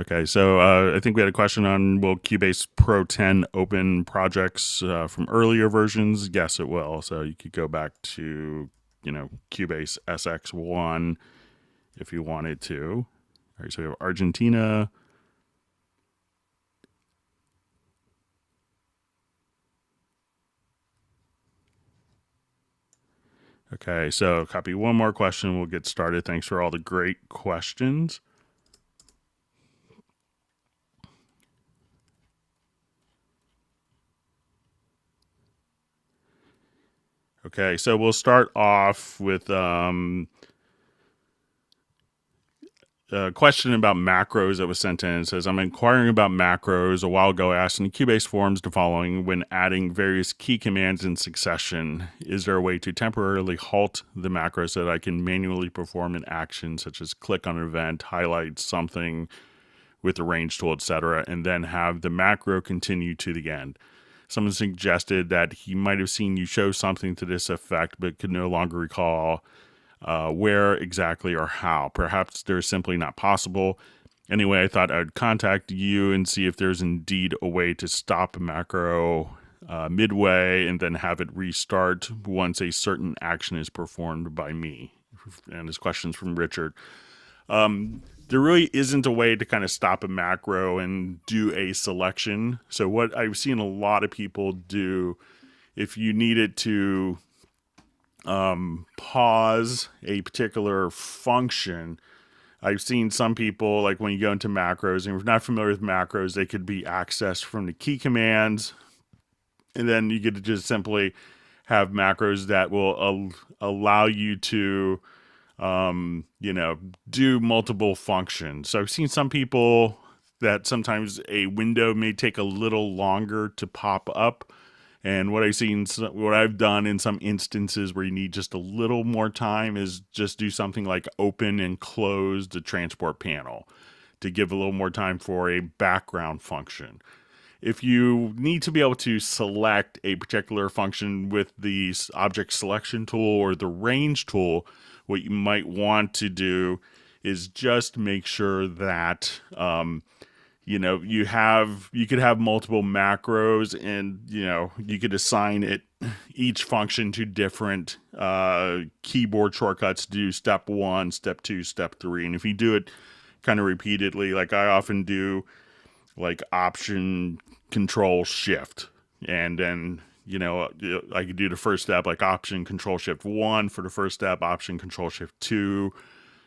Okay, so I think we had a question on will Cubase Pro 10 open projects from earlier versions? Yes, it will. So you could go back to, Cubase SX1 if you wanted to. All right, so we have Argentina. Okay, so copy one more question. We'll get started. Thanks for all the great questions. Okay, so we'll start off with a question about macros that was sent in. It says, I'm inquiring about macros. A while ago, I asked in Cubase forums the following: when adding various key commands in succession, is there a way to temporarily halt the macro so that I can manually perform an action such as click on an event, highlight something with the range tool, etc., and then have the macro continue to the end? Someone suggested that he might have seen you show something to this effect, but could no longer recall where exactly or how. Perhaps they're simply not possible. Anyway, I thought I'd contact you and see if there's indeed a way to stop a macro midway and then have it restart once a certain action is performed by me. And this question's from Richard. There really isn't a way to kind of stop a macro and do a selection. So what I've seen a lot of people do, if you needed to pause a particular function, I've seen some people, like when you go into macros, and if you're not familiar with macros, they could be accessed from the key commands, and then you could just simply have macros that will allow you to do multiple functions. So I've seen some people that sometimes a window may take a little longer to pop up. And what I've done in some instances where you need just a little more time is just do something like open and close the transport panel to give a little more time for a background function. If you need to be able to select a particular function with the object selection tool or the range tool, what you might want to do is just make sure that you could have multiple macros, and you could assign each function to different keyboard shortcuts to do step 1, step 2, step 3. And if you do it kind of repeatedly, like I often do, like Option Control Shift, and then I could do the first step like Option Control Shift 1 for the first step, Option Control Shift 2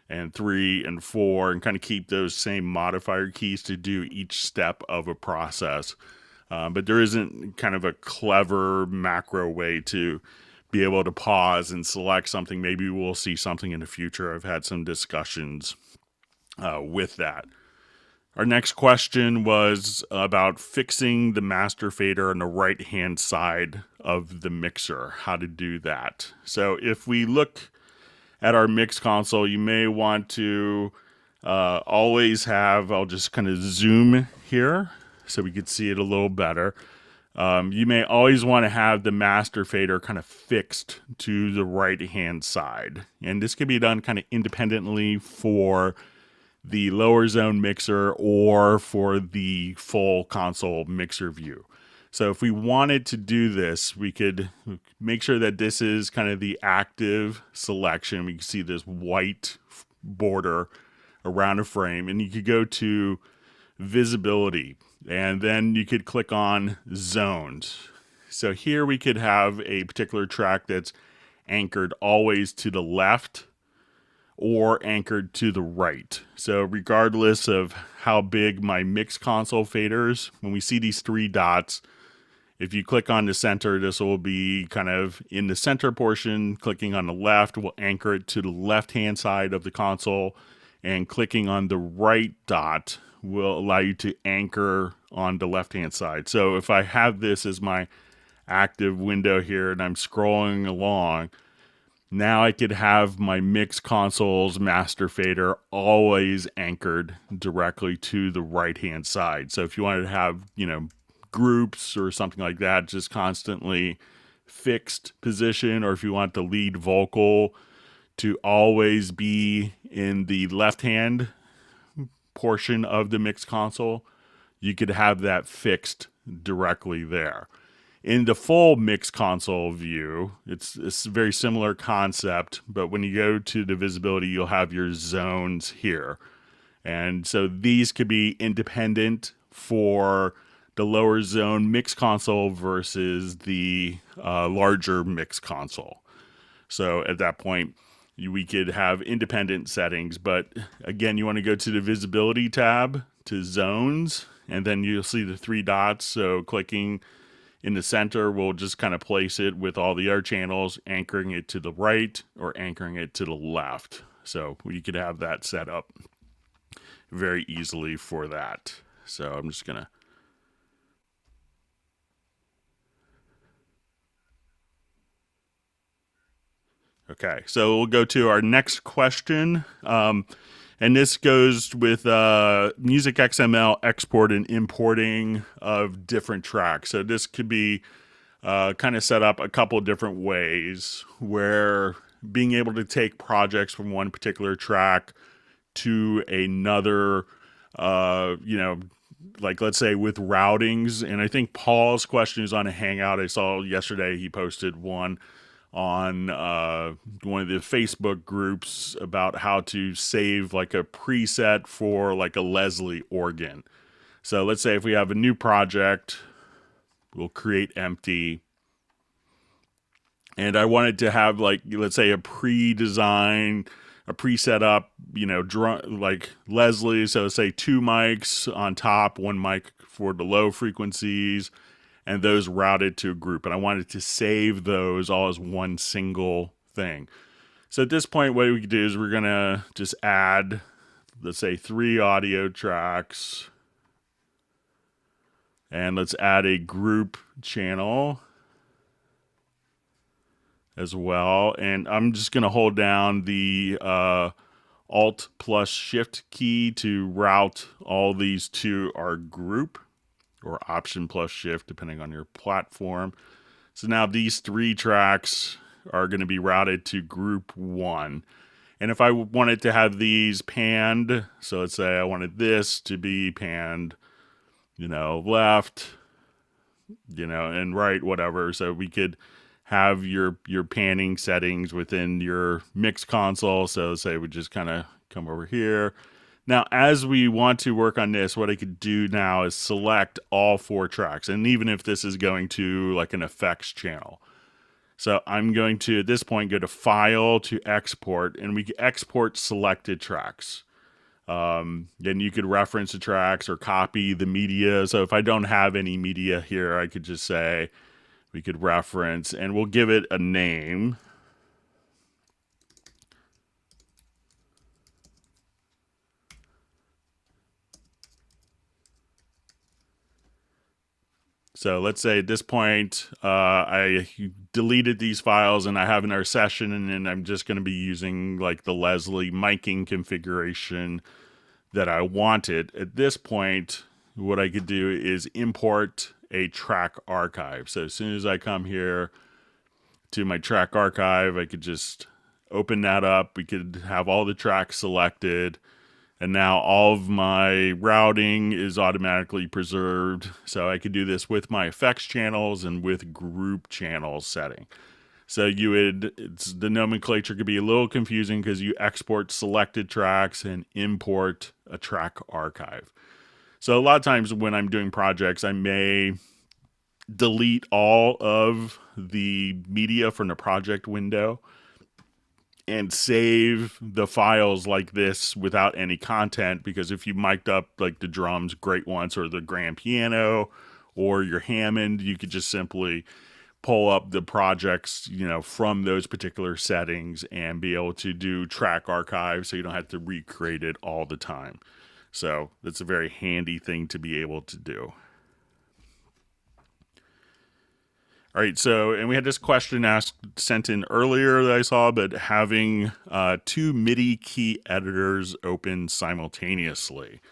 and 3 and 4, and kind of keep those same modifier keys to do each step of a process. But there isn't kind of a clever macro way to be able to pause and select something. Maybe we'll see something in the future. I've had some discussions with that. Our next question was about fixing the master fader on the right-hand side of the mixer, how to do that. So if we look at our mix console, you may want to always have, I'll just kind of zoom here so we could see it a little better. You may always want to have the master fader kind of fixed to the right-hand side. And this can be done kind of independently for the lower zone mixer or for the full console mixer view. So if we wanted to do this, we could make sure that this is kind of the active selection. We can see this white border around a frame, and you could go to visibility, and then you could click on zones. So here we could have a particular track that's anchored always to the left or anchored to the right. So regardless of how big my mix console faders, when we see these 3 dots, if you click on the center, this will be kind of in the center portion. Clicking on the left will anchor it to the left-hand side of the console, and clicking on the right dot will allow you to anchor on the left-hand side. So if I have this as my active window here and I'm scrolling along, now I could have my mix console's master fader always anchored directly to the right-hand side. So if you wanted to have, groups or something like that, just constantly fixed position, or if you want the lead vocal to always be in the left-hand portion of the mix console, you could have that fixed directly there. In the full mix console view, it's a very similar concept, but when you go to the visibility, you'll have your zones here. And so these could be independent for the lower zone mix console versus the larger mix console. So at that point, we could have independent settings. But again, you want to go to the visibility tab to zones, and then you'll see the three dots. So clicking in the center will just kind of place it with all the other channels, anchoring it to the right or anchoring it to the left. So you could have that set up very easily for that. So I'm just going to Okay, so we'll go to our next question. And this goes with music XML export and importing of different tracks. So this could be kind of set up a couple of different ways, where being able to take projects from one particular track to another, like let's say with routings. And I think Paul's question is on a Hangout. I saw yesterday he posted one on one of the Facebook groups about how to save like a preset for like a Leslie organ. So let's say if we have a new project, we'll create empty. And I wanted to have like, let's say a pre-design, a preset up, drum, like Leslie. So say 2 mics on top, 1 mic for the low frequencies, and those routed to a group. And I wanted to save those all as one single thing. So at this point, what we could do is we're going to just add, let's say 3 audio tracks. And let's add a group channel as well. And I'm just going to hold down the Alt plus Shift key to route all these to our group, or Option plus Shift, depending on your platform. So now these 3 tracks are going to be routed to group 1. And if I wanted to have these panned, so let's say I wanted this to be panned, left, and right, whatever. So we could have your panning settings within your mix console. So say we just kind of come over here. Now, as we want to work on this, what I could do now is select all 4 tracks. And even if this is going to like an effects channel. So I'm going to, at this point, go to File to Export, and we can export selected tracks. Then you could reference the tracks or copy the media. So if I don't have any media here, I could just say we could reference, and we'll give it a name. So let's say at this point, I deleted these files and I have another session, and then I'm just going to be using like the Leslie miking configuration that I wanted. At this point, what I could do is import a track archive. So as soon as I come here to my track archive, I could just open that up. We could have all the tracks selected. And now all of my routing is automatically preserved. So I could do this with my effects channels and with group channels setting. So the nomenclature could be a little confusing because you export selected tracks and import a track archive. So a lot of times when I'm doing projects, I may delete all of the media from the project window and save the files like this without any content, because if you mic'd up like the drums great once, or the grand piano or your Hammond, you could just simply pull up the projects, from those particular settings and be able to do track archive, so you don't have to recreate it all the time. So that's a very handy thing to be able to do. All right, so, and we had this question sent in earlier that I saw, but having 2 MIDI key editors open simultaneously.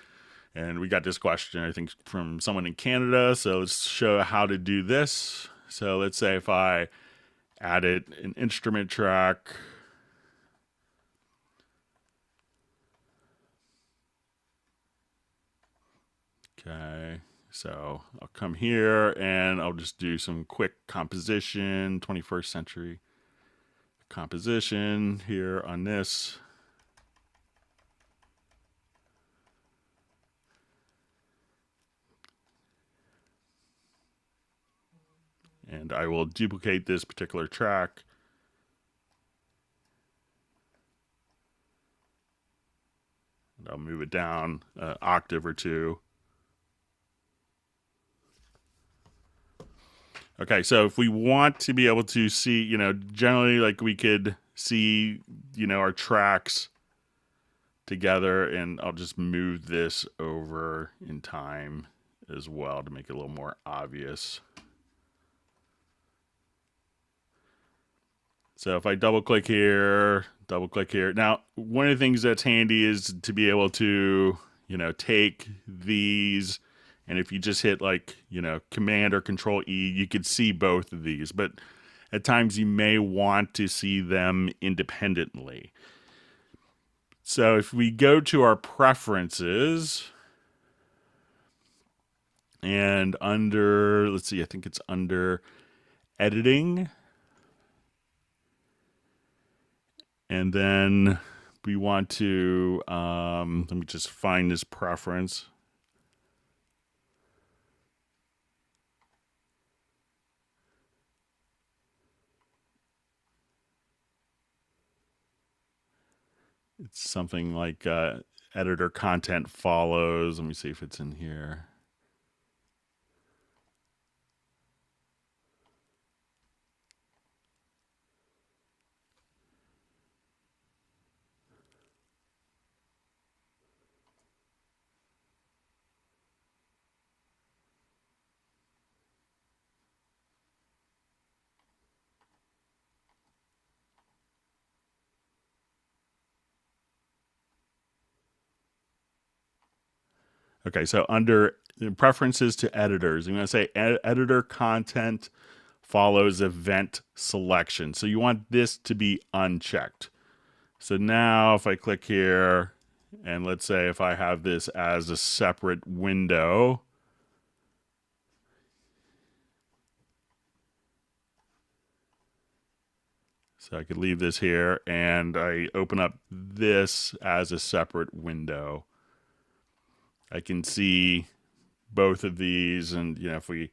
And we got this question, I think, from someone in Canada. So let's show how to do this. So let's say if I added an instrument track, Okay, so I'll come here and I'll just do some quick composition, 21st century composition here on this. And I will duplicate this particular track. And I'll move it down an octave or two. Okay, so if we want to be able to see, generally like we could see, our tracks together, and I'll just move this over in time as well to make it a little more obvious. So if I double click here, now one of the things that's handy is to be able to, take these, and if you just hit like, Command or Control E, you could see both of these, but at times you may want to see them independently. So if we go to our preferences and under, let's see, I think it's under editing. And then we want to, let me just find this preference. It's something like editor content follows. Let me see if it's in here. Okay, so under preferences to editors, I'm going to say editor content follows event selection. So you want this to be unchecked. So now if I click here, and let's say if I have this as a separate window, so I could leave this here, and I open up this as a separate window, I can see both of these, and if we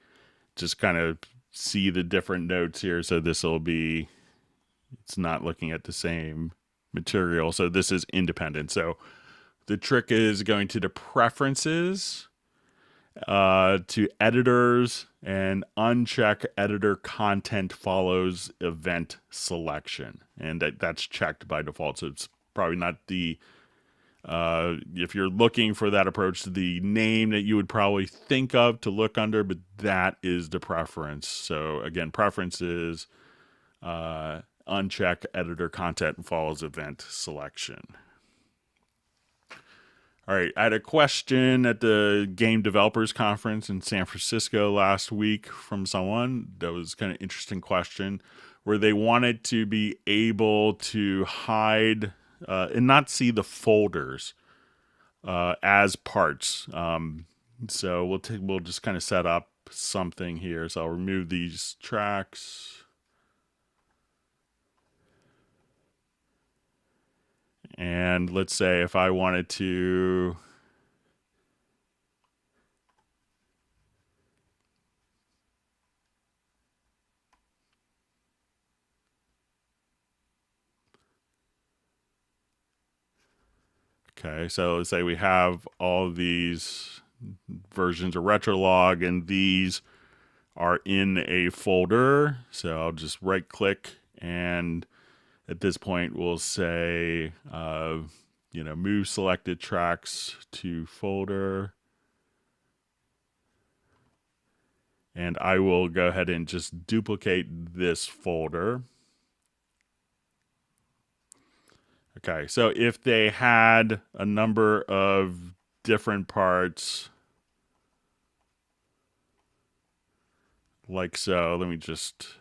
just kind of see the different notes here, so this will be, it's not looking at the same material, so this is independent. So the trick is going to the preferences, to editors, and uncheck editor content follows event selection, and that's checked by default. So it's probably not the if you're looking for that approach, the name that you would probably think of to look under, but that is the preference. So again, preferences, uncheck editor content follows event selection. All right, I had a question at the Game Developers Conference in San Francisco last week from someone. That was kind of an interesting question, where they wanted to be able to hide and not see the folders as parts. So we'll just kind of set up something here. So I'll remove these tracks. And let's say if I wanted to okay, so let's say we have all these versions of Retrolog, and these are in a folder. So I'll just right click, and at this point we'll say, move selected tracks to folder. And I will go ahead and just duplicate this folder. Okay, so if they had a number of different parts, like so, let me just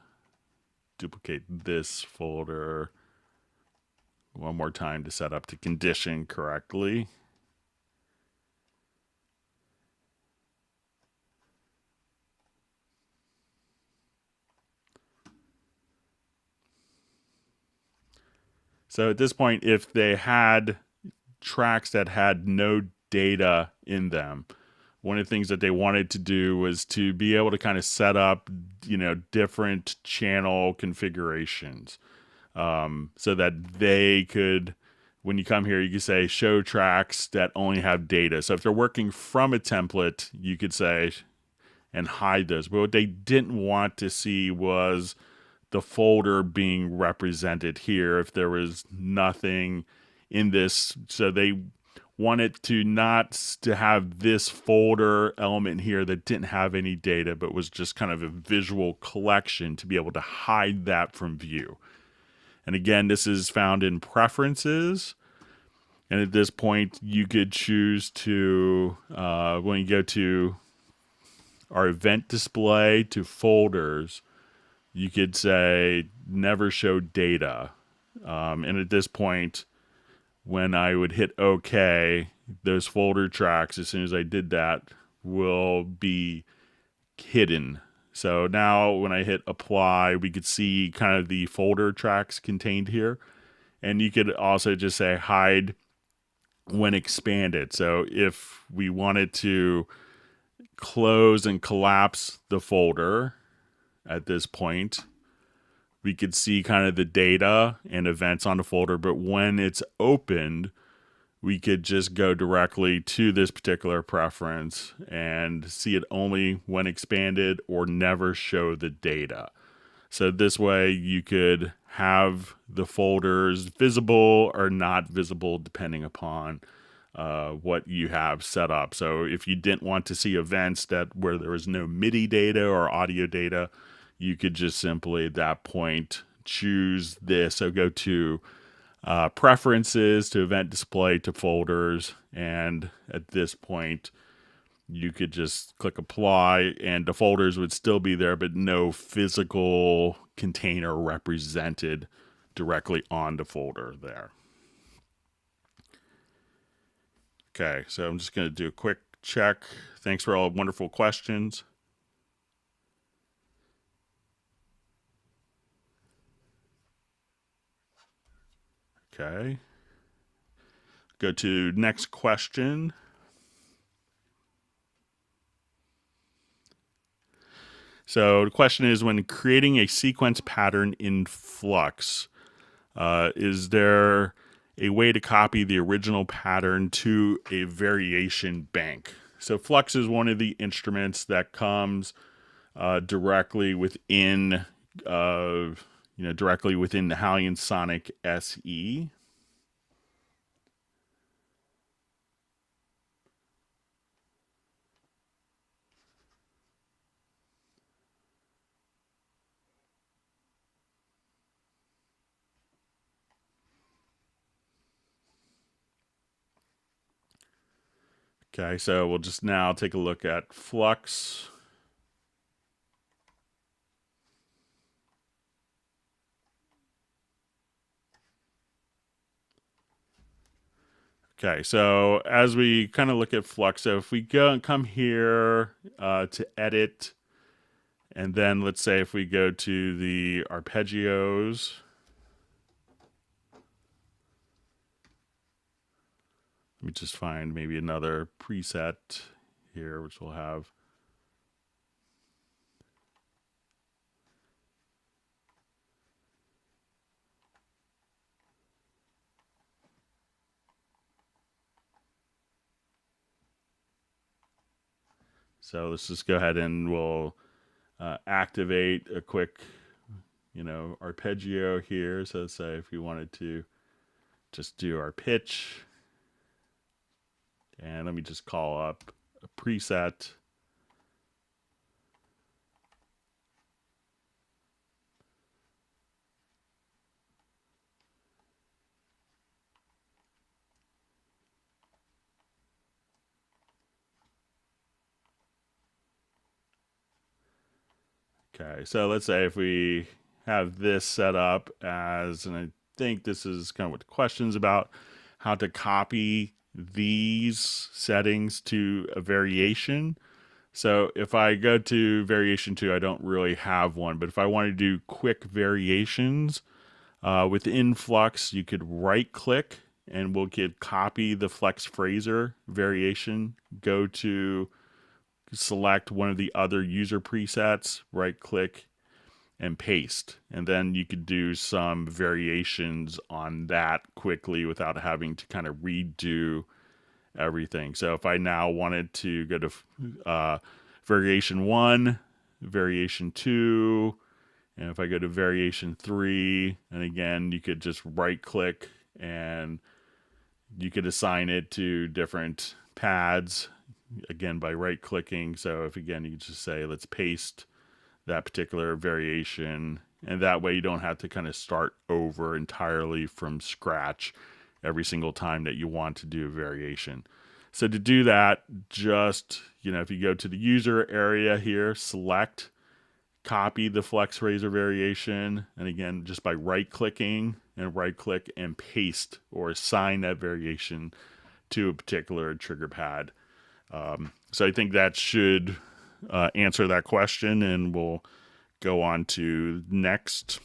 duplicate this folder one more time to set up to condition correctly. So at this point, if they had tracks that had no data in them, one of the things that they wanted to do was to be able to kind of set up, different channel configurations, so that they could, when you come here, you could say show tracks that only have data. So if they're working from a template, you could say and hide those. But what they didn't want to see was the folder being represented here if there was nothing in this. So they wanted to not to have this folder element here that didn't have any data but was just kind of a visual collection, to be able to hide that from view. And again, this is found in preferences. And at this point, you could choose to, when you go to our event display to folders, you could say never show data. And at this point, when I would hit OK, those folder tracks, as soon as I did that, will be hidden. So now when I hit apply, we could see kind of the folder tracks contained here. And you could also just say hide when expanded. So if we wanted to close and collapse the folder at this point, we could see kind of the data and events on the folder, but when it's opened, we could just go directly to this particular preference and see it only when expanded or never show the data. So this way you could have the folders visible or not visible depending upon what you have set up. So if you didn't want to see events where there was no MIDI data or audio data, you could just simply at that point choose this. So go to preferences, to event display, to folders, and at this point you could just click apply and the folders would still be there, but no physical container represented directly on the folder there. Okay, so I'm just going to do a quick check. Thanks for all wonderful questions. Okay. Go to next question. So the question is, when creating a sequence pattern in Flux, is there a way to copy the original pattern to a variation bank? So Flux is one of the instruments that comes directly within directly within the Halion Sonic SE. Okay, so we'll just now take a look at Flux. Okay, so as we kind of look at Flux, so if we come here to edit, and then let's say if we go to the arpeggios, let me just find maybe another preset here, which we'll have. So let's just go ahead and we'll activate a quick, arpeggio here. So let's say if we wanted to just do our pitch, and let me just call up a preset. Okay, so let's say if we have this set up as, and I think this is kind of what the question's about, how to copy these settings to a variation. So if I go to variation 2, I don't really have one, but if I want to do quick variations, Within Flux, you could right click and we'll get copy the flex phraser variation, go to select one of the other user presets, right click and paste. And then you could do some variations on that quickly without having to kind of redo everything. So if I now wanted to go to variation 1, variation 2, and if I go to variation 3, and again, you could just right click and you could assign it to different pads, again, by right clicking. So if again, you just say, let's paste that particular variation, and that way you don't have to kind of start over entirely from scratch every single time that you want to do a variation. So to do that, just, if you go to the user area here, select, copy the flex razor variation, and again, just by right clicking and right click and paste or assign that variation to a particular trigger pad. So I think that should answer that question, and we'll go on to next.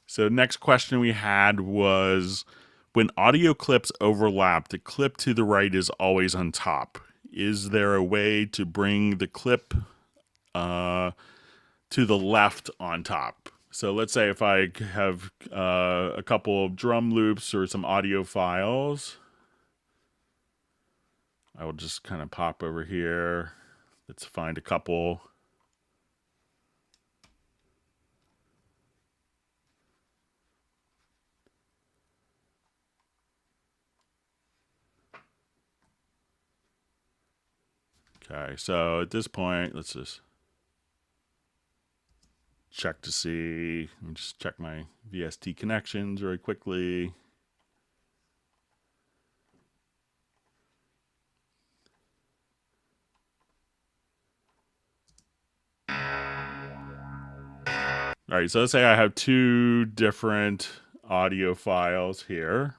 So next question we had was, when audio clips overlap, the clip to the right is always on top. Is there a way to bring the clip to the left on top? So let's say if I have a couple of drum loops or some audio files, I will just kind of pop over here. Let's find a couple. Okay, so at this point, let's just check to see. Let me just check my VST connections very quickly. All right, so let's say I have two different audio files here,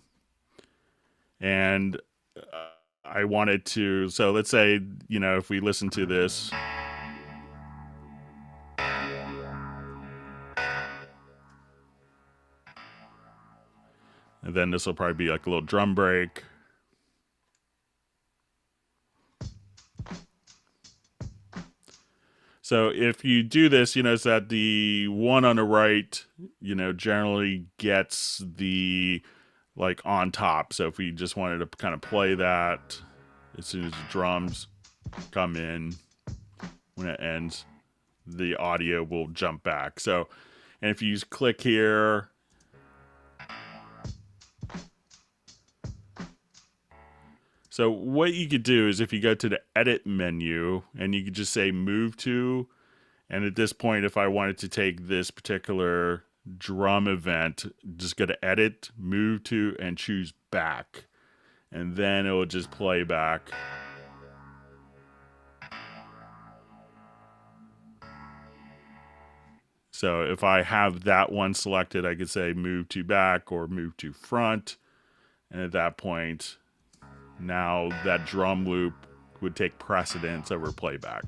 and I wanted to, so let's say, if we listen to this, and then this will probably be like a little drum break. So if you do this, it's that the one on the right, generally gets the like on top. So if we just wanted to kind of play that as soon as the drums come in, when it ends, the audio will jump back. So, and if you click here, so what you could do is if you go to the edit menu and you could just say move to, and at this point, if I wanted to take this particular drum event, just go to edit, move to, and choose back. And then it will just play back. So if I have that one selected, I could say move to back or move to front. And at that point, now that drum loop would take precedence over playback.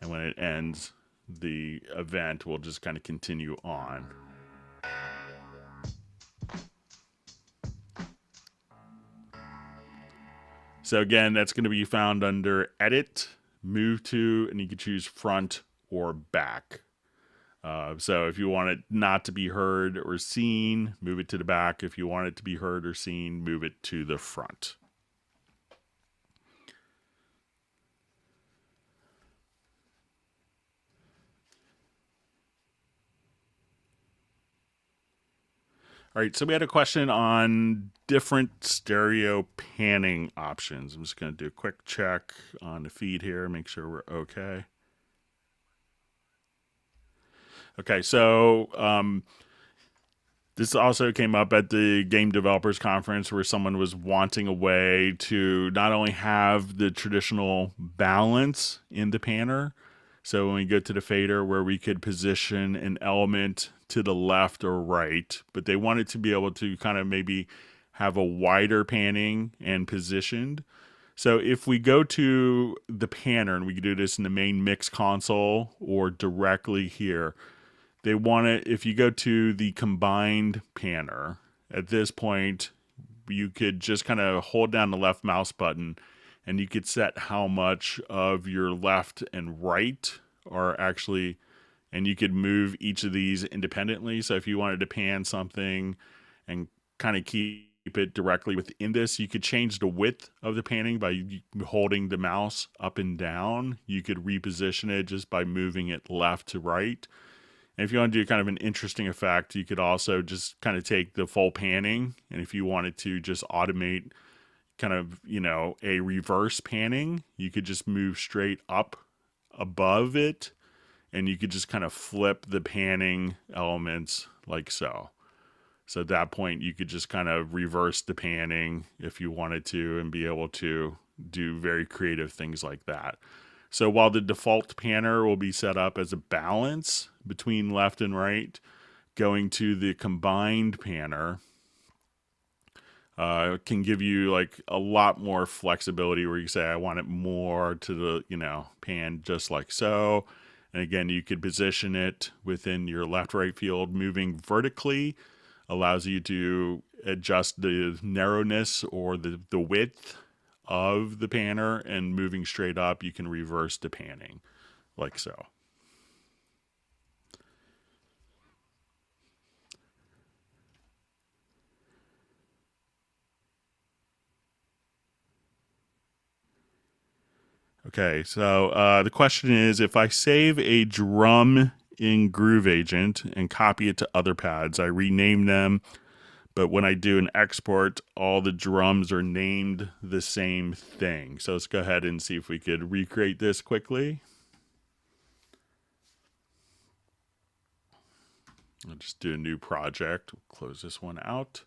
And when it ends, the event will just kind of continue on. So again, that's going to be found under edit, move to, and you can choose front or back. So if you want it not to be heard or seen, move it to the back. If you want it to be heard or seen, move it to the front. All right, so we had a question on different stereo panning options. I'm just going to do a quick check on the feed here, make sure we're okay. Okay, so this also came up at the Game Developers Conference where someone was wanting a way to not only have the traditional balance in the panner, so when we go to the fader where we could position an element to the left or right, but they wanted to be able to kind of maybe have a wider panning and positioned. So if we go to the panner, and we can do this in the main mix console or directly here, they want it, if you go to the combined panner, at this point, you could just kind of hold down the left mouse button and you could set how much of your left and right are actually, and you could move each of these independently. So if you wanted to pan something and kind of keep it directly within this, you could change the width of the panning by holding the mouse up and down. You could reposition it just by moving it left to right. And if you want to do kind of an interesting effect, you could also just kind of take the full panning, and if you wanted to just automate kind of, a reverse panning, you could just move straight up above it, and you could just kind of flip the panning elements like so. So at that point, you could just kind of reverse the panning if you wanted to and be able to do very creative things like that. So while the default panner will be set up as a balance between left and right, going to the combined panner can give you like a lot more flexibility where you say, I want it more to the, pan just like so. And again, you could position it within your left-right field. Moving vertically allows you to adjust the narrowness or the width of the panner, and moving straight up, you can reverse the panning like so. Okay, so the question is, if I save a drum in Groove Agent and copy it to other pads, I rename them, but when I do an export, all the drums are named the same thing. So let's go ahead and see if we could recreate this quickly. I'll just do a new project. We'll close this one out.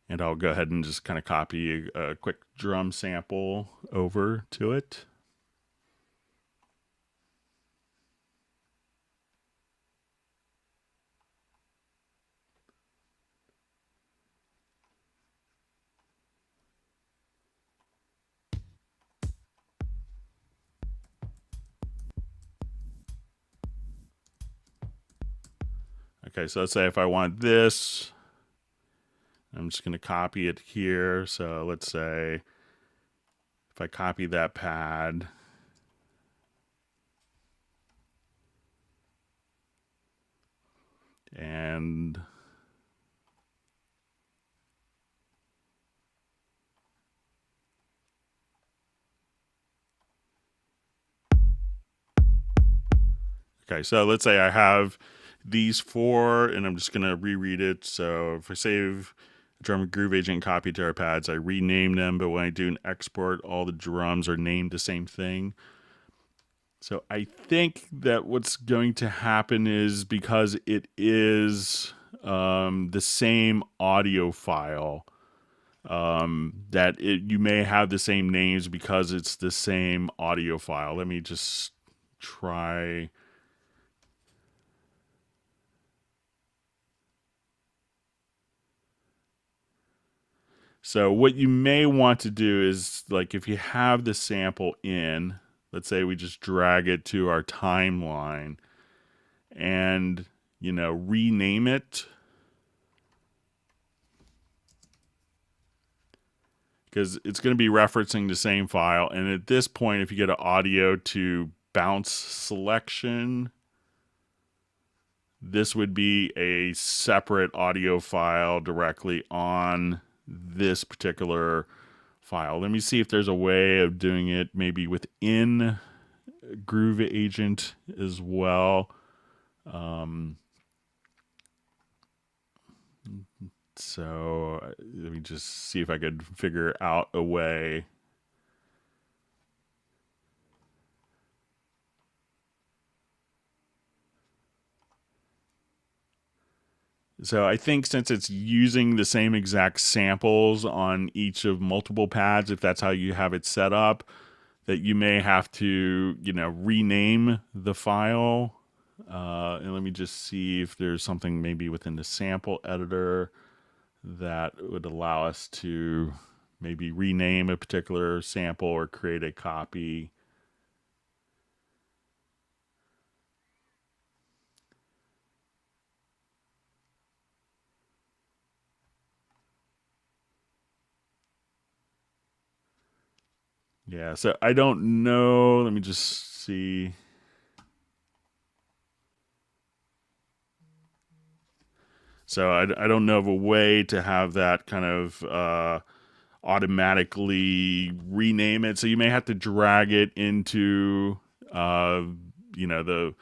And I'll go ahead and just kind of copy a quick drum sample over to it. Okay, so let's say if I want this, I'm just going to copy it here. So let's say if I copy that pad, and okay, so let's say I have these four, and I'm just going to reread it. So if I save a drum Groove Agent copy to our pads, I rename them, but when I do an export, all the drums are named the same thing. So I think that what's going to happen is, because it is the same audio file, that you may have the same names because it's the same audio file. Let me just try. So what you may want to do is, like, if you have the sample in, let's say we just drag it to our timeline and, rename it. Because it's going to be referencing the same file. And at this point, if you go to audio to bounce selection, this would be a separate audio file directly on this particular file. Let me see if there's a way of doing it maybe within Groove Agent as well. So let me just see if I could figure out a way. So I think since it's using the same exact samples on each of multiple pads, if that's how you have it set up, that you may have to, rename the file. And let me just see if there's something maybe within the sample editor that would allow us to maybe rename a particular sample or create a copy. Yeah, so I don't know. Let me just see. So I don't know of a way to have that kind of automatically rename it. So you may have to drag it into the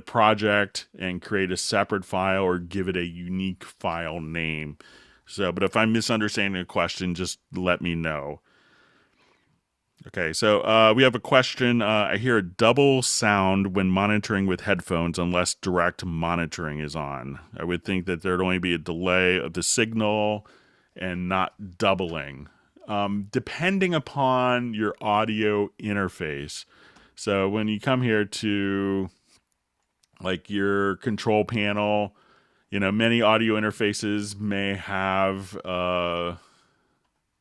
project and create a separate file or give it a unique file name. So, but if I'm misunderstanding the question, just let me know. Okay, so we have a question. I hear a double sound when monitoring with headphones unless direct monitoring is on. I would think that there'd only be a delay of the signal and not doubling. Depending upon your audio interface. So when you come here to like your control panel, many audio interfaces may have,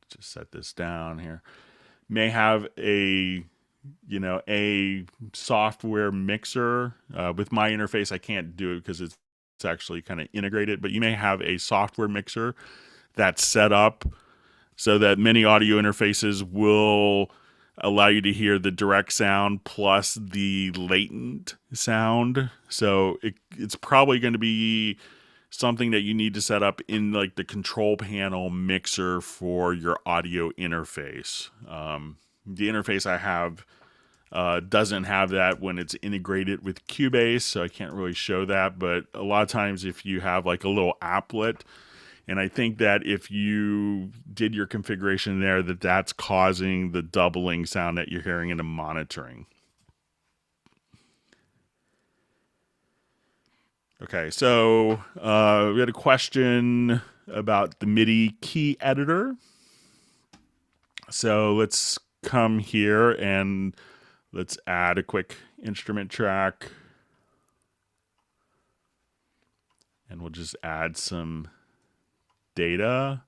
just set this down here, may have a software mixer. With my interface, I can't do it because it's actually kind of integrated, but you may have a software mixer that's set up so that many audio interfaces will allow you to hear the direct sound plus the latent sound. So it's probably going to be something that you need to set up in like the control panel mixer for your audio interface. The interface I have doesn't have that when it's integrated with Cubase, so I can't really show that. But a lot of times if you have like a little applet, and I think that if you did your configuration there, that's causing the doubling sound that you're hearing in the monitoring. Okay, so we had a question about the MIDI key editor. So let's come here and let's add a quick instrument track. And we'll just add some data.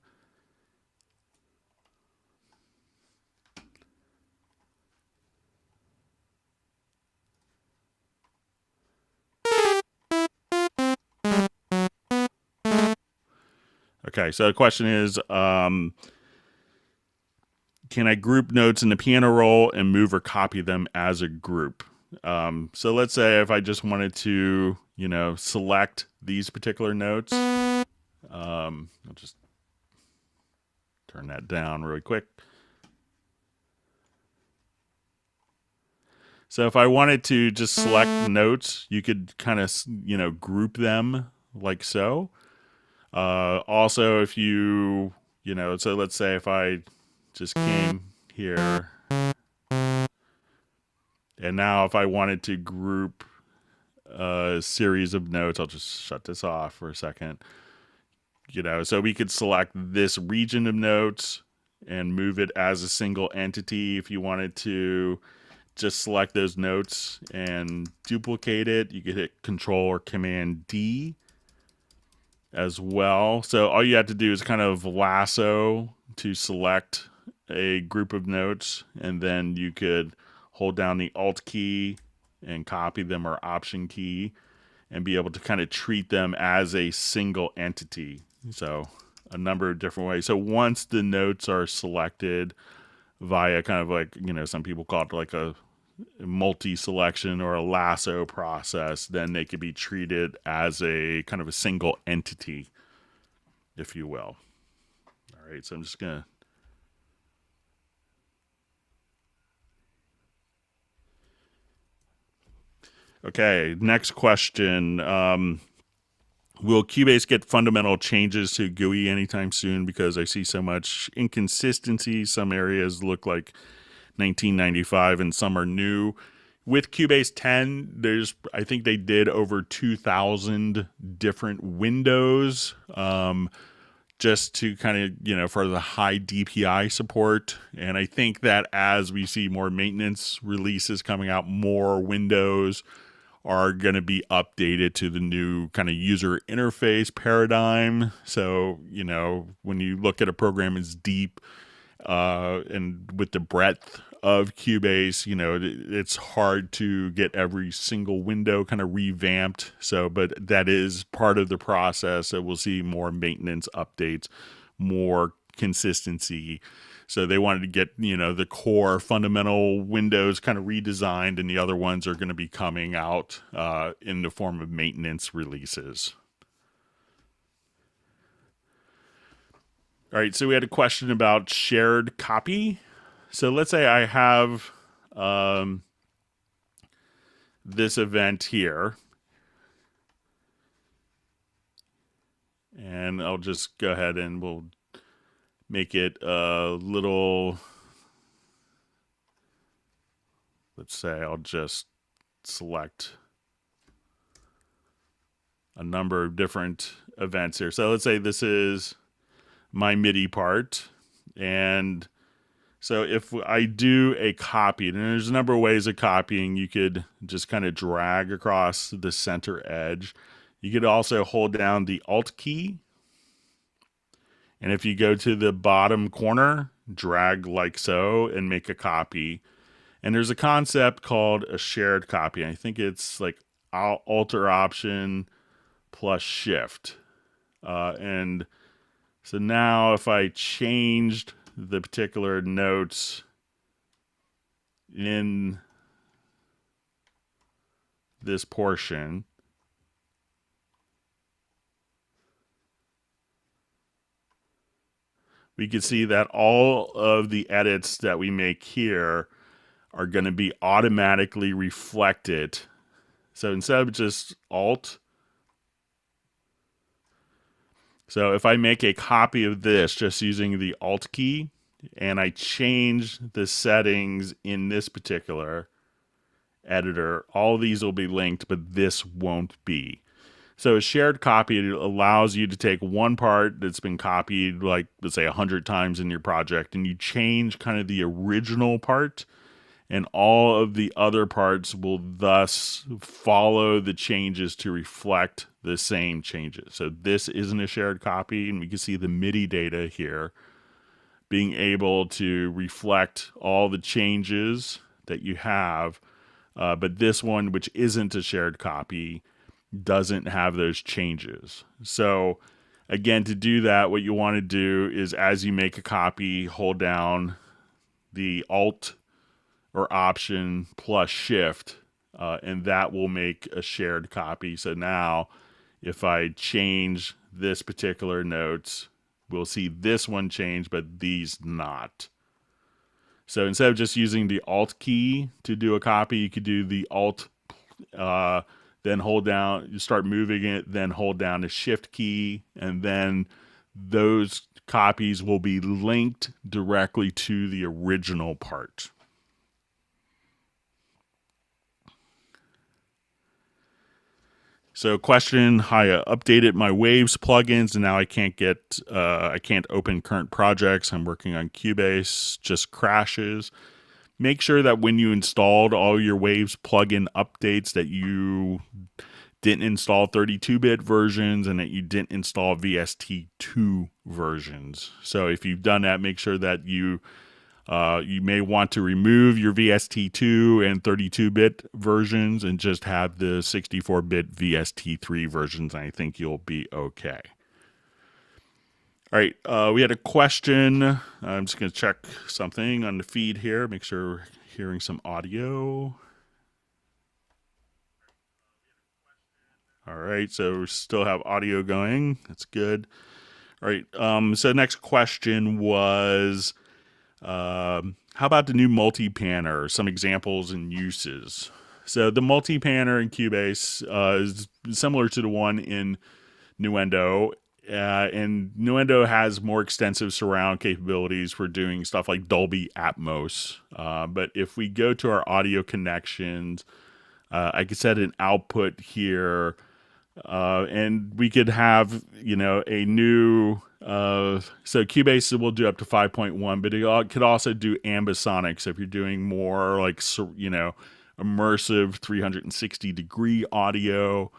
Okay, so the question is, can I group notes in the piano roll and move or copy them as a group? So let's say if I just wanted to, select these particular notes, I'll just turn that down really quick. So if I wanted to just select notes, you could kind of, group them like so. Also, if you, so let's say if I just came here, and now if I wanted to group a series of notes, I'll just shut this off for a second. So we could select this region of notes and move it as a single entity. If you wanted to just select those notes and duplicate it, you could hit Control or Command D as well. So all you have to do is kind of lasso to select a group of notes, and then you could hold down the Alt key and copy them, or Option key, and be able to kind of treat them as a single entity. So a number of different ways. So once the notes are selected via kind of like, some people call it like a multi-selection or a lasso process, then they could be treated as a kind of a single entity, if you will. All right, so I'm just going to Okay, next question. Will Cubase get fundamental changes to GUI anytime soon? Because I see so much inconsistency. Some areas look like 1995 and some are new. With Cubase 10, I think they did over 2,000 different windows, just to kind of, for the high DPI support. And I think that as we see more maintenance releases coming out, more windows are going to be updated to the new kind of user interface paradigm. So, when you look at a program as deep and with the breadth of Cubase, it's hard to get every single window kind of revamped. So, but that is part of the process. So we'll see more maintenance updates, more consistency. So they wanted to get, the core fundamental windows kind of redesigned, and the other ones are going to be coming out in the form of maintenance releases. All right, so we had a question about shared copy. So let's say I have this event here, and I'll just go ahead and we'll make it a little, let's say I'll just select a number of different events here. So let's say this is my MIDI part, and so if I do a copy, and there's a number of ways of copying, you could just kind of drag across the center edge. You could also hold down the Alt key, and if you go to the bottom corner, drag like so and make a copy. And there's a concept called a shared copy. I think it's like Alt or Option plus Shift. And so now if I changed the particular notes in this portion, we can see that all of the edits that we make here are going to be automatically reflected. So instead of just Alt, so if I make a copy of this just using the Alt key, and I change the settings in this particular editor, all these will be linked, but this won't be. So a shared copy, it allows you to take one part that's been copied, like, let's say 100 times in your project, and you change kind of the original part, and all of the other parts will thus follow the changes to reflect the same changes. So this isn't a shared copy, and we can see the MIDI data here being able to reflect all the changes that you have, but this one, which isn't a shared copy, doesn't have those changes. So again, to do that, what you want to do is, as you make a copy, hold down the Alt or Option plus Shift, and that will make a shared copy. So now if I change this particular note, we'll see this one change, but these not. So instead of just using the Alt key to do a copy, you could do the Alt, then hold down, you start moving it, then hold down the Shift key, and then those copies will be linked directly to the original part. So question, I updated my Waves plugins and now I can't open current projects. I'm working on Cubase, just crashes. Make sure that when you installed all your Waves plugin updates that you didn't install 32-bit versions and that you didn't install VST2 versions. So if you've done that, make sure that you may want to remove your VST2 and 32-bit versions and just have the 64-bit VST3 versions, and I think you'll be okay. All right, we had a question. I'm just going to check something on the feed here, make sure we're hearing some audio. All right, so we still have audio going. That's good. All right, so next question was, how about the new MultiPaner? Some examples and uses. So the MultiPaner in Cubase is similar to the one in Ondo, And Nuendo has more extensive surround capabilities for doing stuff like Dolby Atmos. But if we go to our audio connections, I could set an output here, and we could have, a new. So Cubase will do up to 5.1, but it could also do ambisonic. So if you're doing more like, immersive 360-degree audio,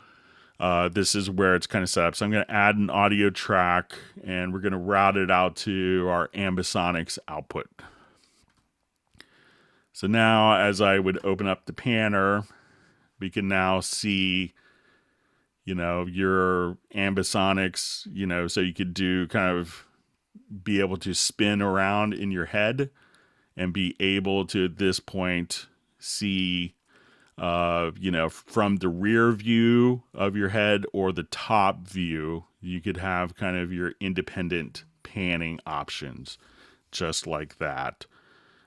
this is where it's kind of set up. So I'm going to add an audio track, and we're going to route it out to our ambisonics output. So now as I would open up the panner, we can now see, your ambisonics, so you could do kind of be able to spin around in your head and be able to, at this point, see from the rear view of your head or the top view. You could have kind of your independent panning options just like that.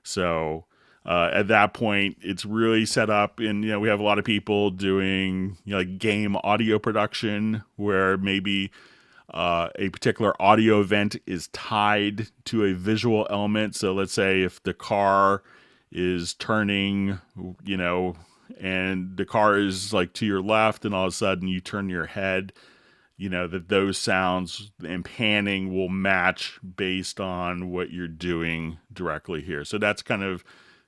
So at that point, it's really set up in, we have a lot of people doing, like game audio production where maybe a particular audio event is tied to a visual element. So let's say if the car is turning, and the car is like to your left, and all of a sudden you turn your head, that those sounds and panning will match based on what you're doing directly here. So that's kind of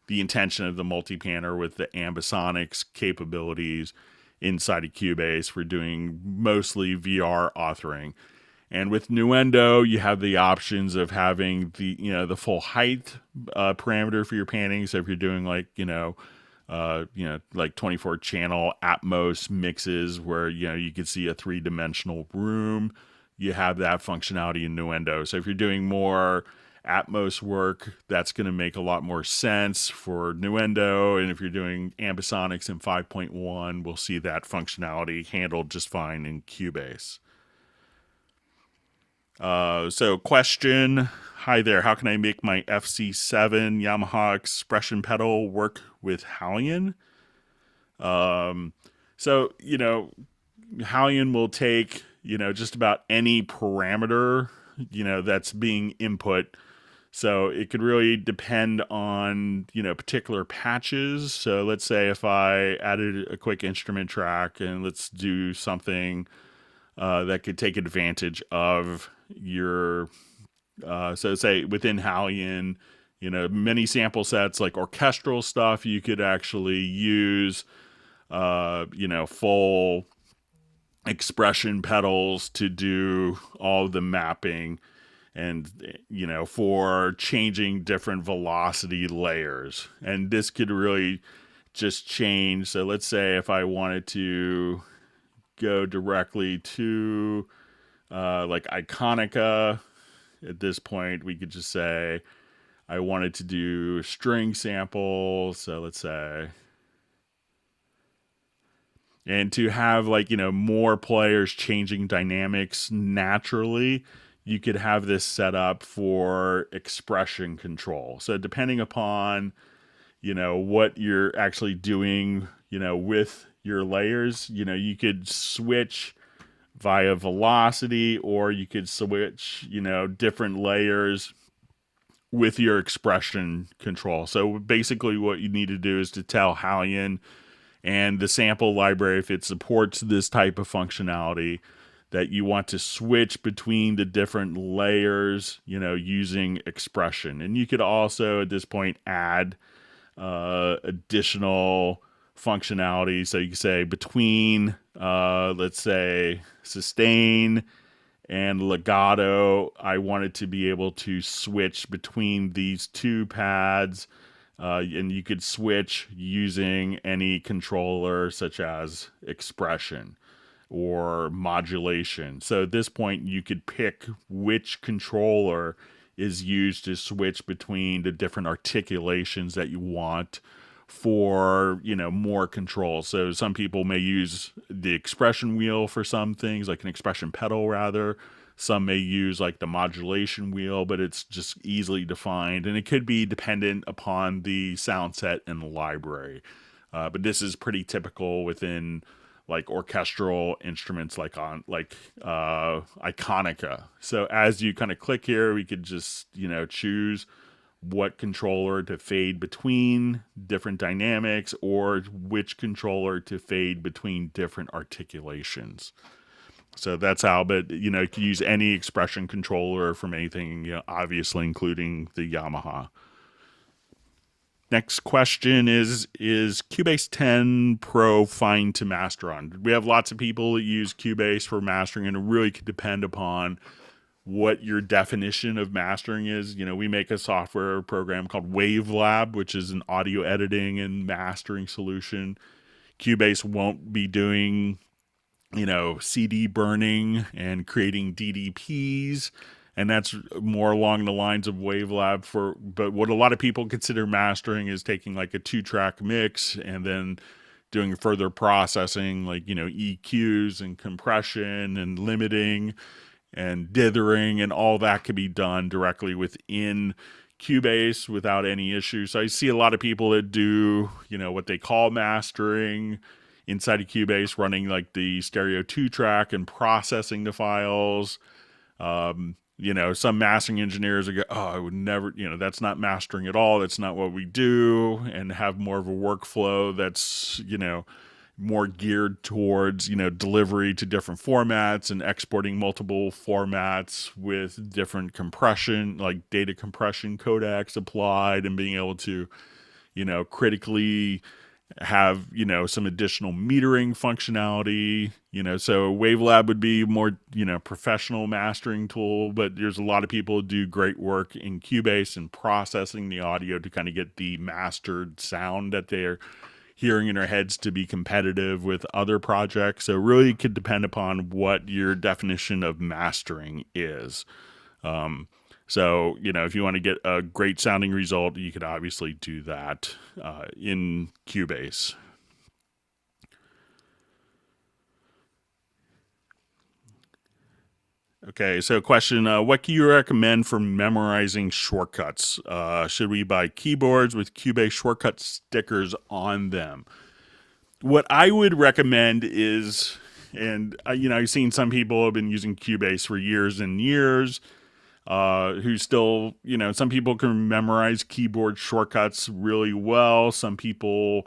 the intention of the MultiPaner with the ambisonics capabilities inside of Cubase for doing mostly VR authoring. And with Nuendo, you have the options of having the full height parameter for your panning. So if you're doing like, like 24 channel Atmos mixes where, you could see a 3-dimensional room, you have that functionality in Nuendo. So if you're doing more Atmos work, that's going to make a lot more sense for Nuendo. And if you're doing ambisonics in 5.1, we'll see that functionality handled just fine in Cubase. So question, hi there, how can I make my FC7 Yamaha expression pedal work with Hallion? So, Hallion will take, just about any parameter, that's being input. So it could really depend on, particular patches. So let's say if I added a quick instrument track and let's do something that could take advantage of your, so say within Hallion, many sample sets like orchestral stuff, you could actually use, full expression pedals to do all the mapping and, for changing different velocity layers. And this could really just change. So let's say if I wanted to go directly to like Iconica, at this point we could just say I wanted to do string samples. So let's say, and to have like, more players changing dynamics naturally, you could have this set up for expression control. So depending upon, what you're actually doing, with your layers, you could switch via velocity, or you could switch, different layers with your expression control. So basically what you need to do is to tell Hallion and the sample library, if it supports this type of functionality, that you want to switch between the different layers, using expression. And you could also at this point add additional functionality. So you can say between, let's say, sustain and legato, I wanted to be able to switch between these two pads. And you could switch using any controller such as expression or modulation. So at this point, you could pick which controller is used to switch between the different articulations that you want for, more control. So some people may use the expression wheel for some things, like an expression pedal rather. Some may use like the modulation wheel, but it's just easily defined, and it could be dependent upon the sound set and the library. But this is pretty typical within like orchestral instruments like Iconica. So as you kind of click here, we could just, choose what controller to fade between different dynamics or which controller to fade between different articulations. So that's how, but you can use any expression controller from anything, obviously including the Yamaha. Next question is Cubase 10 Pro fine to master on? We have lots of people that use Cubase for mastering, and it really could depend upon what your definition of mastering is. We make a software program called WaveLab, which is an audio editing and mastering solution. Cubase won't be doing, CD burning and creating DDPs. And that's more along the lines of WaveLab but what a lot of people consider mastering is taking like a 2-track mix and then doing further processing like, EQs and compression and limiting and dithering, and all that can be done directly within Cubase without any issue. So I see a lot of people that do, what they call mastering inside of Cubase, running like the stereo 2-track and processing the files. Some mastering engineers would go, oh, I would never, that's not mastering at all. That's not what we do, and have more of a workflow that's, more geared towards, delivery to different formats and exporting multiple formats with different compression, like data compression codecs applied, and being able to, critically have, some additional metering functionality, so WaveLab would be more, professional mastering tool, but there's a lot of people who do great work in Cubase and processing the audio to kind of get the mastered sound that they're hearing in their heads to be competitive with other projects. So it really could depend upon what your definition of mastering is. So, if you want to get a great sounding result, you could obviously do that in Cubase. Okay, so question, what can you recommend for memorizing shortcuts? Should we buy keyboards with Cubase shortcut stickers on them? What I would recommend is, and I've seen some people have been using Cubase for years and years, who still, some people can memorize keyboard shortcuts really well. Some people,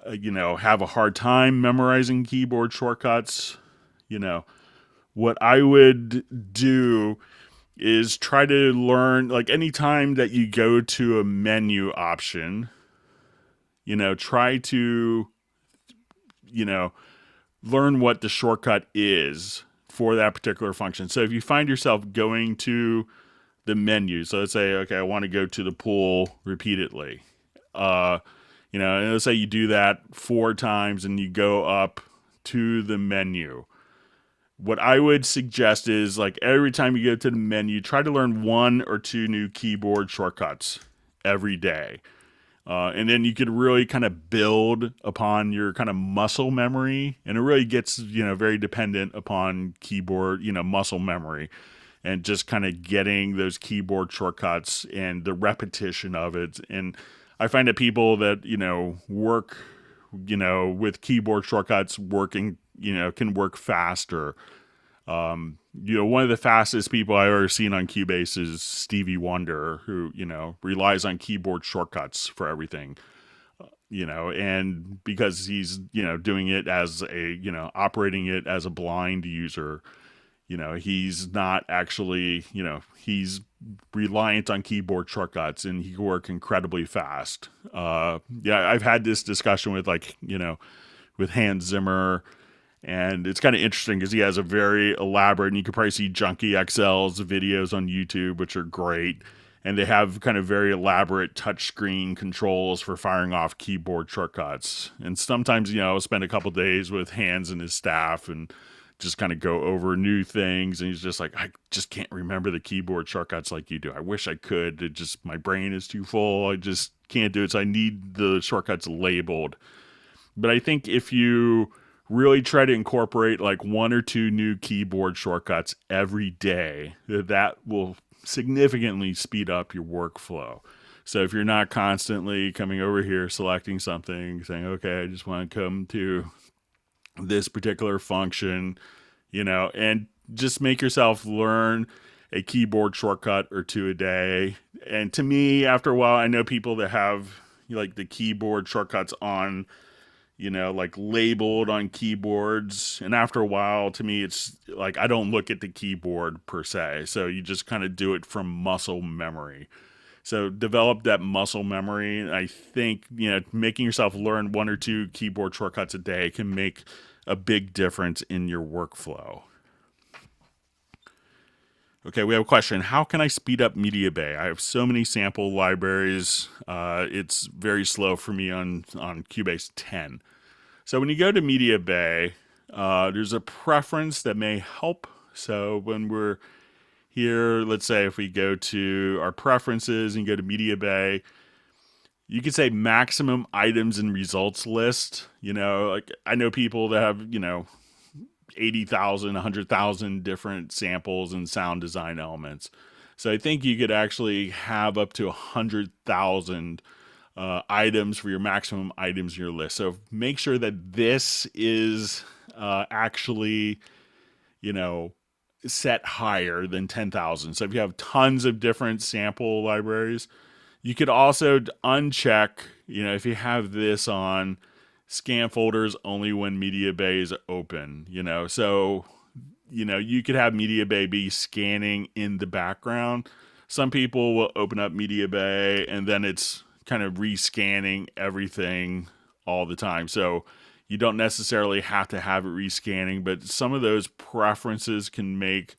have a hard time memorizing keyboard shortcuts. What I would do is try to learn, like anytime that you go to a menu option, try to, learn what the shortcut is for that particular function. So if you find yourself going to the menu, so let's say, okay, I want to go to the pool repeatedly, and let's say you do that 4 times and you go up to the menu. What I would suggest is, like, every time you go to the menu, try to learn 1 or 2 new keyboard shortcuts every day. And then you could really kind of build upon your kind of muscle memory. And it really gets, very dependent upon keyboard, muscle memory. And just kind of getting those keyboard shortcuts and the repetition of it. And I find that people that, work, with keyboard shortcuts working, can work faster. One of the fastest people I've ever seen on Cubase is Stevie Wonder, who, relies on keyboard shortcuts for everything, and because he's, doing it as a, operating it as a blind user, he's not actually, he's reliant on keyboard shortcuts, and he can work incredibly fast. I've had this discussion with, like, with Hans Zimmer, and it's kind of interesting because he has a very elaborate, and you can probably see Junkie XL's videos on YouTube, which are great. And they have kind of very elaborate touchscreen controls for firing off keyboard shortcuts. And sometimes, I'll spend a couple days with Hans and his staff and just kind of go over new things. And he's just like, I just can't remember the keyboard shortcuts like you do. I wish I could. It just, my brain is too full. I just can't do it. So I need the shortcuts labeled. But I think if you really try to incorporate like 1 or 2 new keyboard shortcuts every day, that will significantly speed up your workflow. So if you're not constantly coming over here, selecting something, saying, okay, I just want to come to this particular function, and just make yourself learn a keyboard shortcut or two a day. And to me, after a while, I know people that have like the keyboard shortcuts on, like labeled on keyboards. And after a while, to me, it's like I don't look at the keyboard per se. So you just kind of do it from muscle memory. So develop that muscle memory. And I think, making yourself learn one or two keyboard shortcuts a day can make a big difference in your workflow. Okay, we have a question. How can I speed up Media Bay? I have so many sample libraries. It's very slow for me on Cubase 10. So when you go to Media Bay, there's a preference that may help. So when we're here, let's say if we go to our preferences and go to Media Bay, you could say maximum items and results list. Like I know people that have, 80,000, 100,000 different samples and sound design elements. So I think you could actually have up to 100,000 items for your maximum items in your list. So make sure that this is actually, set higher than 10,000. So if you have tons of different sample libraries, you could also uncheck, if you have this on, scan folders only when Media Bay is open, so you could have Media Bay be scanning in the background. Some people will open up Media Bay and then it's kind of rescanning everything all the time. So you don't necessarily have to have it rescanning, but some of those preferences can make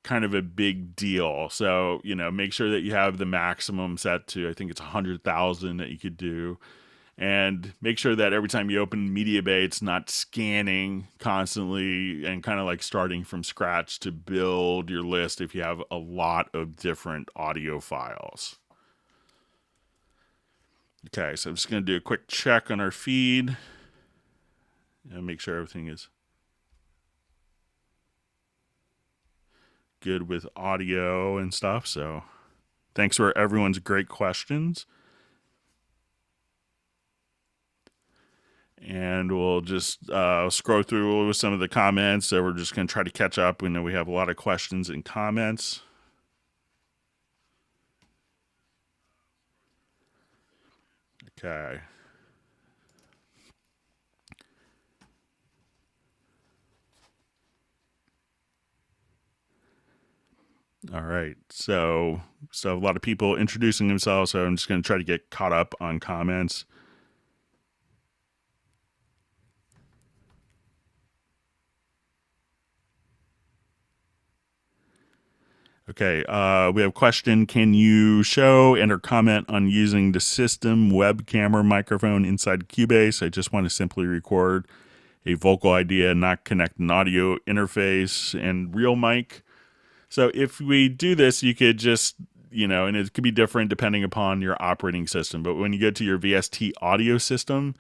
kind of a big deal. So, make sure that you have the maximum set to, I think it's 100,000 that you could do. And make sure that every time you open Media Bay, it's not scanning constantly and kind of like starting from scratch to build your list if you have a lot of different audio files. Okay, so I'm just going to do a quick check on our feed and make sure everything is good with audio and stuff. So thanks for everyone's great questions. And we'll just scroll through some of the comments. So we're just going to try to catch up. We know we have a lot of questions and comments. Okay. All right. So a lot of people introducing themselves. So I'm just going to try to get caught up on comments. Okay, we have a question. Can you show and or comment on using the system web camera microphone inside Cubase? I just want to simply record a vocal idea, not connect an audio interface and real mic. So if we do this, you could just, and it could be different depending upon your operating system. But when you go to your VST audio system,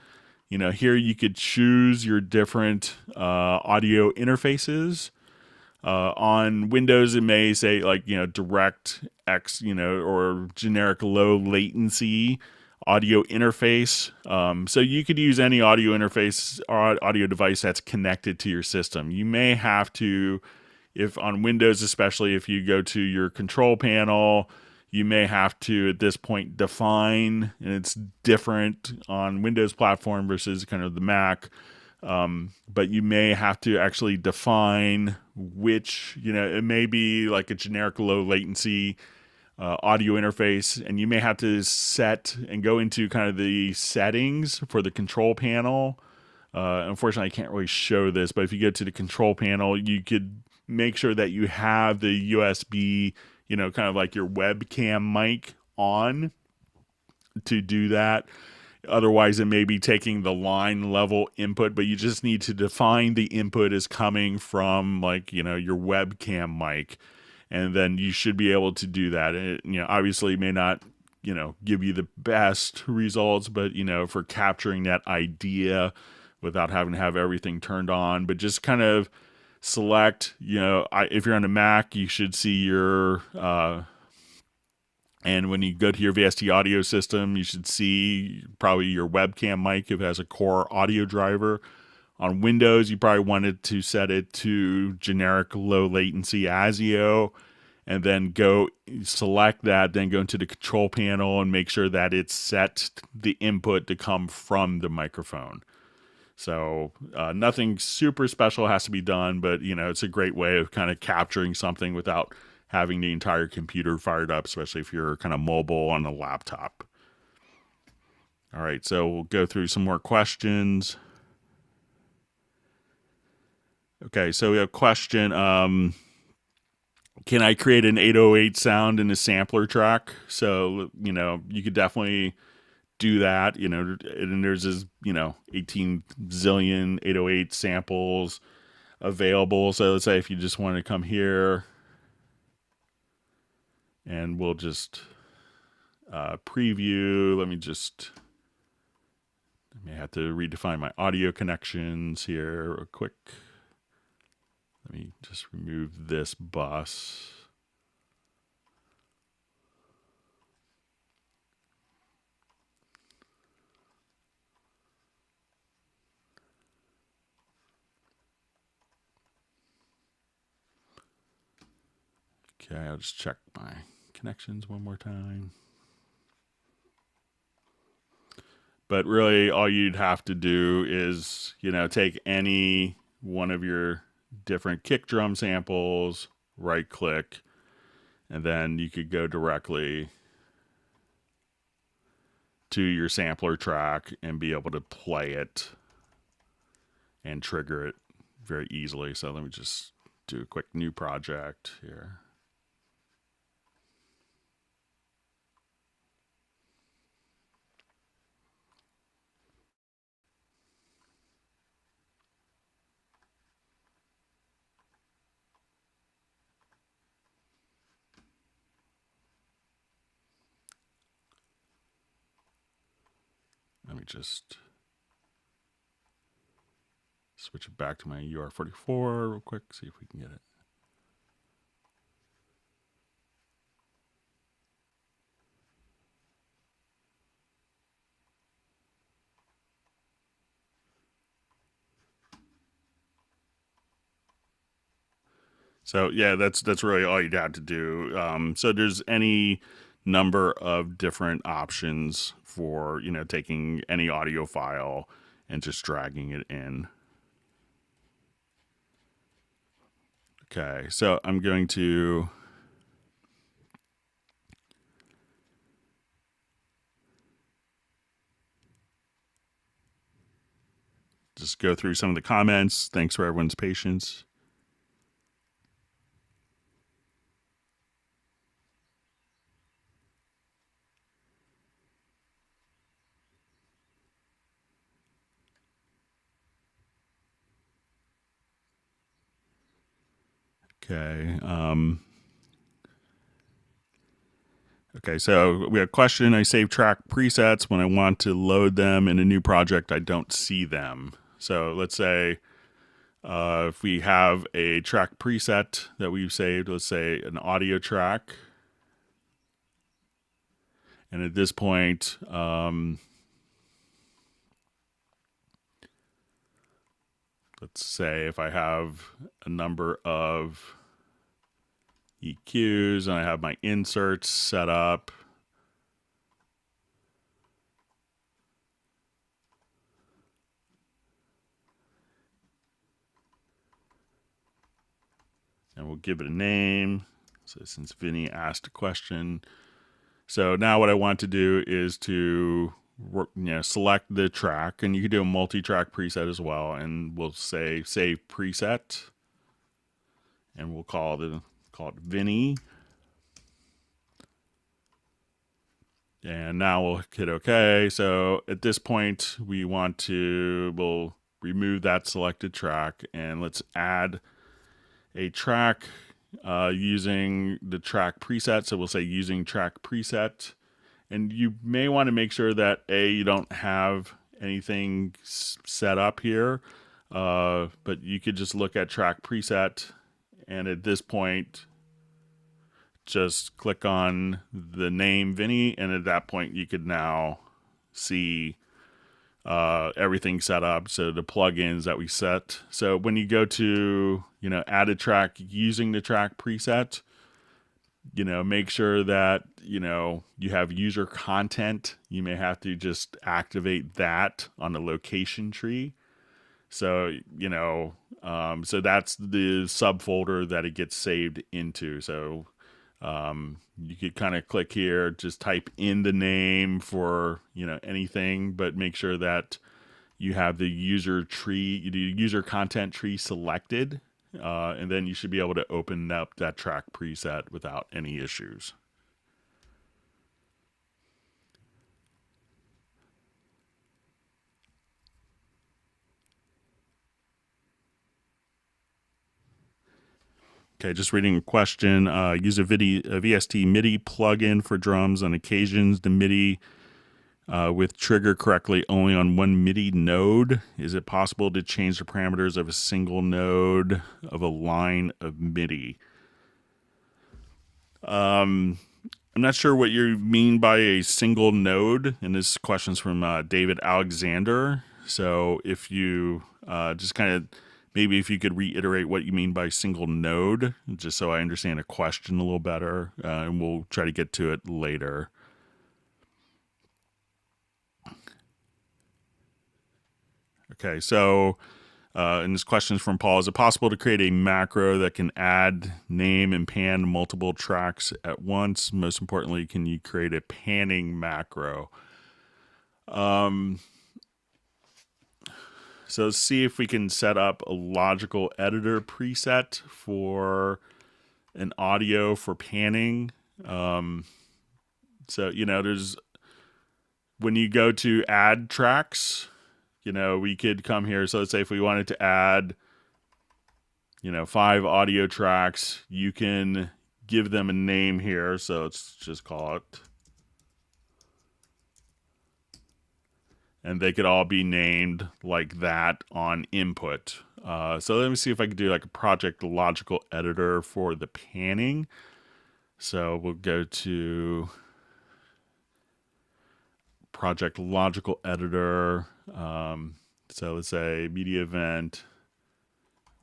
here you could choose your different audio interfaces. On Windows, it may say like, direct X, or generic low latency audio interface. So you could use any audio interface or audio device that's connected to your system. You may have to, if on Windows, especially if you go to your control panel, you may have to at this point define, and it's different on Windows platform versus kind of the Mac. But you may have to actually define which, it may be like a generic low latency audio interface, and you may have to set and go into kind of the settings for the control panel. Unfortunately, I can't really show this, but if you go to the control panel, you could make sure that you have the USB, kind of like your webcam mic on to do that. Otherwise, it may be taking the line level input, but you just need to define the input as coming from like, your webcam mic. And then you should be able to do that. It, obviously may not, give you the best results, but, for capturing that idea without having to have everything turned on, but just kind of select, if you're on a Mac, you should see your, and when you go to your VST audio system, you should see probably your webcam mic if it has a core audio driver. On Windows, you probably wanted to set it to generic low latency ASIO, and then go select that, then go into the control panel and make sure that it's set the input to come from the microphone. So nothing super special has to be done, but it's a great way of kind of capturing something without having the entire computer fired up, especially if you're kind of mobile on a laptop. All right, so we'll go through some more questions. Okay, so we have a question. Can I create an 808 sound in a sampler track? So, you could definitely do that, and there's this, 18 zillion 808 samples available. So let's say if you just want to come here and we'll just preview. I may have to redefine my audio connections here real quick. Let me just remove this bus. Okay, I'll just check my connections one more time. But really, all you'd have to do is, take any one of your different kick drum samples, right click, and then you could go directly to your sampler track and be able to play it and trigger it very easily. So let me just do a quick new project here. Let me just switch it back to my UR44 real quick, see if we can get it. So yeah, that's really all you'd have to do. So there's any number of different options for taking any audio file and just dragging it in. Okay, so I'm going to just go through some of the comments. Thanks for everyone's patience. Okay. Okay, so we have a question. I save track presets. When I want to load them in a new project, I don't see them. So let's say if we have a track preset that we've saved, let's say an audio track. And at this point, let's say if I have a number of EQs and I have my inserts set up, and we'll give it a name. So since Vinny asked a question, so now what I want to do is to select the track, and you can do a multi-track preset as well, and we'll say save preset, and we'll call it Vinny. And now we'll hit OK. So at this point, we'll remove that selected track, and let's add a track using the track preset. So we'll say using track preset. And you may want to make sure that you don't have anything set up here, but you could just look at track preset, and at this point, just click on the name Vinny, and at that point, you could now see everything set up. So the plugins that we set. So when you go to, add a track using the track preset, make sure that, you have user content. You may have to just activate that on the location tree. So, so that's the subfolder that it gets saved into. So, you could kind of click here, just type in the name for, anything, but make sure that you have the user content tree selected. And then you should be able to open up that track preset without any issues. Okay, just reading a question. Use a VST MIDI plugin for drums. On occasions, the MIDI with trigger correctly only on one MIDI node. Is it possible to change the parameters of a single node of a line of MIDI? I'm not sure what you mean by a single node, and this question's from David Alexander. So if you just kind of, maybe if you could reiterate what you mean by single node, just so I understand a question a little better, and we'll try to get to it later. Okay, so and this question is from Paul. Is it possible to create a macro that can add, name, and pan multiple tracks at once? Most importantly, can you create a panning macro? So let's see if we can set up a logical editor preset for an audio for panning. So, there's, when you go to add tracks, we could come here. So let's say if we wanted to add, 5 audio tracks, you can give them a name here. So let's just call it. And they could all be named like that on input. So let me see if I can do like a project logical editor for the panning. So we'll go to project logical editor. So let's say media event,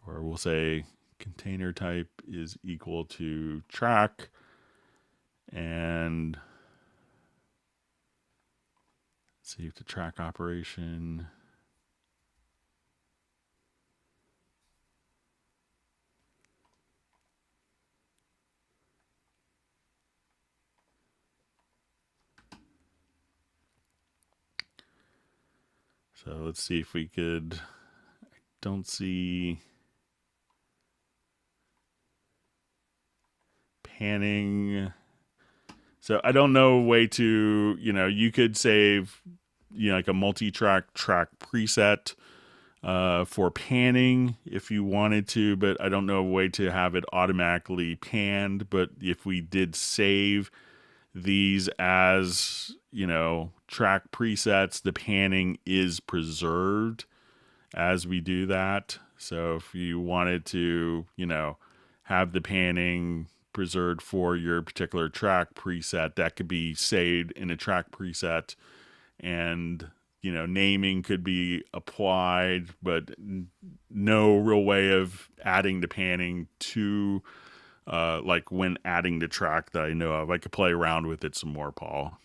or we'll say container type is equal to track, and let's see if the track operation. So let's see if we could, I don't see panning. So I don't know a way to, you could save, like a multi-track track preset for panning if you wanted to, but I don't know a way to have it automatically panned. But if we did save these as, track presets, the panning is preserved as we do that. So if you wanted to, have the panning preserved for your particular track preset, that could be saved in a track preset, and naming could be applied, but no real way of adding the panning to like when adding the track that I know of. I could play around with it some more, Paul.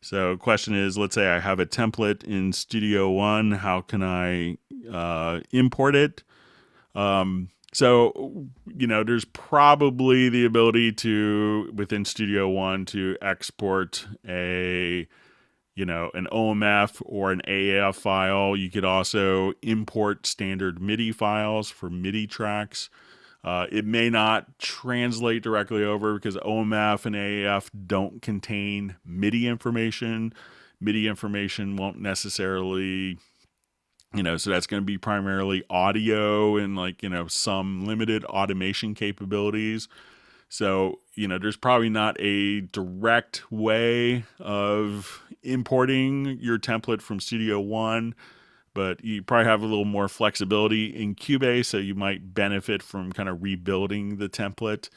So question is, let's say I have a template in Studio One. How can I import it? So, there's probably the ability to, within Studio One, to export an OMF or an AAF file. You could also import standard MIDI files for MIDI tracks. It may not translate directly over because OMF and AAF don't contain MIDI information. MIDI information won't necessarily, so that's going to be primarily audio and some limited automation capabilities. So, there's probably not a direct way of importing your template from Studio One, but you probably have a little more flexibility in Cubase, so you might benefit from kind of rebuilding the template.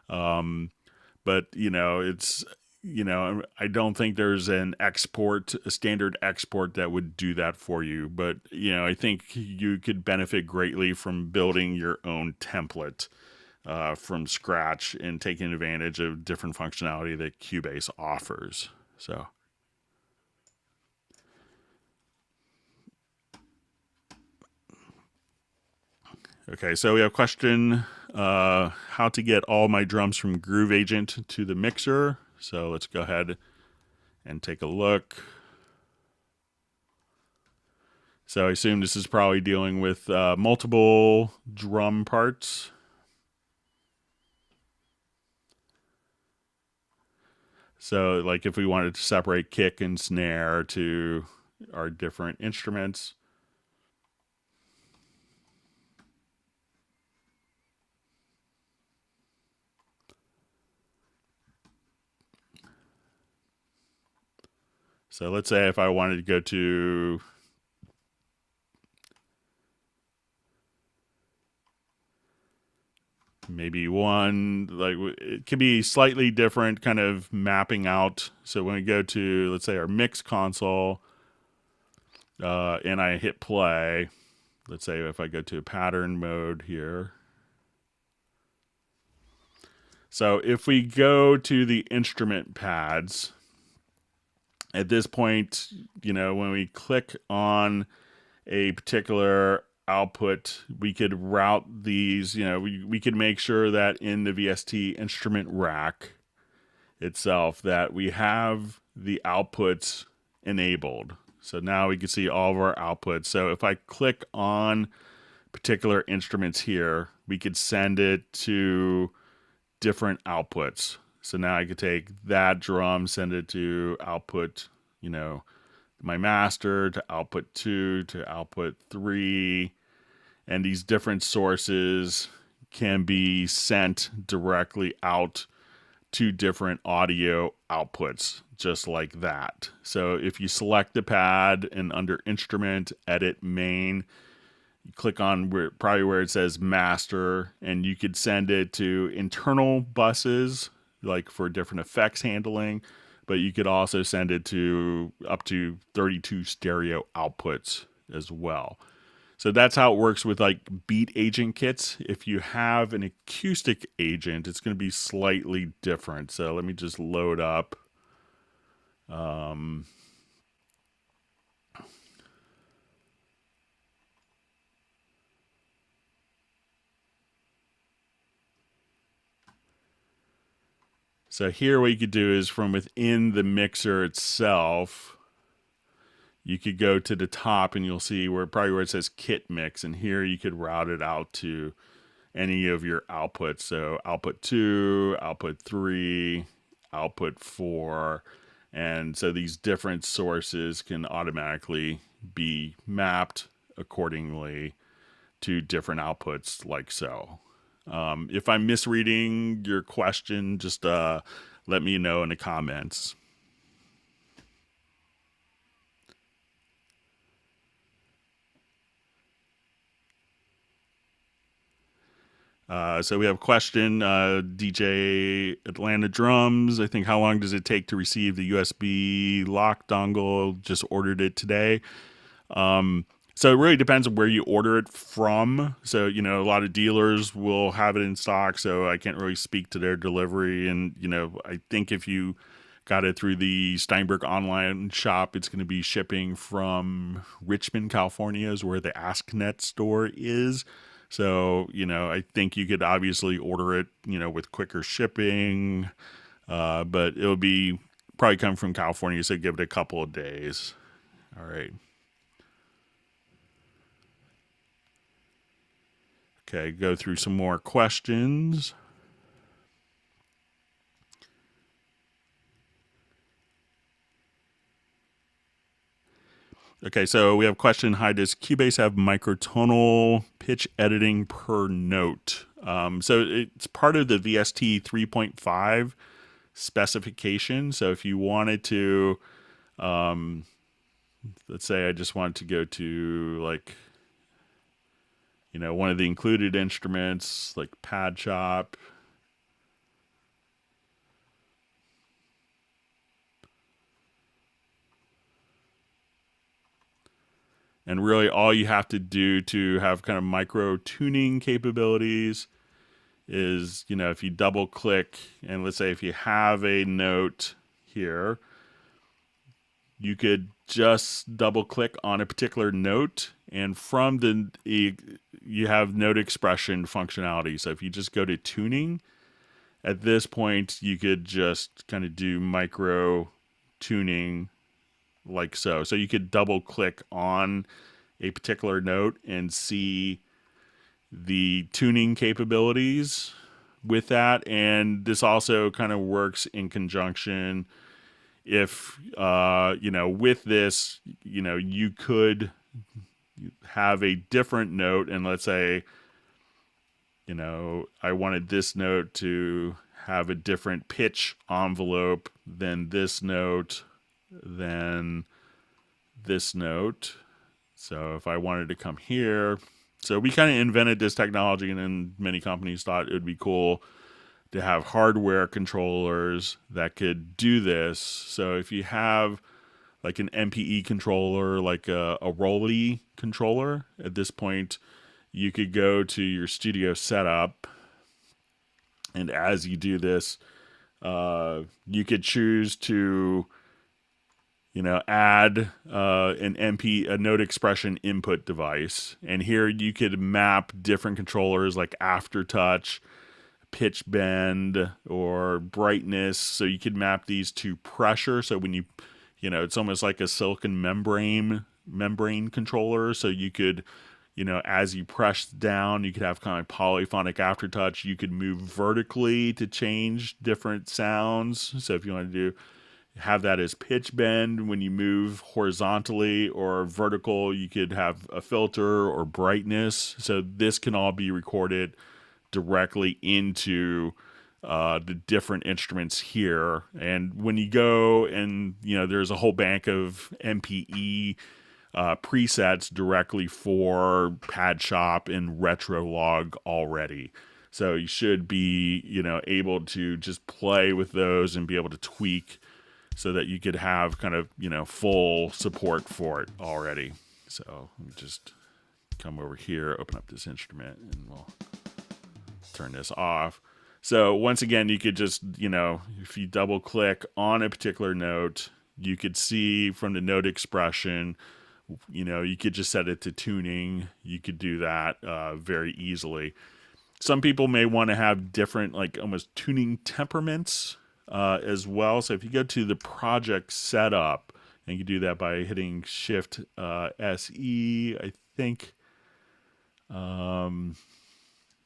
But it's I don't think there's a standard export that would do that for you. But I think you could benefit greatly from building your own template from scratch and taking advantage of different functionality that Cubase offers. So. Okay, so we have a question, how to get all my drums from Groove Agent to the mixer. So let's go ahead and take a look. So I assume this is probably dealing with multiple drum parts. So like if we wanted to separate kick and snare to our different instruments. So let's say if I wanted to go to maybe one, like it could be slightly different kind of mapping out. So when we go to, let's say, our mix console, and I hit play, let's say if I go to pattern mode here. So if we go to the instrument pads, at this point, when we click on a particular output, we could route these, we could make sure that in the VST instrument rack itself that we have the outputs enabled. So now we can see all of our outputs. So if I click on particular instruments here, we could send it to different outputs. So now I could take that drum, send it to output, my master, to output 2, to output 3, and these different sources can be sent directly out to different audio outputs, just like that. So if you select the pad and under instrument, edit main, you click on probably where it says master, and you could send it to internal buses, like for different effects handling, but you could also send it to up to 32 stereo outputs as well. So that's how it works with like beat agent kits. If you have an acoustic agent, it's going to be slightly different. So let me just load up. So here what you could do is from within the mixer itself, you could go to the top and you'll see where it says kit mix, and here you could route it out to any of your outputs. So output 2, output 3, output 4, and so these different sources can automatically be mapped accordingly to different outputs like so. If I'm misreading your question, just let me know in the comments. So we have a question, DJ Atlanta Drums. I think, how long does it take to receive the USB lock dongle? Just ordered it today. So it really depends on where you order it from. So, a lot of dealers will have it in stock, so I can't really speak to their delivery. And, I think if you got it through the Steinberg online shop, it's going to be shipping from Richmond, California, is where the AskNet store is. So, I think you could obviously order it, with quicker shipping, but it'll be probably come from California, so give it a couple of days. All right. Okay, go through some more questions. Okay, so we have a question. Hi, does Cubase have microtonal pitch editing per note? So it's part of the VST 3.5 specification. So if you wanted to, let's say I just wanted to go to like, one of the included instruments like Pad Shop. And really all you have to do to have kind of micro tuning capabilities is, if you double click, and let's say if you have a note here, you could just double click on a particular note, and from you have note expression functionality. So if you just go to tuning, at this point you could just kind of do micro tuning like so. So you could double click on a particular note and see the tuning capabilities with that. And this also kind of works in conjunction if with this, you could have a different note, and let's say I wanted this note to have a different pitch envelope than this note, than this note. So if I wanted to come here, so we kind of invented this technology, and then many companies thought it would be cool to have hardware controllers that could do this. So if you have like an MPE controller, like a Rolly controller, at this point, you could go to your studio setup, and as you do this, you could choose to, add a note expression input device. And here you could map different controllers like aftertouch, pitch bend, or brightness. So you could map these to pressure. So when it's almost like a silicon membrane controller. So you could, as you press down, you could have kind of polyphonic aftertouch. You could move vertically to change different sounds. So if you want to have that as pitch bend, when you move horizontally or vertical, you could have a filter or brightness. So this can all be recorded directly into the different instruments here. And when you go and, there's a whole bank of MPE presets directly for Pad Shop and RetroLog already. So you should be, able to just play with those and be able to tweak so that you could have kind of, full support for it already. So let me just come over here, open up this instrument, and we'll turn this off. So once again, you could just, if you double click on a particular note, you could see from the note expression, you could just set it to tuning. You could do that very easily. Some people may want to have different, like almost tuning temperaments as well. So if you go to the project setup, and you do that by hitting Shift SE, I think.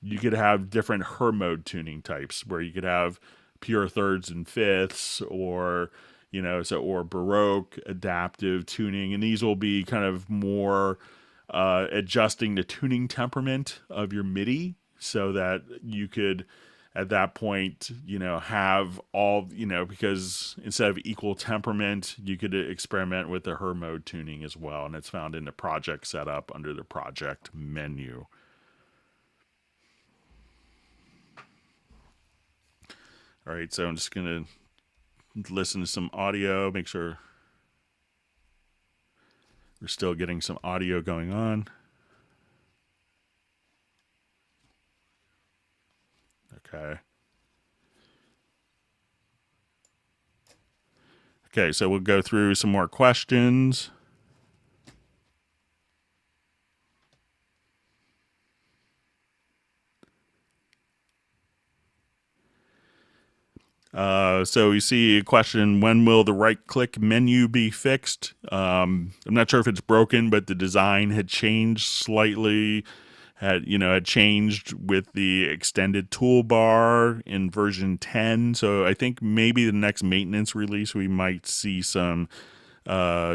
You could have different her mode tuning types where you could have pure thirds and fifths, or or Baroque adaptive tuning, and these will be kind of more adjusting the tuning temperament of your MIDI, so that you could at that point have all because instead of equal temperament, you could experiment with the her mode tuning as well, and it's found in the project setup under the project menu. All right, so I'm just going to listen to some audio, make sure we're still getting some audio going on. Okay. Okay, so we'll go through some more questions. So we see a question: when will the right-click menu be fixed? I'm not sure if it's broken, but the design had changed slightly. Had changed with the extended toolbar in version 10. So I think maybe the next maintenance release we might see some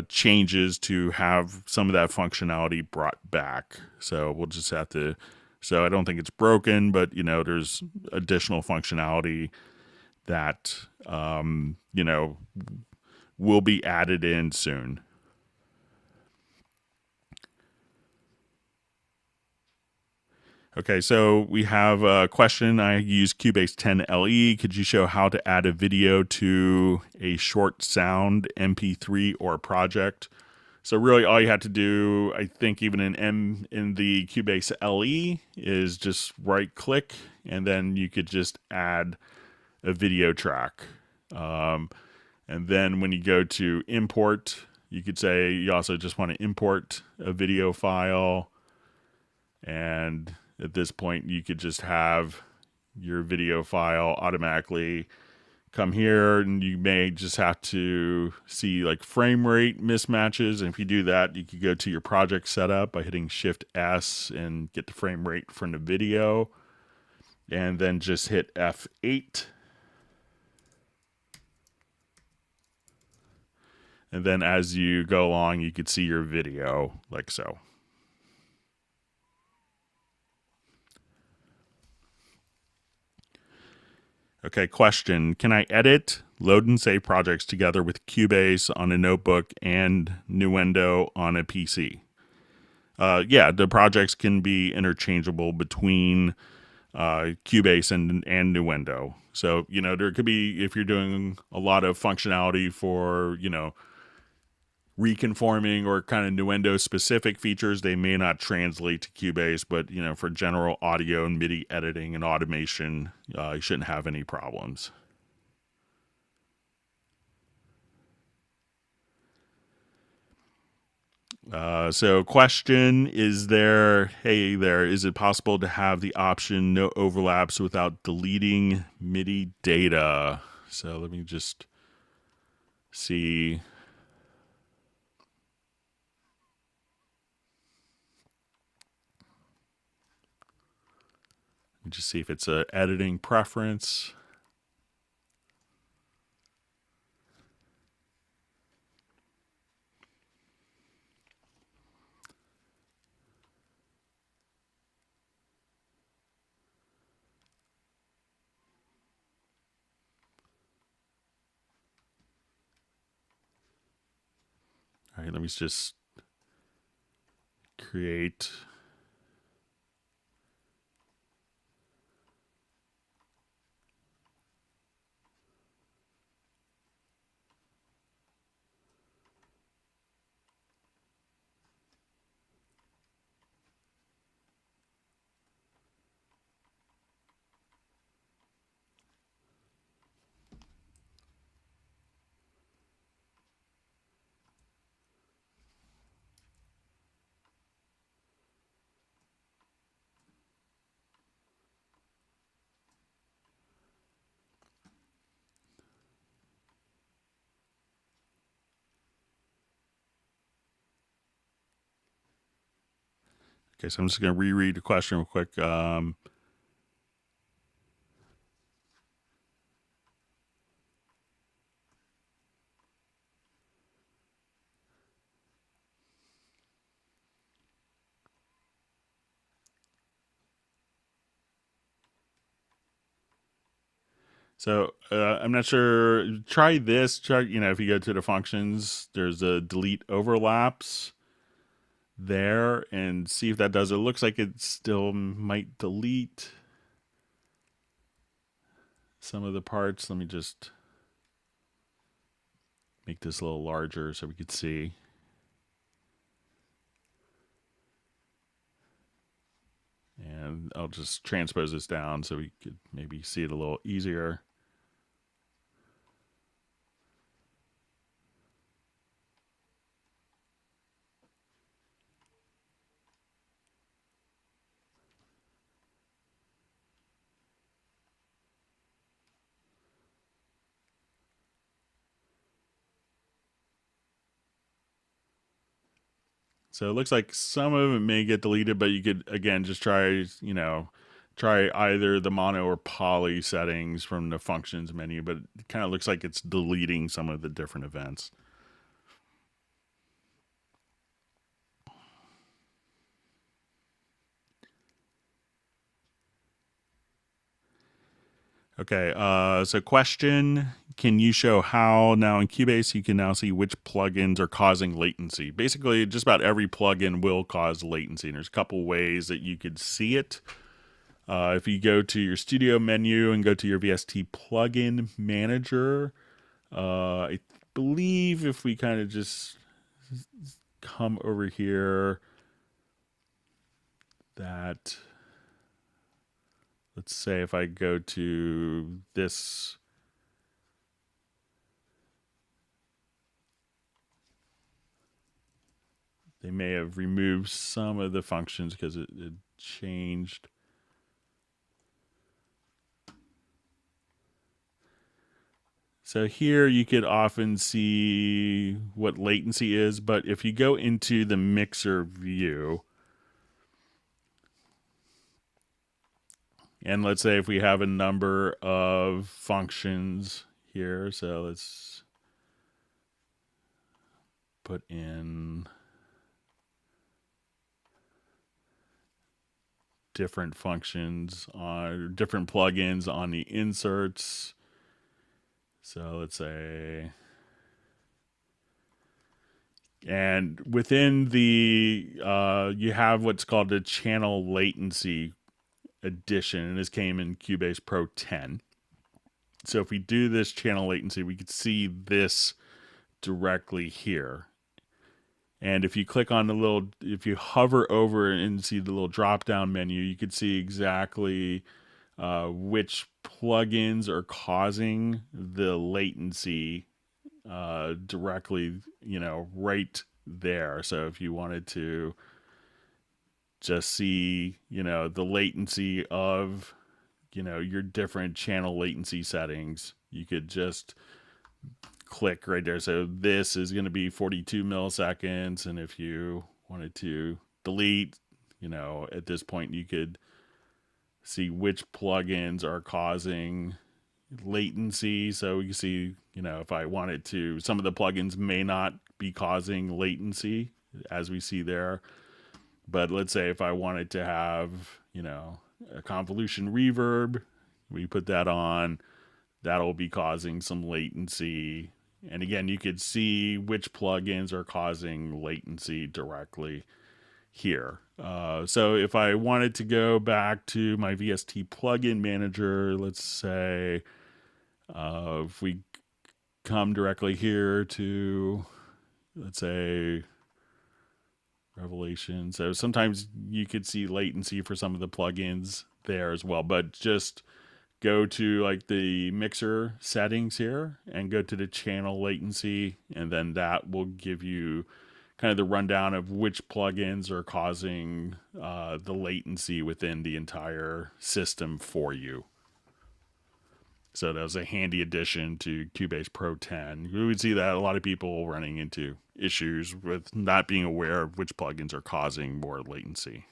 changes to have some of that functionality brought back. So we'll just have to. So I don't think it's broken, but there's additional functionality that will be added in soon. Okay, so we have a question. I use Cubase 10 LE. Could you show how to add a video to a short sound MP3 or project? So really all you have to do, I think even in the Cubase LE, is just right click, and then you could just add a video track. And then when you go to import, you could say you also just want to import a video file. And at this point, you could just have your video file automatically come here, and you may just have to see like frame rate mismatches. And if you do that, you could go to your project setup by hitting Shift S and get the frame rate from the video, and then just hit F8. And then as you go along, you could see your video like so. Okay, question. Can I edit, load, and save projects together with Cubase on a notebook and Nuendo on a PC? Yeah, the projects can be interchangeable between Cubase and Nuendo. So, there could be, if you're doing a lot of functionality for, reconforming or kind of Nuendo specific features, they may not translate to Cubase, but for general audio and MIDI editing and automation, you shouldn't have any problems. So question, is it possible to have the option no overlaps without deleting MIDI data? So let me just see. Just see if it's an editing preference. All right, let me just create. Okay, so I'm just going to reread the question real quick. So I'm not sure. Try this. If you go to the functions, there's a delete overlaps there, and see if that does it. Looks like it still might delete some of the parts. Let me just make this a little larger so we could see. And I'll just transpose this down so we could maybe see it a little easier. So it looks like some of it may get deleted, but you could, again, just try either the mono or poly settings from the functions menu, but it kind of looks like it's deleting some of the different events. Okay, so question, can you show how now in Cubase you can now see which plugins are causing latency? Basically, just about every plugin will cause latency, and there's a couple ways that you could see it. If you go to your studio menu and go to your VST plugin manager, I believe if we kind of just come over here, let's say if I go to this, they may have removed some of the functions because it changed. So here you could often see what latency is, but if you go into the mixer view, and let's say if we have a number of functions here, so let's put in different functions on different plugins on the inserts. So let's say, and within the, you have what's called the channel latency edition, and this came in Cubase Pro 10. So if we do this channel latency, we could see this directly here. And if you click on the little, if you hover over and see the little drop down menu, you could see exactly which plugins are causing the latency directly, right there. So if you wanted to just see, the latency of, your different channel latency settings, you could just click right there. So this is going to be 42 milliseconds. And if you wanted to delete, at this point, you could see which plugins are causing latency. So you can see, if I wanted to, some of the plugins may not be causing latency as we see there. But let's say if I wanted to have, a convolution reverb, we put that on, that'll be causing some latency. And again, you could see which plugins are causing latency directly here. So if I wanted to go back to my VST plugin manager, let's say if we come directly here to, let's say, Revelation. So sometimes you could see latency for some of the plugins there as well, but just go to like the mixer settings here and go to the channel latency, and then that will give you kind of the rundown of which plugins are causing the latency within the entire system for you. So that was a handy addition to Cubase Pro 10. We would see that a lot of people running into issues with not being aware of which plugins are causing more latency.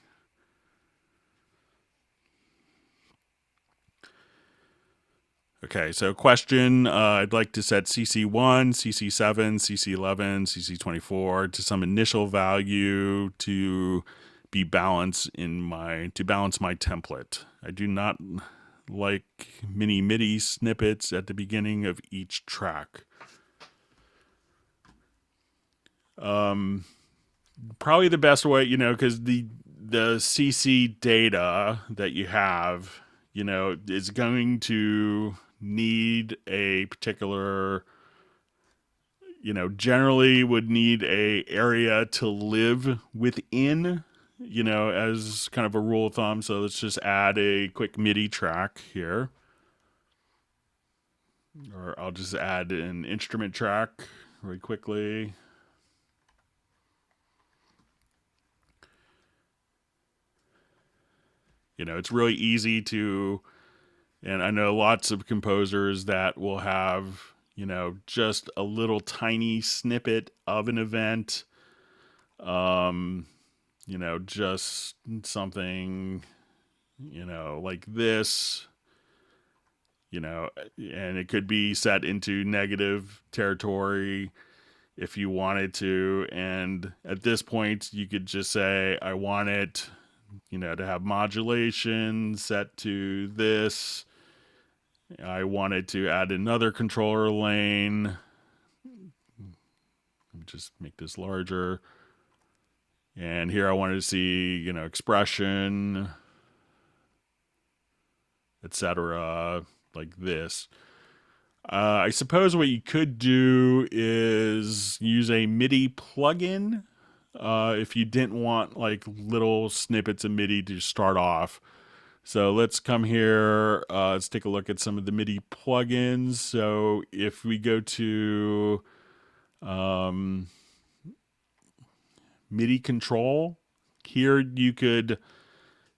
Okay, so question, I'd like to set CC1, CC7, CC11, CC24 to some initial value to be balanced to balance my template. I do not like mini MIDI snippets at the beginning of each track. Probably the best way, because the CC data that you have, is going to need a particular, generally would need a area to live within, as kind of a rule of thumb. So let's just add a quick MIDI track here. Or I'll just add an instrument track really quickly. It's really easy to, and I know lots of composers that will have, just a little tiny snippet of an event, just something, like this, and it could be set into negative territory if you wanted to. And at this point, you could just say, I want it, to have modulation set to this. I wanted to add another controller lane. Just make this larger. And here I wanted to see, expression, etc., like this. I suppose what you could do is use a MIDI plugin if you didn't want like little snippets of MIDI to start off. So let's come here. Let's take a look at some of the MIDI plugins. So if we go to MIDI control, here you could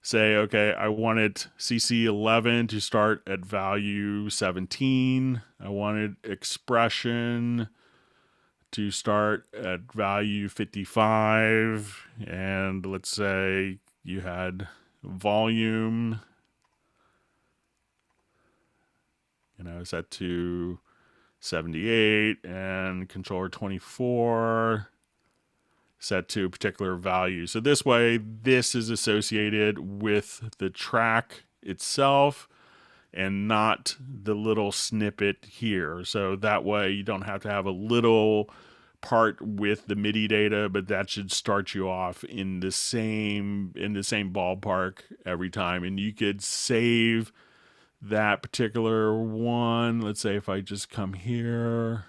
say, okay, I wanted CC11 to start at value 17. I wanted expression to start at value 55. And let's say you had volume, set to 78, and controller 24 set to a particular value. So this way, this is associated with the track itself and not the little snippet here. So that way you don't have to have a little part with the MIDI data, but that should start you off in the same ballpark every time. And you could save that particular one. Let's say if I just come here,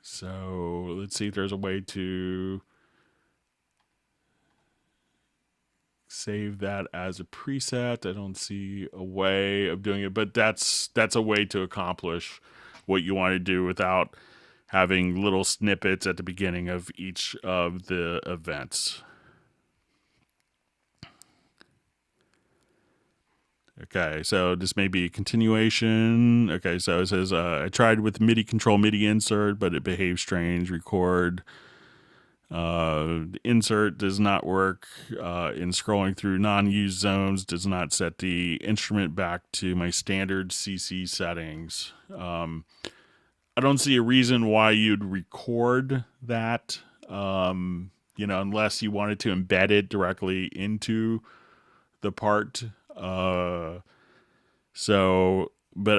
so let's see if there's a way to save that as a preset. I don't see a way of doing it, but that's a way to accomplish what you want to do without having little snippets at the beginning of each of the events. Okay, so this may be a continuation. Okay, so it says, I tried with MIDI control MIDI insert, but it behaves strange. Record. The insert does not work in scrolling through non-used zones, does not set the instrument back to my standard CC settings. I don't see a reason why you'd record that, unless you wanted to embed it directly into the part. But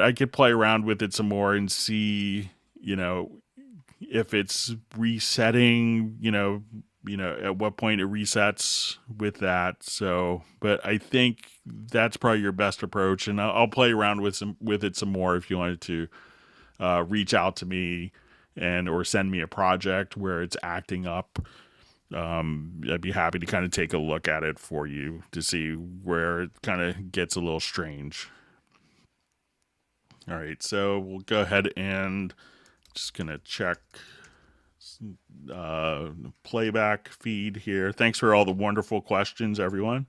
I could play around with it some more and see, if it's resetting, at what point it resets with that. So, but I think that's probably your best approach, and I'll play around with it some more if you wanted to reach out to me or send me a project where it's acting up. I'd be happy to kind of take a look at it for you to see where it kind of gets a little strange. All right, so we'll go ahead and just gonna check playback feed here. Thanks for all the wonderful questions, everyone.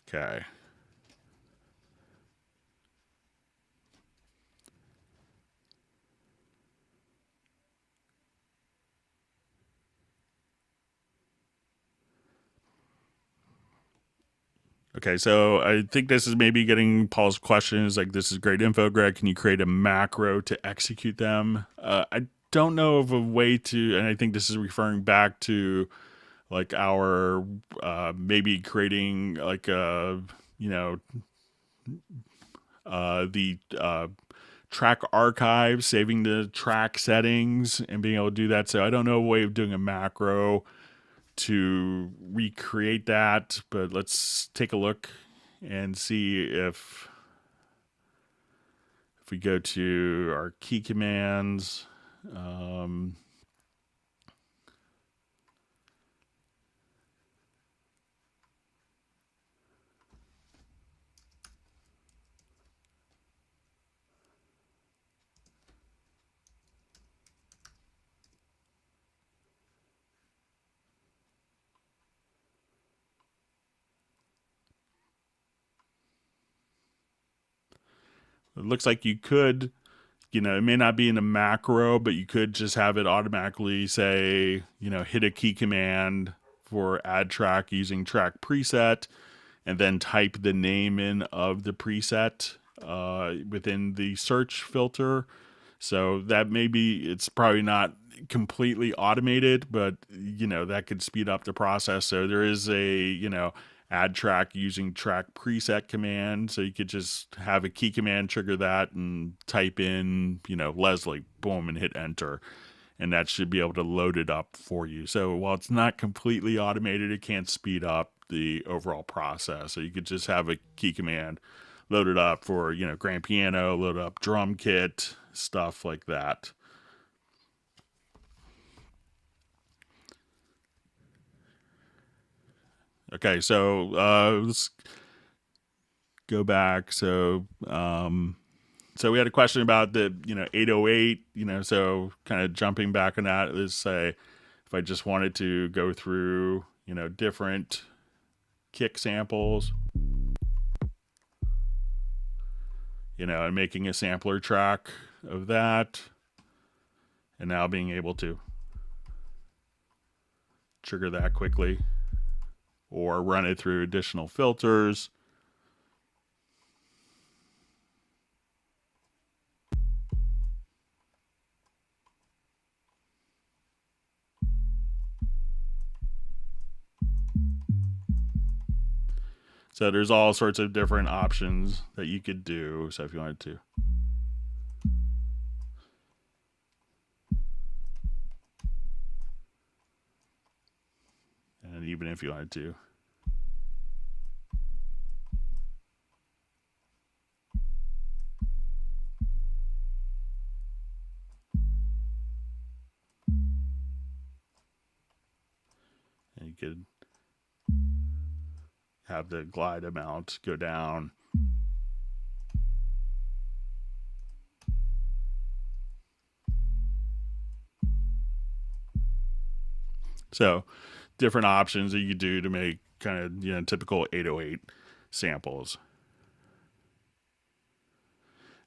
Okay. Okay, so I think this is maybe getting Paul's questions. Like, this is great info, Greg. Can you create a macro to execute them? I don't know of a way to, and I think this is referring back to like our maybe creating like the track archive, saving the track settings and being able to do that. So I don't know a way of doing a macro to recreate that, but let's take a look and see if we go to our key commands, it looks like you could, it may not be in a macro, but you could just have it automatically say, hit a key command for add track using track preset, and then type the name in of the preset within the search filter. So that it's probably not completely automated, but that could speed up the process. So there is a add track using track preset command. So you could just have a key command trigger that and type in Leslie, boom, and hit enter, and that should be able to load it up for you. So while it's not completely automated, it can't speed up the overall process. So you could just have a key command load it up for, grand piano, load up drum kit, stuff like that. Okay, so let's go back. So we had a question about the 808. So kind of jumping back on that. Let's say if I just wanted to go through different kick samples, and making a sampler track of that, and now being able to trigger that quickly or run it through additional filters. So there's all sorts of different options that you could do. So if you wanted to. And even if you wanted to. And you could have the glide amount go down. So different options that you could do to make kind of typical 808 samples.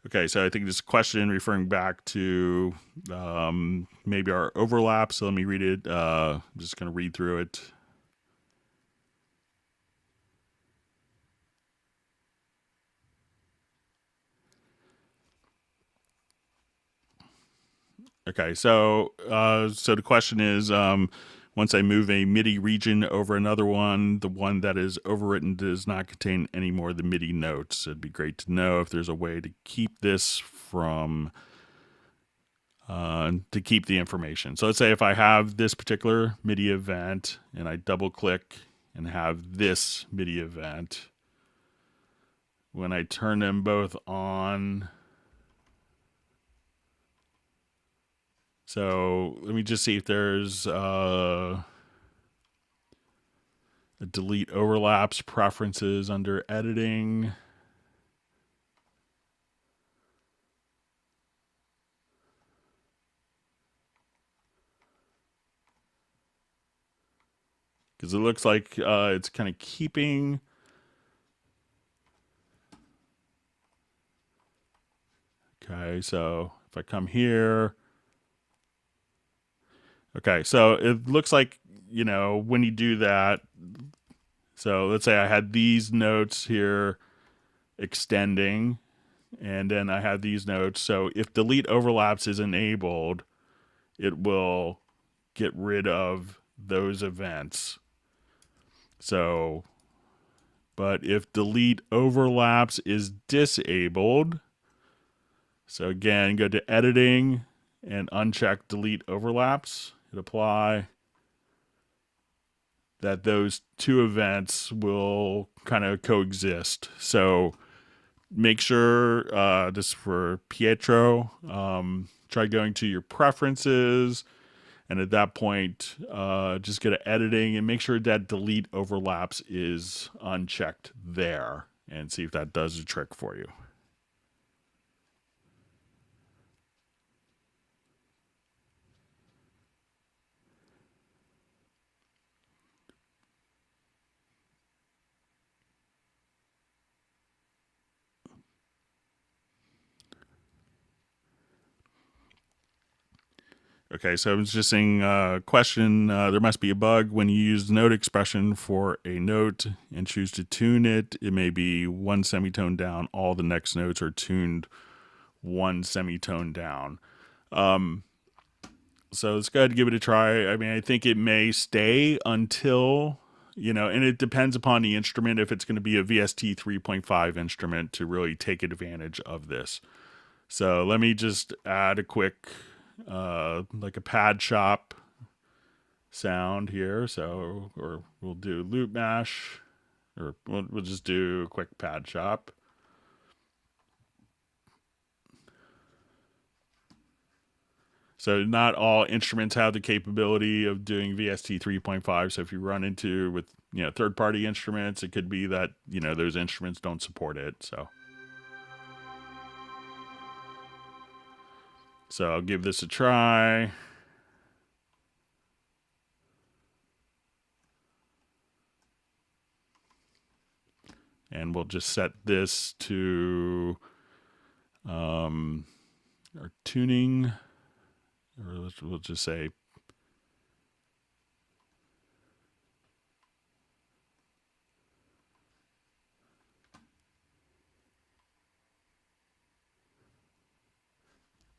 Okay, so I think this question referring back to maybe our overlap. So let me read it. I'm just going to read through it. Okay, so the question is, once I move a MIDI region over another one, the one that is overwritten does not contain any more of the MIDI notes. It'd be great to know if there's a way to keep this from, to keep the information. So let's say if I have this particular MIDI event and I double click and have this MIDI event, when I turn them both on, so let me just see if there's a delete overlaps preferences under editing. Because it looks like it's kind of keeping. Okay, so if I come here. Okay, so it looks like, when you do that, so let's say I had these notes here extending, and then I have these notes. So if delete overlaps is enabled, it will get rid of those events. So, but if delete overlaps is disabled, so again, go to editing and uncheck delete overlaps, hit apply, that those two events will kind of coexist. So make sure, this for Pietro, try going to your preferences, and at that point, just go to editing and make sure that delete overlaps is unchecked there, and see if that does the trick for you. Okay, so I was just saying, question, there must be a bug when you use the note expression for a note and choose to tune it. It may be one semitone down. All the next notes are tuned one semitone down. So let's go ahead and give it a try. I mean, I think it may stay until, and it depends upon the instrument, if it's going to be a VST 3.5 instrument to really take advantage of this. So let me just add a quick, like a pad shop sound here. So, or we'll do loop mash, or we'll just do a quick pad shop. So not all instruments have the capability of doing VST 3.5. So if you run into with third-party instruments, it could be that those instruments don't support it. So I'll give this a try. And we'll just set this to our tuning, or we'll just say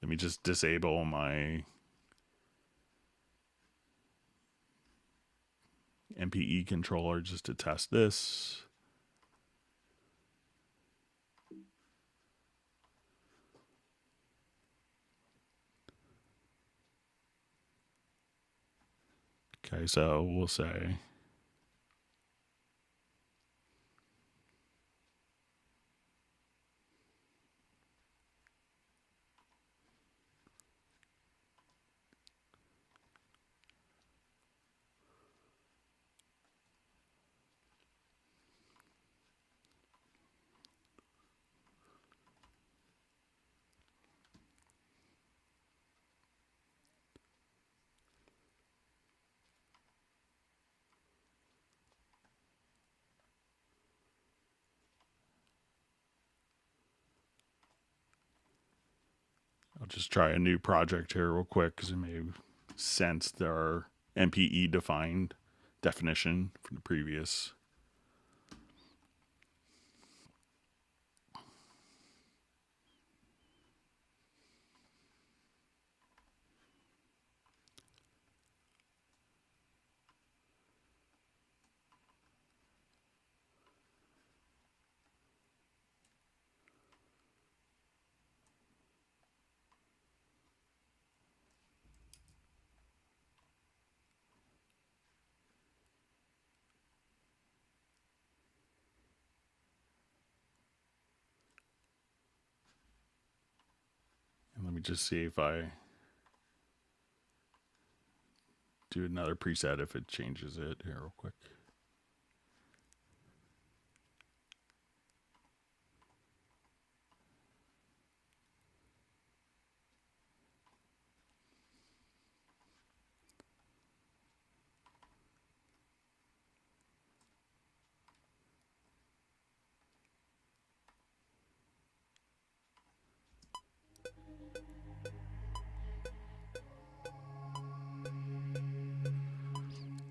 let me just disable my MPE controller just to test this. Okay, so we'll say I'll just try a new project here real quick because it may have sensed our MPE defined definition from the previous. Let me just see if I do another preset if it changes it here real quick.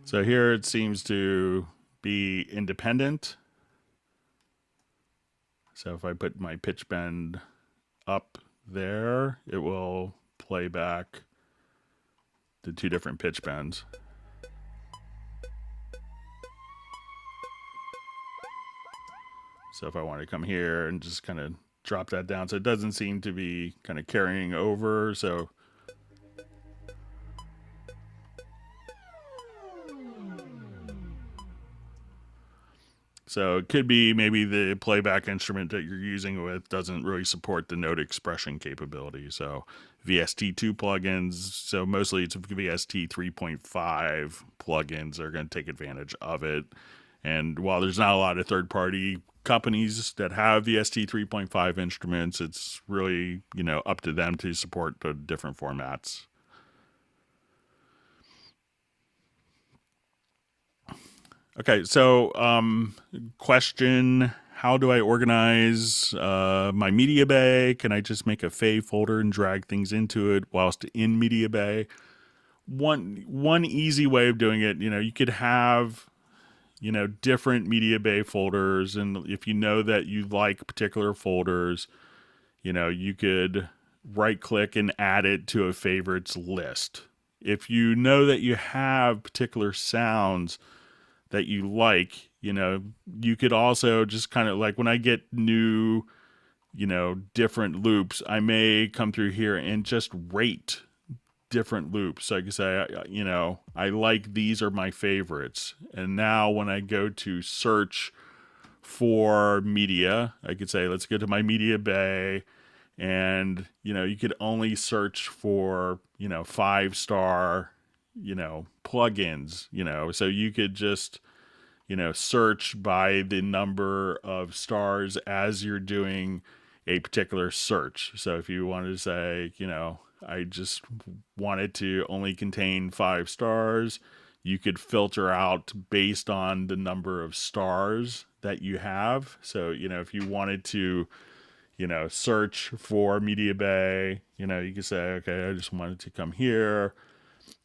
So here it seems to be independent. So if I put my pitch bend up there, it will play back the two different pitch bends. So if I want to come here and just kind of drop that down, so it doesn't seem to be kind of carrying over. So it could be maybe the playback instrument that you're using with doesn't really support the note expression capability. So VST2 plugins, so mostly it's VST 3.5 plugins are going to take advantage of it. And while there's not a lot of third-party companies that have VST 3.5 instruments, it's really, up to them to support the different formats. Okay, so question, how do I organize my media bay? Can I just make a fave folder and drag things into it whilst in media bay? One easy way of doing it, you could have different media bay folders, and if you know that you like particular folders, you could right click and add it to a favorites list. If you know that you have particular sounds that you like, you could also just kind of like when I get new, different loops, I may come through here and just rate different loops. So I can say, I like these are my favorites. And now when I go to search for media, I could say, let's go to my media bay and you could only search for 5-star plugins, so you could just search by the number of stars as you're doing a particular search. So if you wanted to say, I just wanted to only contain 5 stars, you could filter out based on the number of stars that you have. So, if you wanted to, search for Media Bay, you could say, okay, I just wanted to come here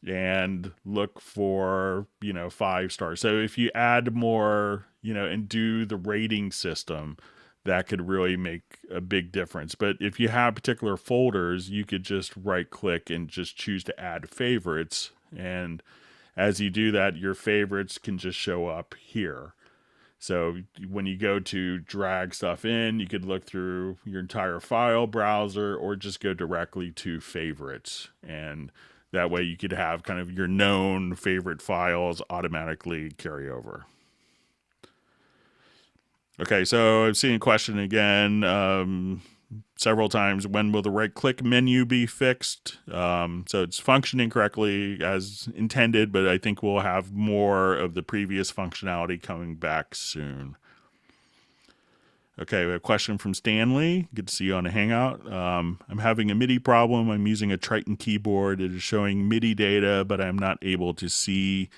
and look for 5 stars. So if you add more and do the rating system, that could really make a big difference. But if you have particular folders, you could just right click and just choose to add favorites, and as you do that, your favorites can just show up here. So when you go to drag stuff in, you could look through your entire file browser or just go directly to favorites, and that way you could have kind of your known favorite files automatically carry over. Okay, so I've seen a question again several times. When will the right-click menu be fixed? So it's functioning correctly as intended, but I think we'll have more of the previous functionality coming back soon. Okay, we have a question from Stanley. Good to see you on a Hangout. I'm having a MIDI problem. I'm using a Triton keyboard. It is showing MIDI data, but I'm not able to see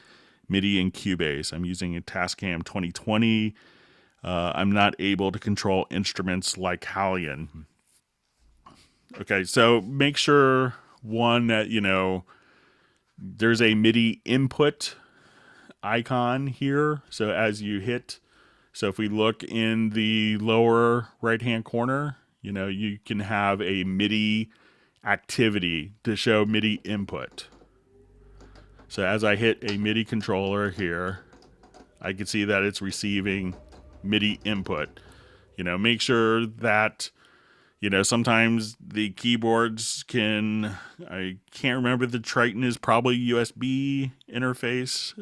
MIDI in Cubase. I'm using a Tascam 2020. I'm not able to control instruments like Hallian. Okay, so make sure, one, that, there's a MIDI input icon here. So as you hit, so if we look in the lower right-hand corner, you can have a MIDI activity to show MIDI input. So as I hit a MIDI controller here, I can see that it's receiving MIDI input. Make sure that, sometimes the keyboards I can't remember, the Triton is probably USB interface.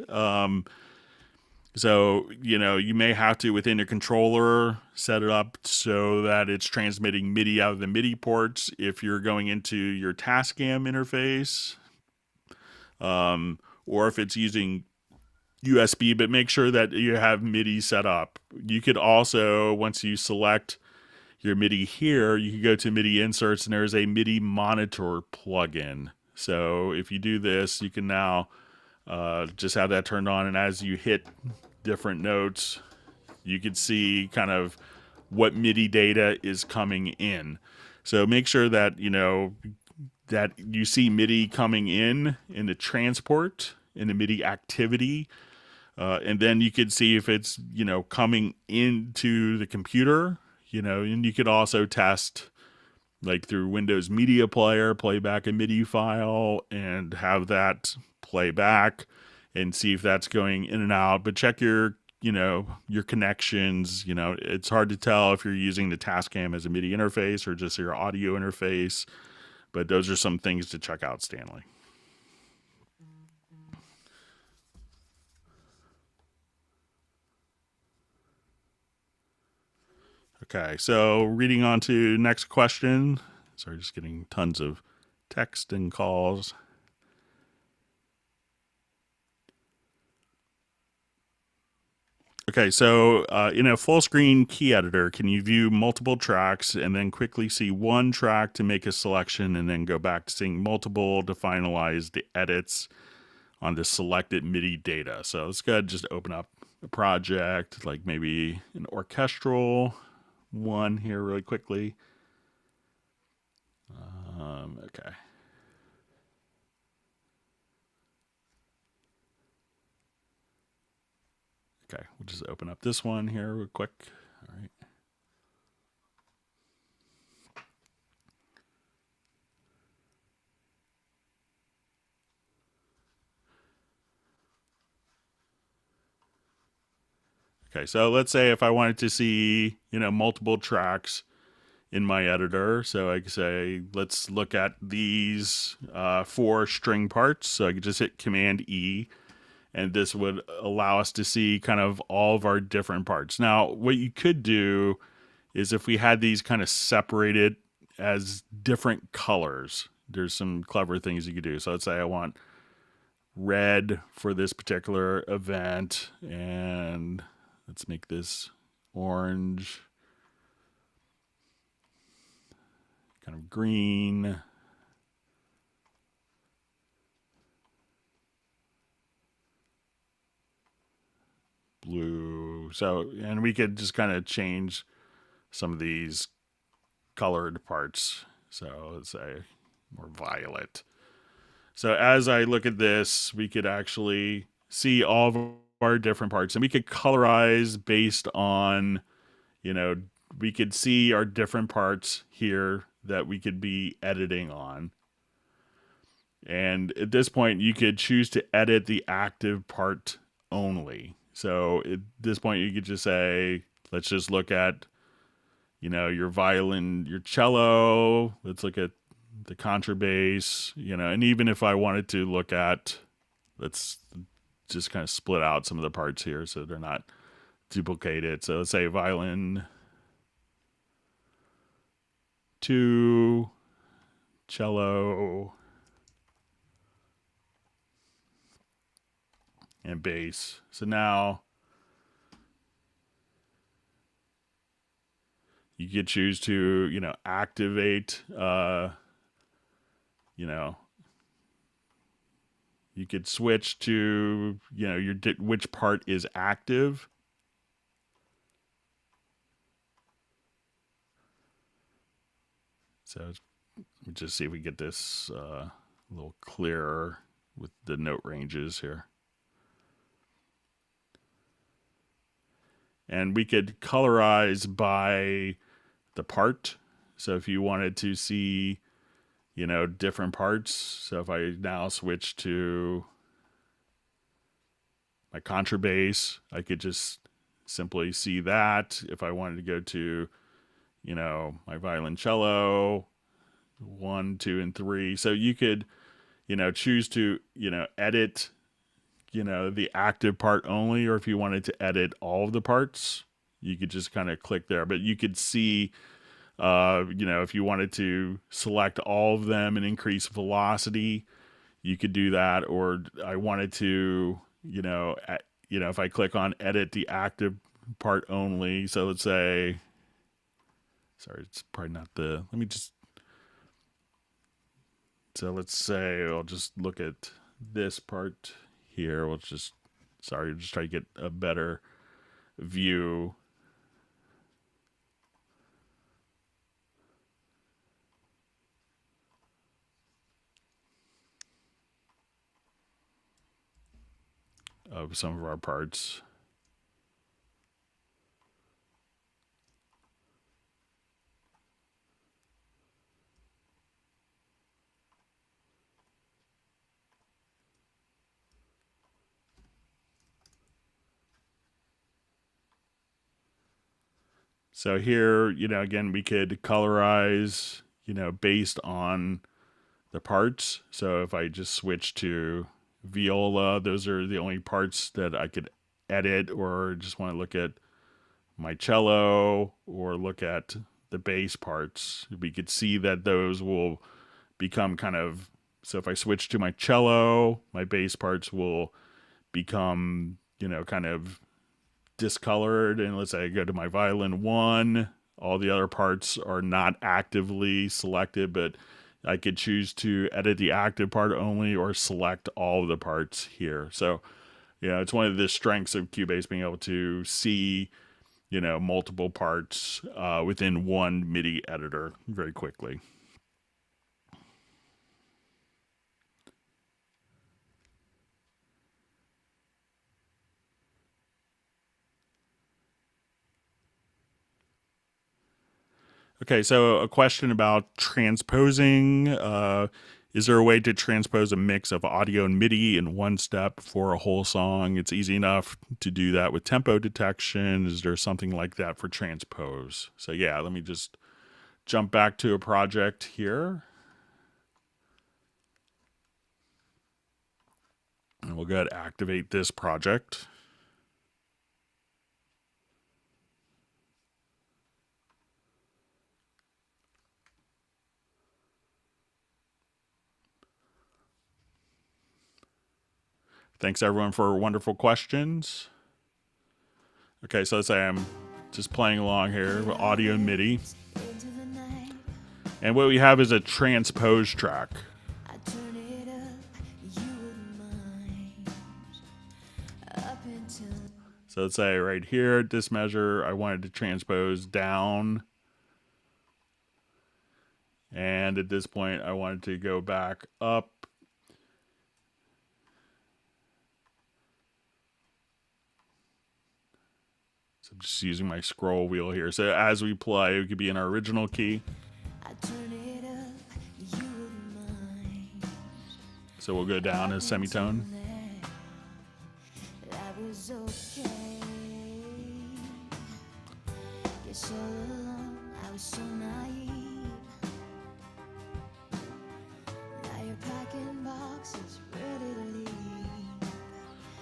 So, you may have to, within your controller, set it up so that it's transmitting MIDI out of the MIDI ports if you're going into your Tascam interface, or if it's using USB, but make sure that you have MIDI set up. You could also, once you select your MIDI here, you can go to MIDI inserts, and there's a MIDI monitor plugin. So if you do this, you can now just have that turned on, and as you hit different notes, you can see kind of what MIDI data is coming in. So make sure that that you see MIDI coming in the transport, in the MIDI activity, and then you could see if it's coming into the computer, and you could also test, like through Windows Media Player, play back a MIDI file and have that play back and see if that's going in and out. But check your connections. It's hard to tell if you're using the Tascam as a MIDI interface or just your audio interface, but those are some things to check out, Stanley. Okay, so reading on to next question. Sorry, just getting tons of text and calls. Okay, so in a full screen key editor, can you view multiple tracks and then quickly see one track to make a selection and then go back to seeing multiple to finalize the edits on the selected MIDI data? So let's go ahead and just open up a project, like maybe an orchestral one here really quickly. Okay. Okay, we'll just open up this one here real quick. All right. Okay, so let's say if I wanted to see, multiple tracks in my editor, so I could say, let's look at these 4 string parts. So I could just hit Command E, and this would allow us to see kind of all of our different parts. Now, what you could do is if we had these kind of separated as different colors. There's some clever things you could do. So let's say I want red for this particular event, and let's make this orange, kind of green, blue. So, and we could just kind of change some of these colored parts. So let's say more violet. So as I look at this, we could actually see all of our different parts, and we could colorize based on, we could see our different parts here that we could be editing on. And at this point, you could choose to edit the active part only. So at this point, you could just say, let's just look at, your violin, your cello. Let's look at the contrabass, and even if I wanted to look at, let's just kind of split out some of the parts here so they're not duplicated. So let's say violin 2, cello, and bass. So now you could choose to, activate, you could switch to, which part is active. So let me just see if we get this a little clearer with the note ranges here. And we could colorize by the part. So if you wanted to see, different parts. So if I now switch to my contrabass, I could just simply see that. If I wanted to go to, my violoncello, 1, 2, and 3. So you could, choose to, edit, the active part only, or if you wanted to edit all of the parts, you could just kind of click there. But you could see, if you wanted to select all of them and increase velocity, you could do that. Or I wanted to, if I click on edit the active part only. So let's say, sorry, it's probably not so let's say I'll just look at this part here. We'll just try to get a better view. Of some of our parts. So here, again, we could colorize, based on the parts. So if I just switch to viola, those are the only parts that I could edit, or just want to look at my cello or look at the bass parts. We could see that those will become kind of, so if I switch to my cello, my bass parts will become, kind of discolored. And let's say I go to my violin 1, all the other parts are not actively selected, but I could choose to edit the active part only or select all of the parts here. So, it's one of the strengths of Cubase, being able to see, multiple parts within one MIDI editor very quickly. Okay, so a question about transposing. Is there a way to transpose a mix of audio and MIDI in one step for a whole song? It's easy enough to do that with tempo detection. Is there something like that for transpose? So yeah, let me just jump back to a project here. And we'll go ahead and activate this project. Thanks everyone for wonderful questions. Okay, so let's say I'm just playing along here with audio and MIDI. And what we have is a transpose track. So let's say right here at this measure, I wanted to transpose down. And at this point, I wanted to go back up. So I'm just using my scroll wheel here. So as we play, it could be in our original key. So we'll go down a semitone.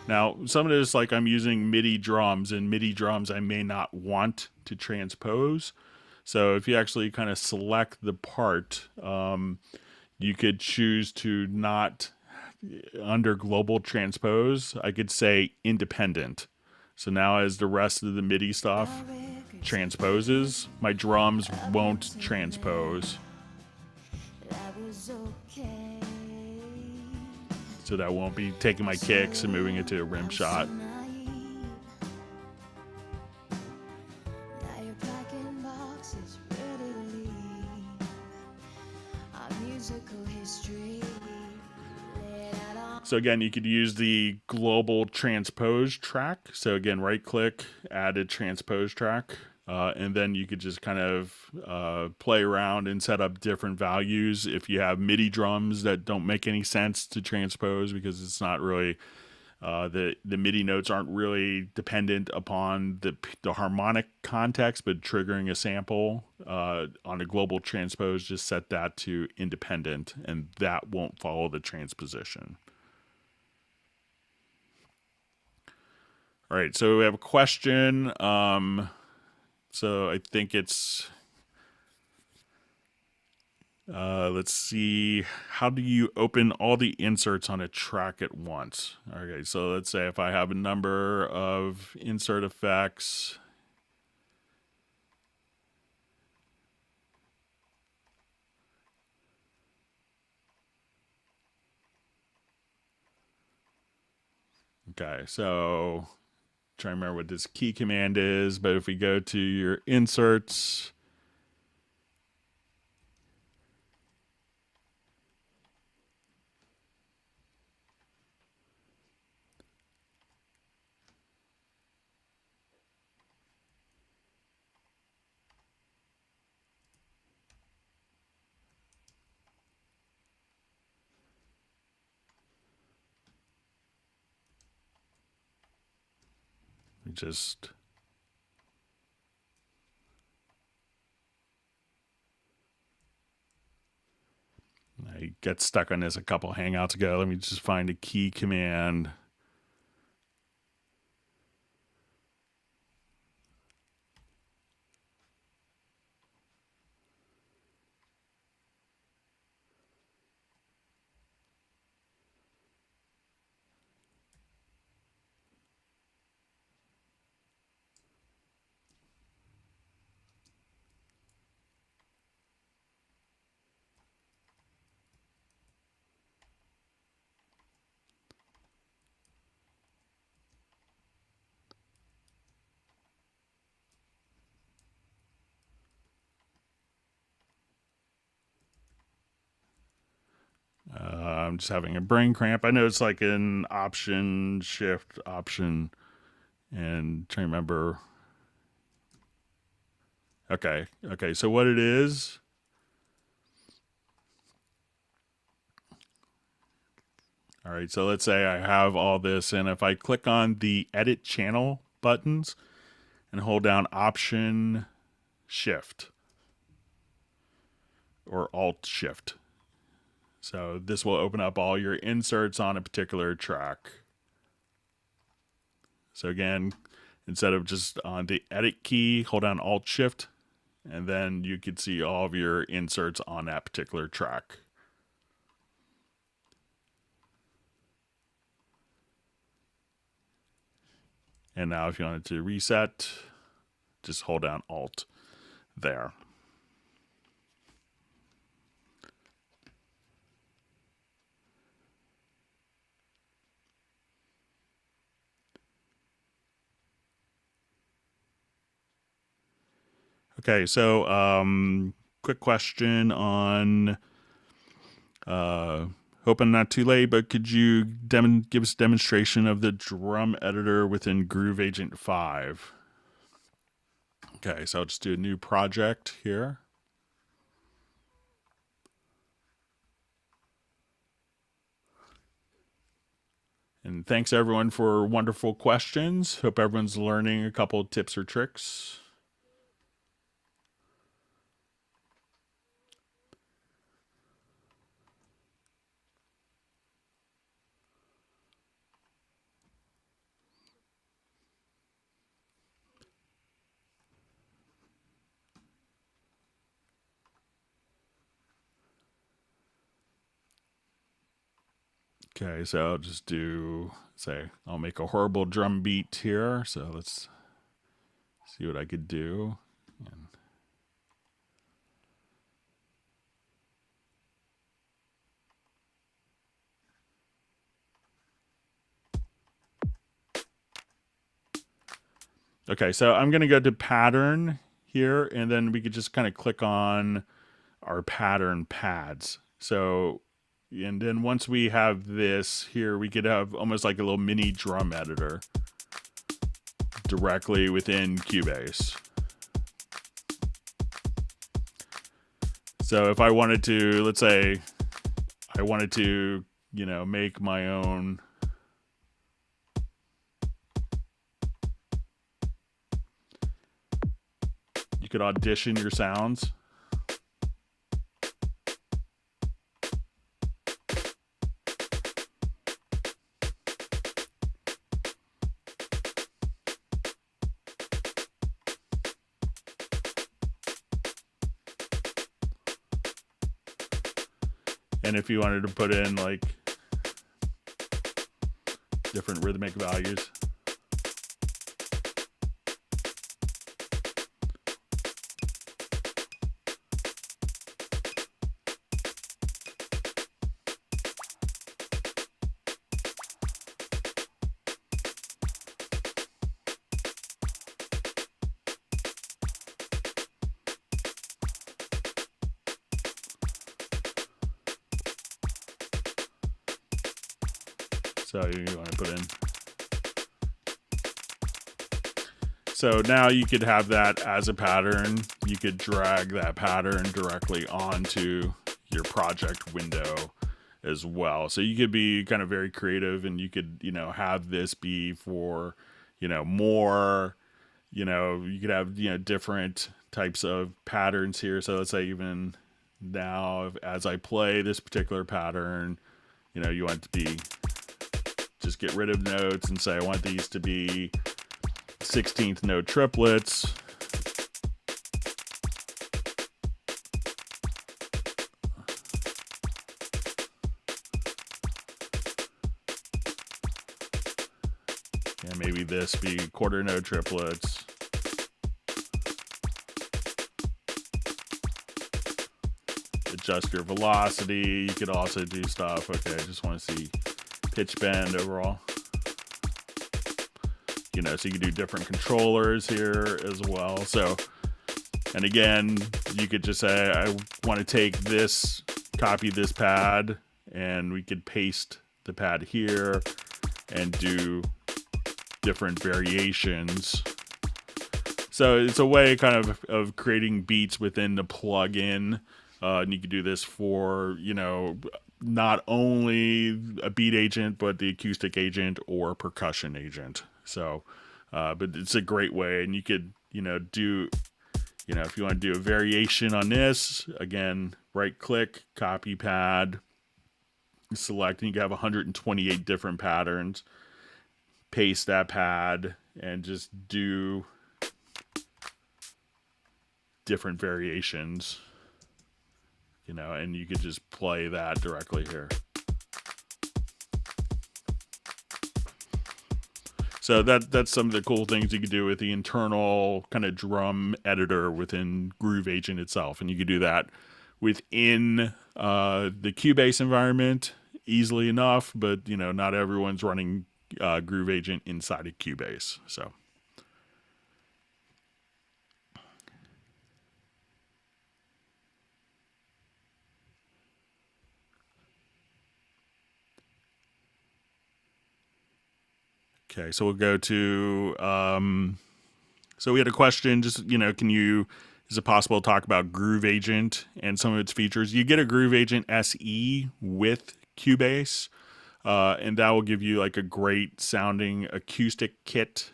Now, some of this, like I'm using MIDI drums, and MIDI drums I may not want to transpose. So if you actually kind of select the part, you could choose to not, under global transpose, I could say independent. So now as the rest of the MIDI stuff transposes, my drums won't transpose. So that won't be taking my kicks and moving it to a rim shot. So again, you could use the global transpose track. So again, right click, add a transpose track. And then you could just kind of play around and set up different values. If you have MIDI drums that don't make any sense to transpose because it's not really, the MIDI notes aren't really dependent upon the harmonic context, but triggering a sample on a global transpose, just set that to independent, and that won't follow the transposition. All right, so we have a question. So I think it's, let's see, how do you open all the inserts on a track at once? Okay, so let's say if I have a number of insert effects. Okay, so try to remember what this key command is, but if we go to your inserts, we just I got stuck on this a couple hangouts ago. Let me just find a key command. I'm just having a brain cramp. I know it's like an option, shift, option, and trying to remember. Okay, so what it is, all right, so let's say I have all this, and if I click on the edit channel buttons and hold down option, shift, or alt shift. So this will open up all your inserts on a particular track. So again, instead of just on the edit key, hold down alt shift, and then you could see all of your inserts on that particular track. And now if you wanted to reset, just hold down Alt there. Okay, so quick question on, hoping not too late, but could you give us a demonstration of the drum editor within Groove Agent 5? Okay, so I'll just do a new project here. And thanks everyone for wonderful questions. Hope everyone's learning a couple of tips or tricks. Okay, so I'll just I'll make a horrible drum beat here. So let's see what I could do. Okay, so I'm going to go to pattern here, and then we could just kind of click on our pattern pads. So, and then once we have this here, we could have almost like a little mini drum editor directly within Cubase. So if I wanted to, let's say I wanted to, make my own could audition your sounds. And if you wanted to put in like different rhythmic values. So you want to put in. So now you could have that as a pattern. You could drag that pattern directly onto your project window as well. So you could be kind of very creative, and you could, have this be for, more, you could have, different types of patterns here. So let's say even now, as I play this particular pattern, you want it to be, just get rid of notes and say I want these to be 16th note triplets. And maybe this be quarter note triplets. Adjust your velocity. You could also do stuff. Okay, I just want to see pitch bend overall. So you can do different controllers here as well. So, and again, you could just say, I want to take this, copy this pad, and we could paste the pad here and do different variations. So it's a way kind of creating beats within the plugin. And you could do this for, not only a beat agent, but the acoustic agent or percussion agent. So, but it's a great way, and you could, do, if you want to do a variation on this, again, right click, copy pad, select, and you can have 128 different patterns, paste that pad, and just do different variations. And you could just play that directly here. So that's some of the cool things you can do with the internal kind of drum editor within Groove Agent itself, and you can do that within the Cubase environment easily enough. But not everyone's running Groove Agent inside of Cubase, so. Okay, so we'll go to. So we had a question. Just is it possible to talk about Groove Agent and some of its features? You get a Groove Agent SE with Cubase, and that will give you like a great sounding acoustic kit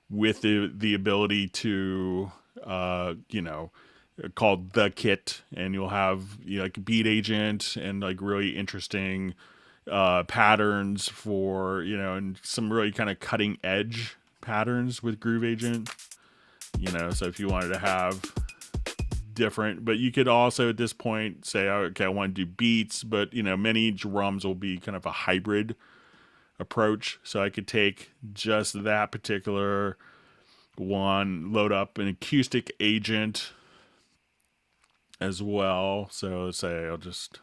with the ability to called the kit, and you'll have like beat agent and like really interesting patterns for and some really kind of cutting edge patterns with Groove Agent. So if you wanted to have different, but you could also at this point say, okay, I want to do beats, but many drums will be kind of a hybrid approach. So I could take just that particular one, load up an acoustic agent as well. So let's say I'll just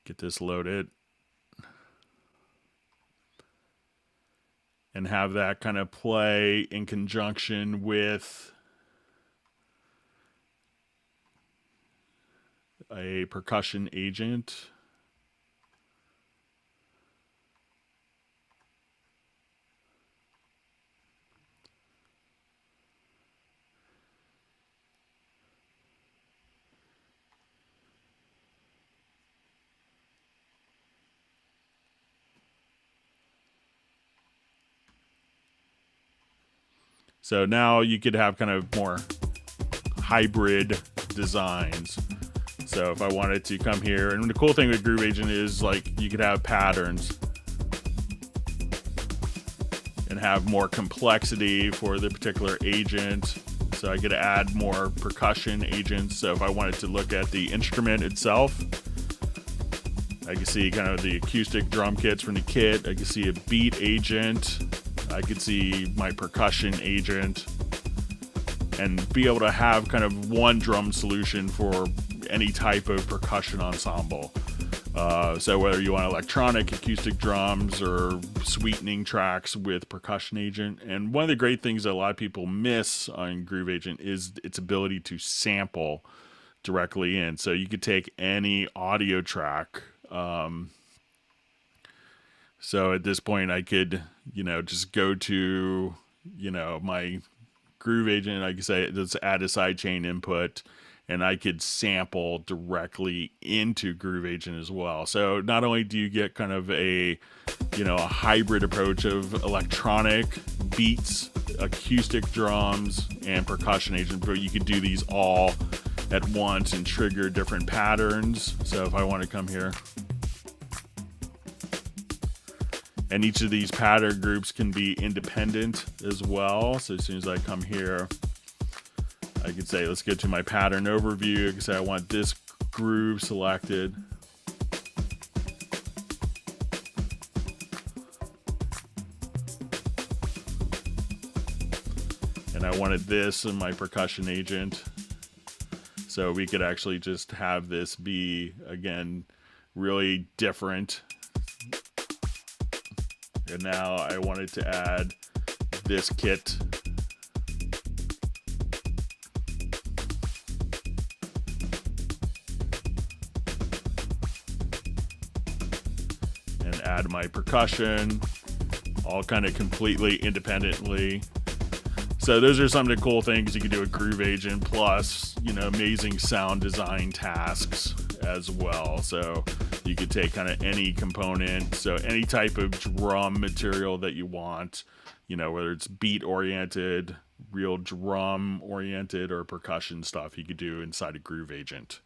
get this loaded and have that kind of play in conjunction with a percussion agent. So now you could have kind of more hybrid designs. So if I wanted to come here, and the cool thing with Groove Agent is like you could have patterns and have more complexity for the particular agent. So I could add more percussion agents. So if I wanted to look at the instrument itself, I can see kind of the acoustic drum kits from the kit. I can see a beat agent. I could see my percussion agent, and be able to have kind of one drum solution for any type of percussion ensemble. So whether you want electronic acoustic drums or sweetening tracks with percussion agent. And one of the great things that a lot of people miss on Groove Agent is its ability to sample directly in. So you could take any audio track. So at this point I could, just go to, my Groove Agent. I could say, let's add a sidechain input, and I could sample directly into Groove Agent as well. So not only do you get kind of a hybrid approach of electronic beats, acoustic drums, and percussion agent, but you could do these all at once and trigger different patterns. So if I want to come here, and each of these pattern groups can be independent as well. So as soon as I come here, I could say, let's go to my pattern overview. I can say I want this groove selected. And I wanted this in my percussion agent. So we could actually just have this be, again, really different. And now I wanted to add this kit. And add my percussion, all kind of completely independently. So those are some of the cool things you can do with Groove Agent, plus, amazing sound design tasks as well. So you could take kind of any component, so any type of drum material that you want, whether it's beat oriented, real drum oriented, or percussion stuff, you could do inside of Groove Agent.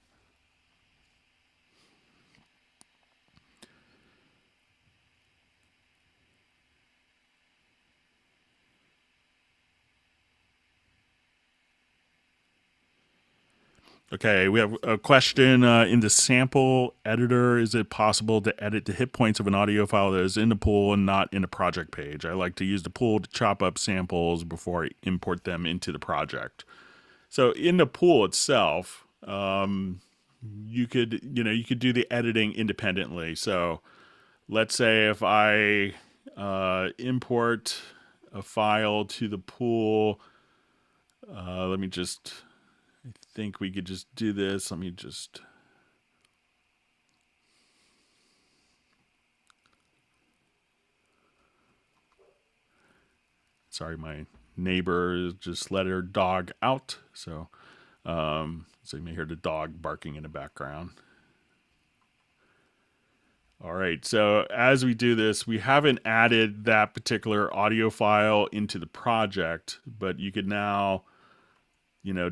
Okay, we have a question in the sample editor. Is it possible to edit the hit points of an audio file that is in the pool and not in a project page? I like to use the pool to chop up samples before I import them into the project. So in the pool itself, you could do the editing independently. So let's say if I import a file to the pool, let me just, I think we could just do this. Let me just, sorry, my neighbor just let her dog out. So you may hear the dog barking in the background. All right, so as we do this, we haven't added that particular audio file into the project, but you could now,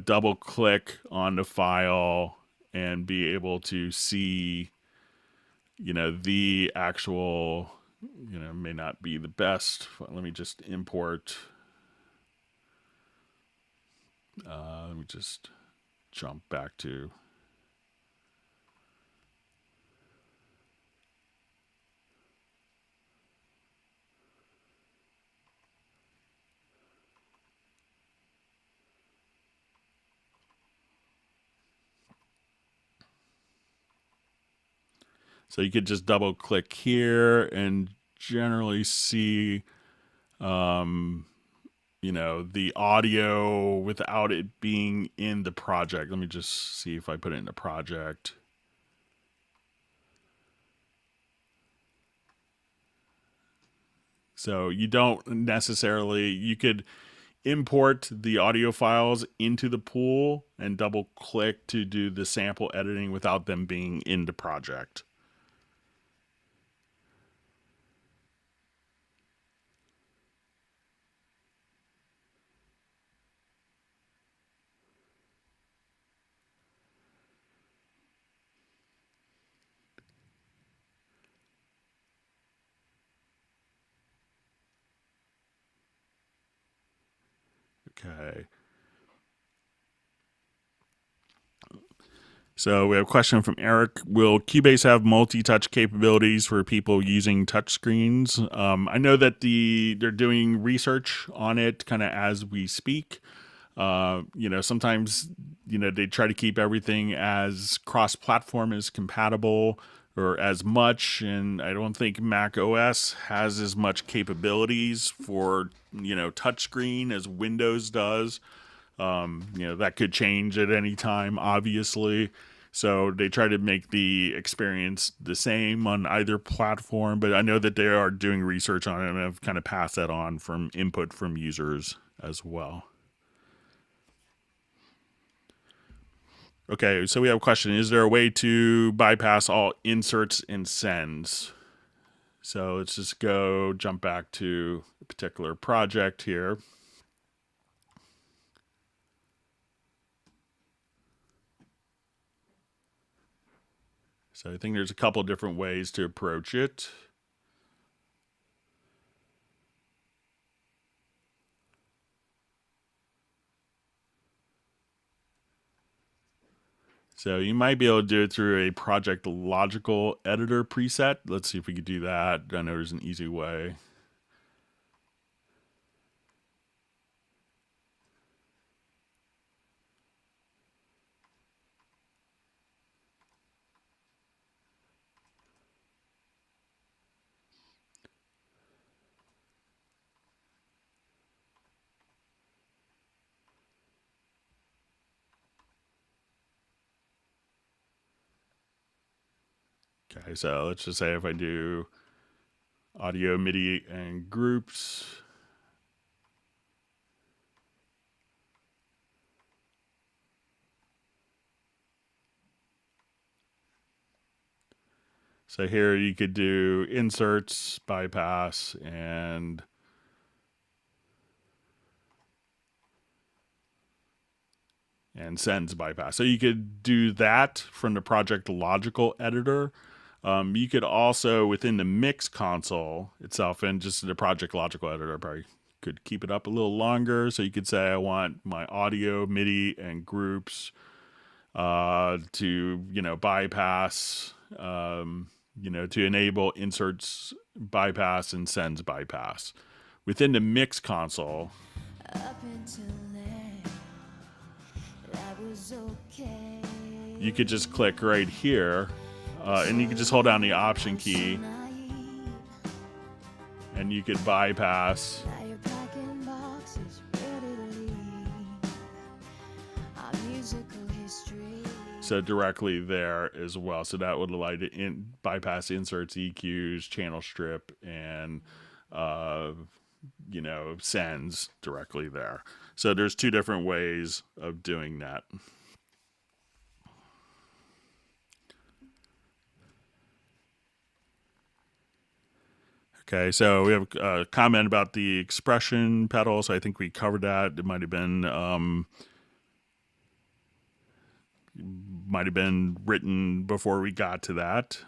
double click on the file and be able to see, the actual, may not be the best. Let me just import, let me just jump back to, so you could just double click here and generally see, the audio without it being in the project. Let me just see if I put it in the project. So you don't necessarily, you could import the audio files into the pool and double click to do the sample editing without them being in the project. Okay. So we have a question from Eric. Will Cubase have multi-touch capabilities for people using touchscreens? I know that they're doing research on it kind of as we speak. Sometimes, they try to keep everything as cross-platform as compatible or as much. And I don't think Mac OS has as much capabilities for, touchscreen as Windows does. That could change at any time, obviously. So they try to make the experience the same on either platform, but I know that they are doing research on it and have kind of passed that on from input from users as well. Okay, so we have a question. Is there a way to bypass all inserts and sends? So let's just jump back to a particular project here. So I think there's a couple different ways to approach it. So you might be able to do it through a project logical editor preset. Let's see if we could do that. I know there's an easy way. Okay, so let's just say if I do audio, MIDI, and groups. So here you could do inserts, bypass, and sends bypass. So you could do that from the project logical editor. You could also, within the mix console itself and just the project logical editor, probably could keep it up a little longer. So you could say, I want my audio, MIDI, and groups to, bypass, to enable inserts bypass and sends bypass. Within the mix console, Up until then, that was okay. you could just click right here, and you could just hold down the Option key, and you could bypass. Now you're packing boxes, ready to leave. Our musical history. So directly there as well. So that would allow you to bypass inserts, EQs, channel strip, and sends directly there. So there's two different ways of doing that. Okay, so we have a comment about the expression pedal. So I think we covered that. It might have been written before we got to that.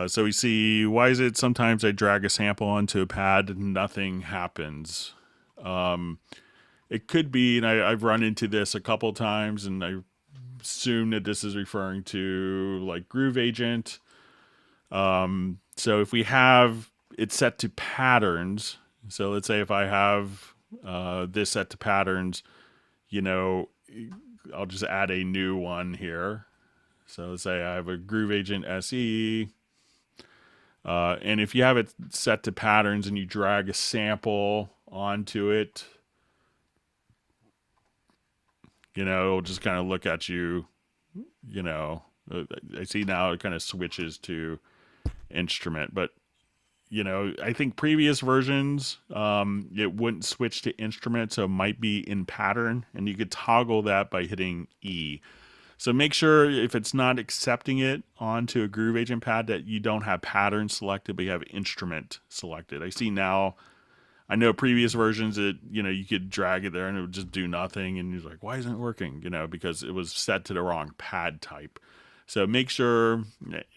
So we see, why is it sometimes I drag a sample onto a pad and nothing happens? It could be, and I've run into this a couple times, and I assume that this is referring to like Groove Agent. So if we have it set to patterns, so let's say if I have this set to patterns, I'll just add a new one here. So let's say I have a Groove Agent SE. And if you have it set to patterns and you drag a sample onto it, it'll just kind of look at you, I see now it kind of switches to instrument, but I think previous versions, it wouldn't switch to instrument, so it might be in pattern, and you could toggle that by hitting E. So make sure if it's not accepting it onto a Groove Agent pad that you don't have pattern selected, but you have instrument selected. I see now, I know previous versions that, you could drag it there and it would just do nothing. And you're like, why isn't it working? Because it was set to the wrong pad type. So make sure,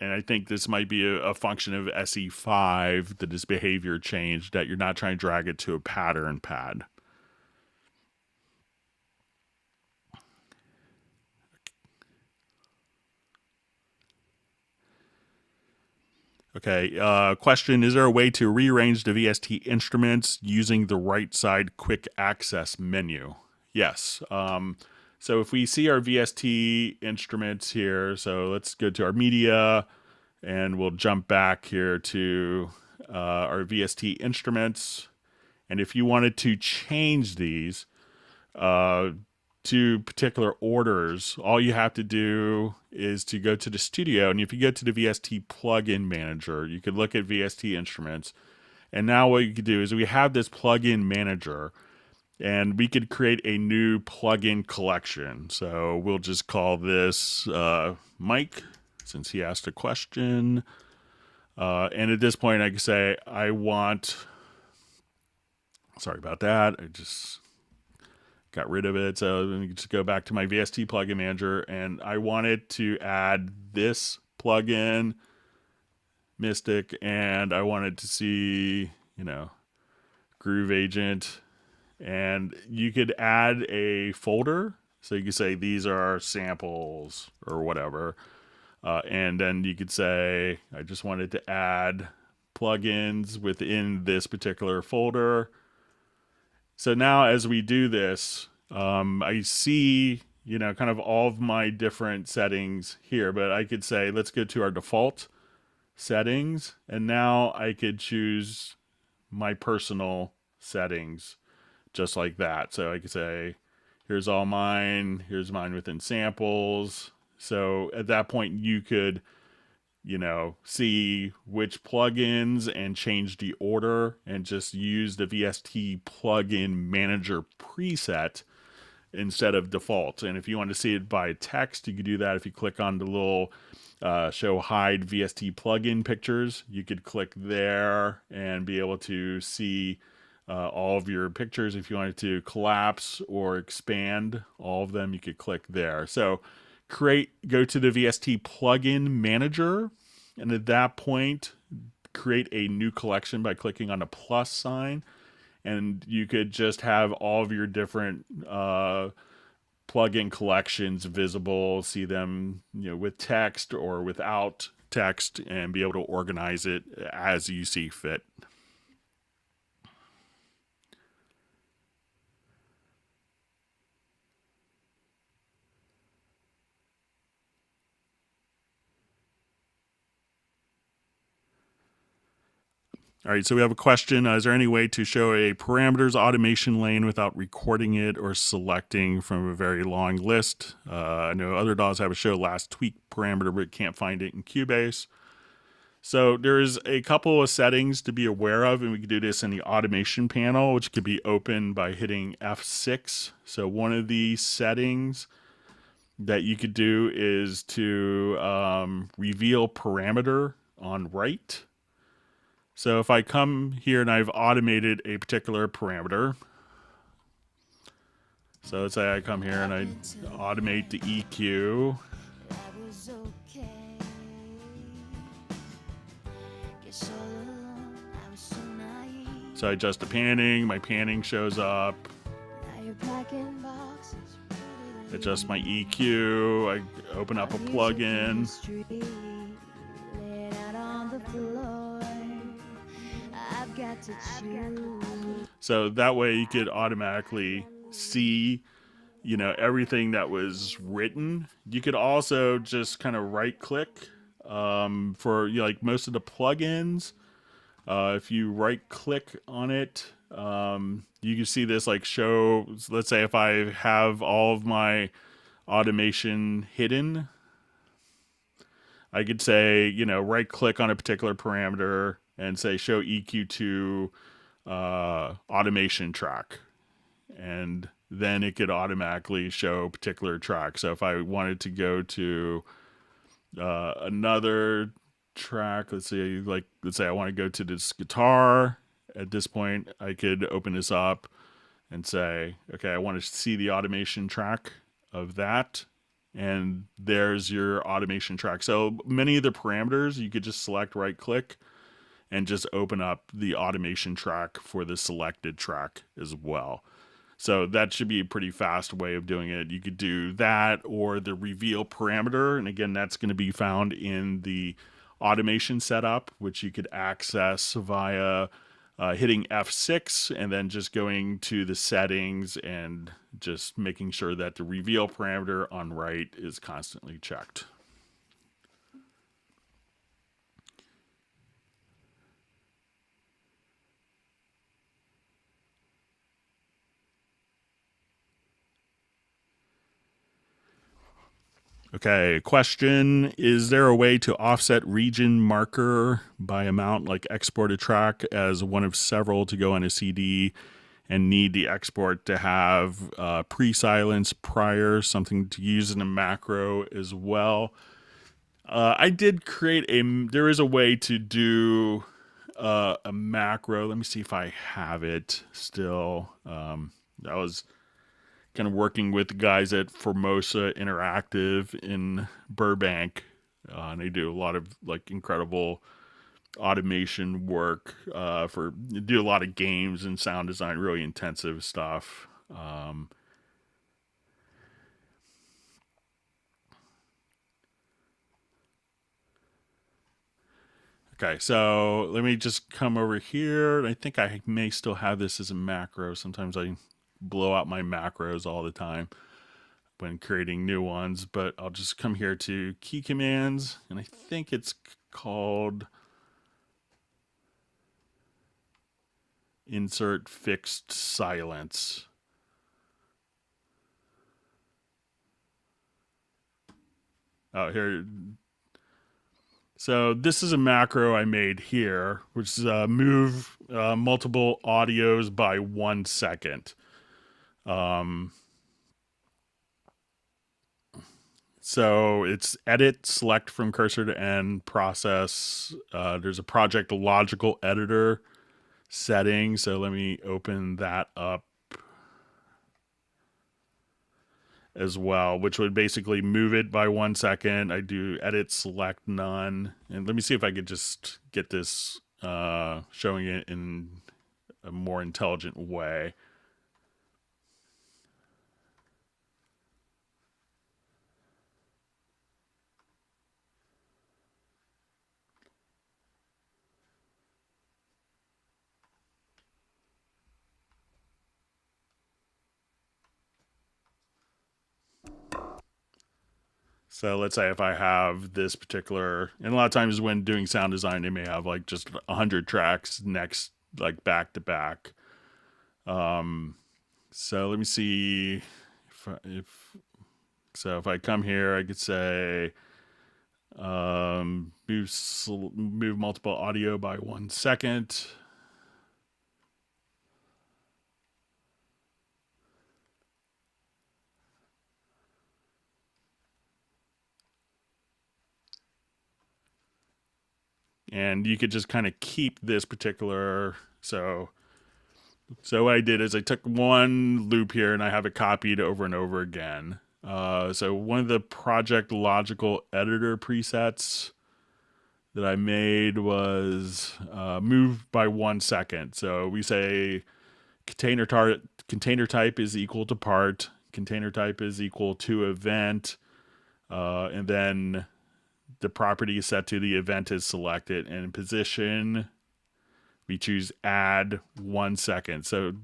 and I think this might be a function of SE5, that this behavior change, that you're not trying to drag it to a pattern pad. Okay, question, is there a way to rearrange the VST instruments using the right side quick access menu? Yes. So if we see our VST instruments here, so let's go to our media, and we'll jump back here to our VST instruments. And if you wanted to change these to particular orders, all you have to do is to go to the studio, and if you go to the VST plugin manager, you could look at VST instruments, and now what you could do is we have this plugin manager, and we could create a new plugin collection. So we'll just call this Mike, since he asked a question. And at this point I can say sorry about that, I just got rid of it. So let me just go back to my VST plugin manager, and I wanted to add this plugin, Mystic, and I wanted to see, Groove Agent, and you could add a folder. So you could say these are samples or whatever. And then you could say, I just wanted to add plugins within this particular folder. So now as we do this, I see, kind of all of my different settings here, but I could say, let's go to our default settings. And now I could choose my personal settings just like that. So I could say, here's all mine, here's mine within samples. So at that point you could, see which plugins and change the order and just use the VST plugin manager preset instead of default. And if you want to see it by text, you could do that. If you click on the little show hide VST plugin pictures, you could click there and be able to see all of your pictures. If you wanted to collapse or expand all of them, you could click there. So go to the VST plugin manager, and at that point create a new collection by clicking on the plus sign, and you could just have all of your different plugin collections visible, see them, with text or without text, and be able to organize it as you see fit. All right, so we have a question. Is there any way to show a parameters automation lane without recording it or selecting from a very long list? I know other DAWs have a show last tweak parameter, but can't find it in Cubase. So there's a couple of settings to be aware of, and we can do this in the automation panel, which could be opened by hitting F6. So one of the settings that you could do is to reveal parameter on write. So if I come here and I've automated a particular parameter, so let's say I come here and I automate the EQ. So I adjust the panning, my panning shows up. Adjust my EQ, I open up a plugin. So that way you could automatically see, everything that was written. You could also just kind of right click for like most of the plugins. If you right click on it, you can see this like show. Let's say if I have all of my automation hidden, I could say, right click on a particular parameter and say show EQ to automation track. And then it could automatically show a particular track. So if I wanted to go to another track, let's say I want to go to this guitar. At this point, I could open this up and say, okay, I want to see the automation track of that. And there's your automation track. So many of the parameters, you could just select right click and just open up the automation track for the selected track as well. So that should be a pretty fast way of doing it. You could do that or the reveal parameter. And again, that's going to be found in the automation setup, which you could access via hitting F6 and then just going to the settings and just making sure that the reveal parameter on write is constantly checked. Okay, question. Is there a way to offset region marker by amount, like export a track as one of several to go on a CD and need the export to have pre-silence prior, something to use in a macro as well? I did create there is a way to do a macro. Let me see if I have it still. That was kind of working with the guys at Formosa Interactive in Burbank. And they do a lot of like incredible automation work do a lot of games and sound design, really intensive stuff. Okay, so let me just come over here. I think I may still have this as a macro. Sometimes I blow out my macros all the time when creating new ones, but I'll just come here to key commands, and I think it's called insert fixed silence. Oh, here. So this is a macro I made here, which is move multiple audios by 1 second. So it's edit, select from cursor to end, process. There's a project logical editor setting. So let me open that up as well, which would basically move it by 1 second. I do edit, select none. And let me see if I could just get this showing it in a more intelligent way. So let's say if I have this particular, and a lot of times when doing sound design, they may have like just 100 tracks next, like back to back. So let me see if I come here, I could say move multiple audio by 1 second. And you could just kind of keep this particular. So what I did is I took one loop here and I have it copied over and over again. So one of the Project Logical Editor presets that I made was move by 1 second. So we say container type is equal to part, container type is equal to event, and then the property is set to the event is selected, and position we choose add 1 second. So,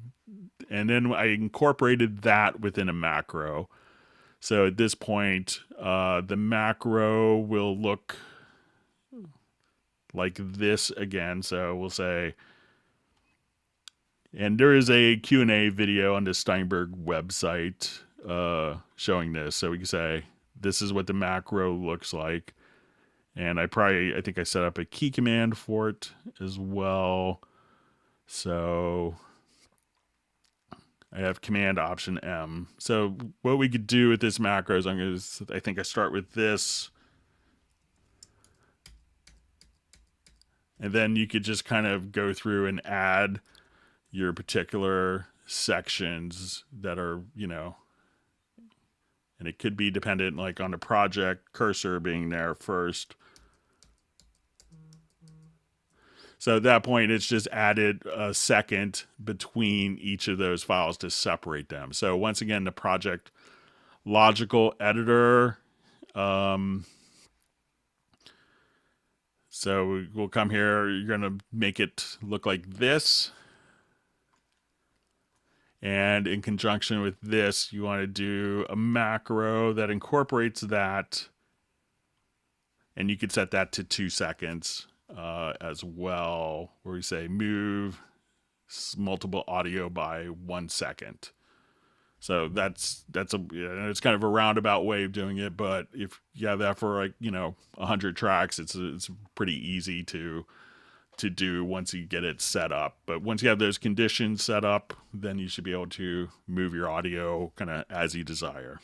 and then I incorporated that within a macro. So at this point, the macro will look like this again. So we'll say, and there is a Q&A video on the Steinberg website showing this. So we can say, this is what the macro looks like. And I think I set up a key command for it as well. So I have command option M. So what we could do with this macro is I think I start with this. And then you could just kind of go through and add your particular sections that are, and it could be dependent like on the project cursor being there first. So at that point, it's just added a second between each of those files to separate them. So once again, the Project Logical Editor. So we'll come here. You're going to make it look like this. And in conjunction with this, you want to do a macro that incorporates that. And you could set that to 2 seconds. As well, where we say move multiple audio by 1 second. So it's kind of a roundabout way of doing it, but if you have that for like 100 tracks, it's pretty easy to do once you get it set up. But once you have those conditions set up, then you should be able to move your audio kind of as you desire.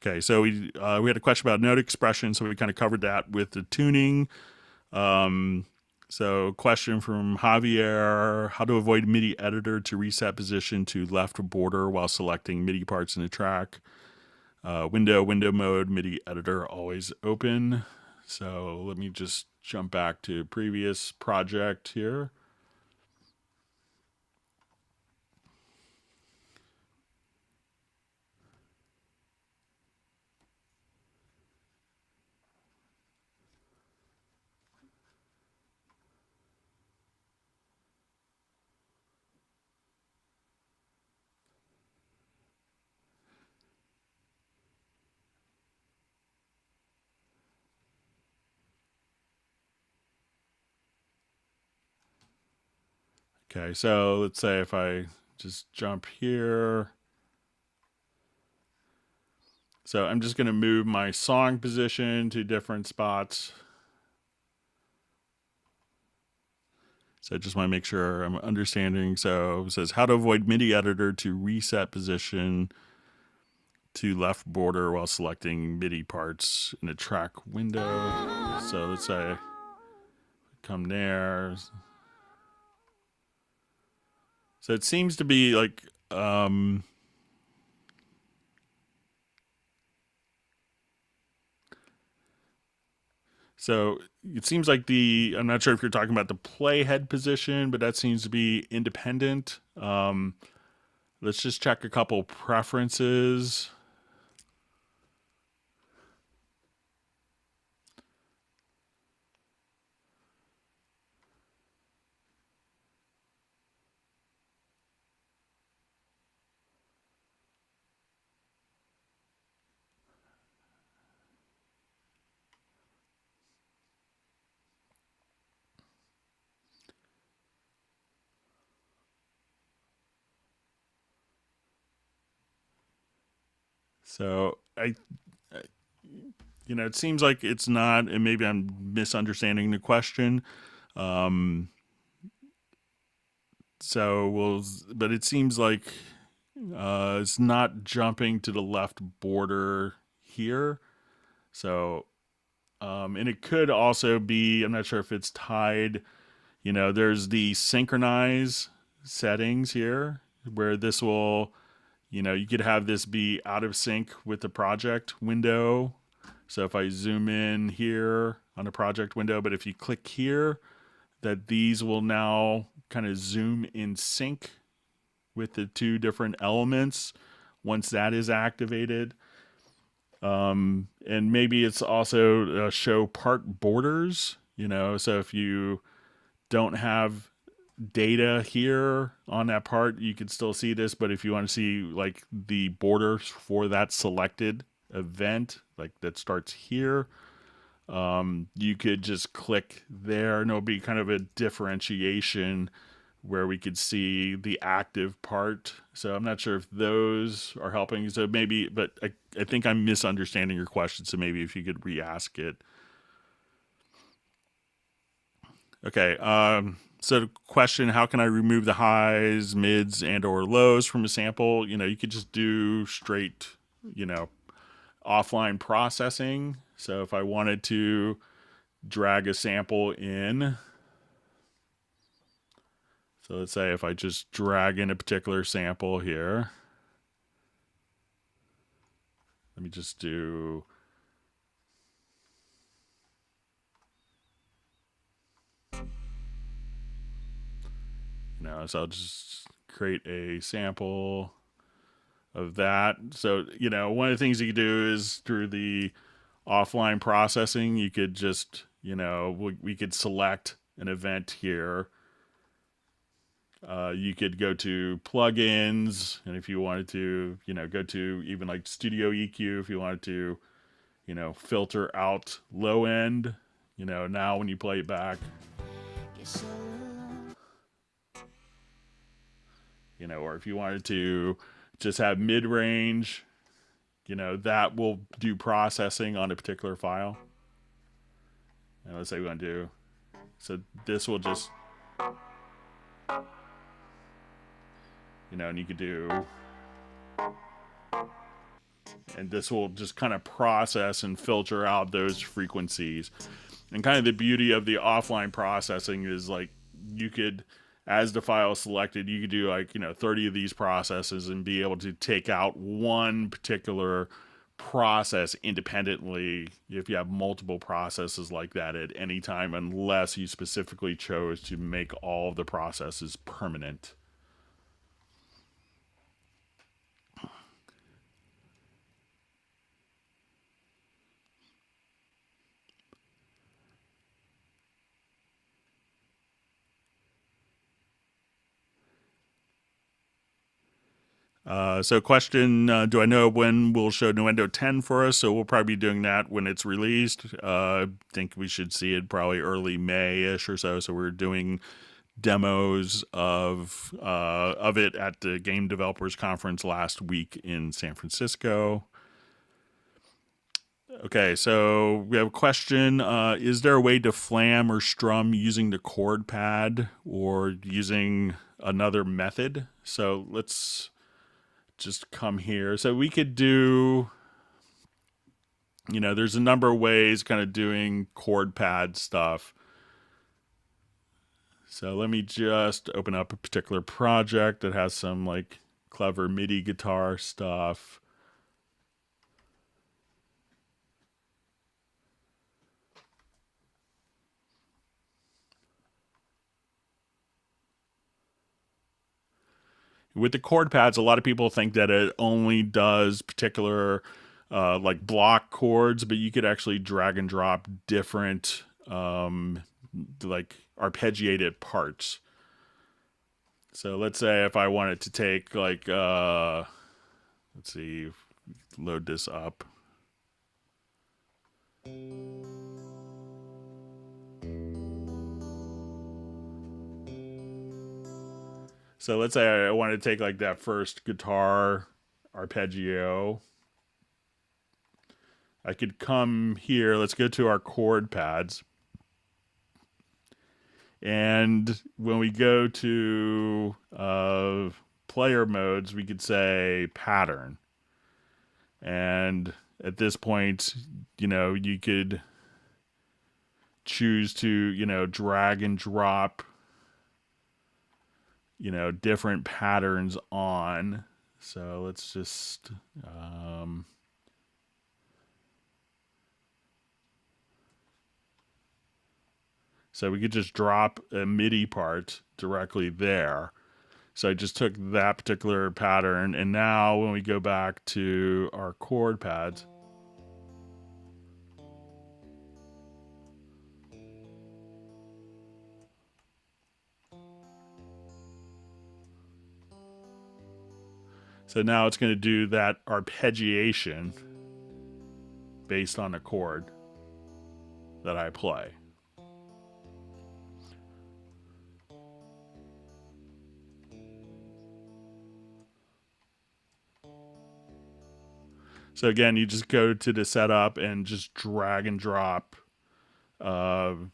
Okay, so we had a question about note expression, so we kind of covered that with the tuning. So question from Javier, how to avoid MIDI editor to reset position to left border while selecting MIDI parts in a track. Window mode, MIDI editor always open. So let me just jump back to previous project here. Okay, so let's say if I just jump here. So I'm just going to move my song position to different spots. So I just want to make sure I'm understanding. So it says how to avoid MIDI editor to reset position to left border while selecting MIDI parts in a track window. So let's say come there. So it seems to be like so it seems like I'm not sure if you're talking about the playhead position, but that seems to be independent. Let's just check a couple preferences. So it seems like it's not, and maybe I'm misunderstanding the question. Um, but it seems like it's not jumping to the left border here. So, and it could also be, I'm not sure if it's tied. There's the synchronize settings here where this will, you could have this be out of sync with the project window. So if I zoom in here on the project window, but if you click here, that these will now kind of zoom in sync with the two different elements once that is activated. And maybe it's also show part borders, so if you don't have data here on that part, you can still see this, but if you want to see like the borders for that selected event, like that starts here, you could just click there and it'll be kind of a differentiation where we could see the active part. So I'm not sure if those are helping. So maybe, but I think I'm misunderstanding your question. So maybe if you could re-ask it. Okay. So the question, how can I remove the highs, mids, and or lows from a sample? You could just do straight, offline processing. So if I wanted to drag a sample in, so let's say if I just drag in a particular sample here, let me just do, so I'll just create a sample of that. So, one of the things you could do is through the offline processing, you could just, we could select an event here. You could go to plugins, and if you wanted to, go to even like Studio EQ, if you wanted to, filter out low end, now when you play it back, Guess all alone. or if you wanted to just have mid range, that will do processing on a particular file. And let's say we want to do, so this will just, and you could do, and this will just kind of process and filter out those frequencies. And kind of the beauty of the offline processing is like you could, as the file is selected, you could do like, 30 of these processes and be able to take out one particular process independently if you have multiple processes like that at any time, unless you specifically chose to make all of the processes permanent. So question, do I know when we'll show Nuendo 10 for us? So we'll probably be doing that when it's released. I think we should see it probably early May-ish or so. So we're doing demos of it at the Game Developers Conference last week in San Francisco. Okay, so we have a question. Is there a way to flam or strum using the chord pad or using another method? So let's just come here. So we could do, there's a number of ways kind of doing chord pad stuff. So let me just open up a particular project that has some like clever MIDI guitar stuff. With the chord pads, a lot of people think that it only does particular like block chords, but you could actually drag and drop different like arpeggiated parts. So let's say if I wanted to take like let's see, load this up. So let's say I wanted to take like that first guitar arpeggio I could come here. Let's go to our chord pads. And when we go to player modes, we could say pattern. And at this point, you could choose to, drag and drop, different patterns on. So let's just, so we could just drop a MIDI part directly there. So I just took that particular pattern, and now when we go back to our chord pads, so now it's going to do that arpeggiation based on the chord that I play. So again, you just go to the setup and just drag and drop the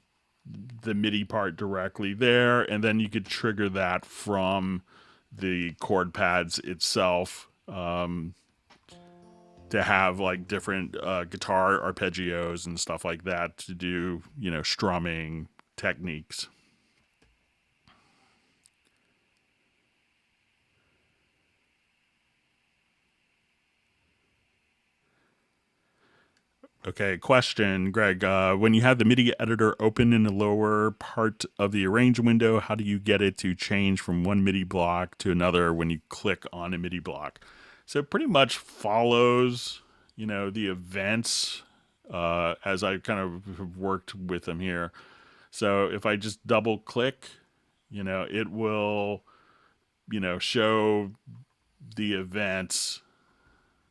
MIDI part directly there, and then you could trigger that from the chord pads itself to have like different guitar arpeggios and stuff like that to do, strumming techniques. Okay, question, Greg. When you have the MIDI editor open in the lower part of the arrange window, how do you get it to change from one MIDI block to another when you click on a MIDI block? So it pretty much follows, the events as I kind of have worked with them here. So if I just double click, it will, show the events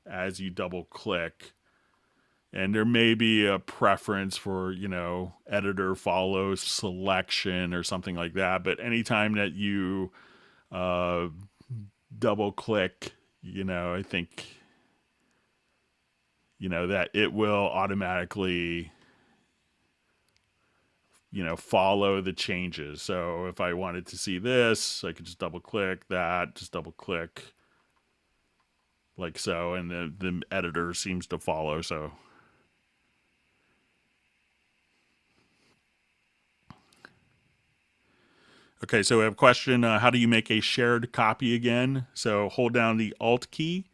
as you double click. And there may be a preference for, editor follows selection or something like that. But anytime that you double click, I think, that it will automatically, follow the changes. So if I wanted to see this, I could just double click that, just double click like so. And the editor seems to follow. So. Okay, so we have a question. How do you make a shared copy again? So hold down the Alt key,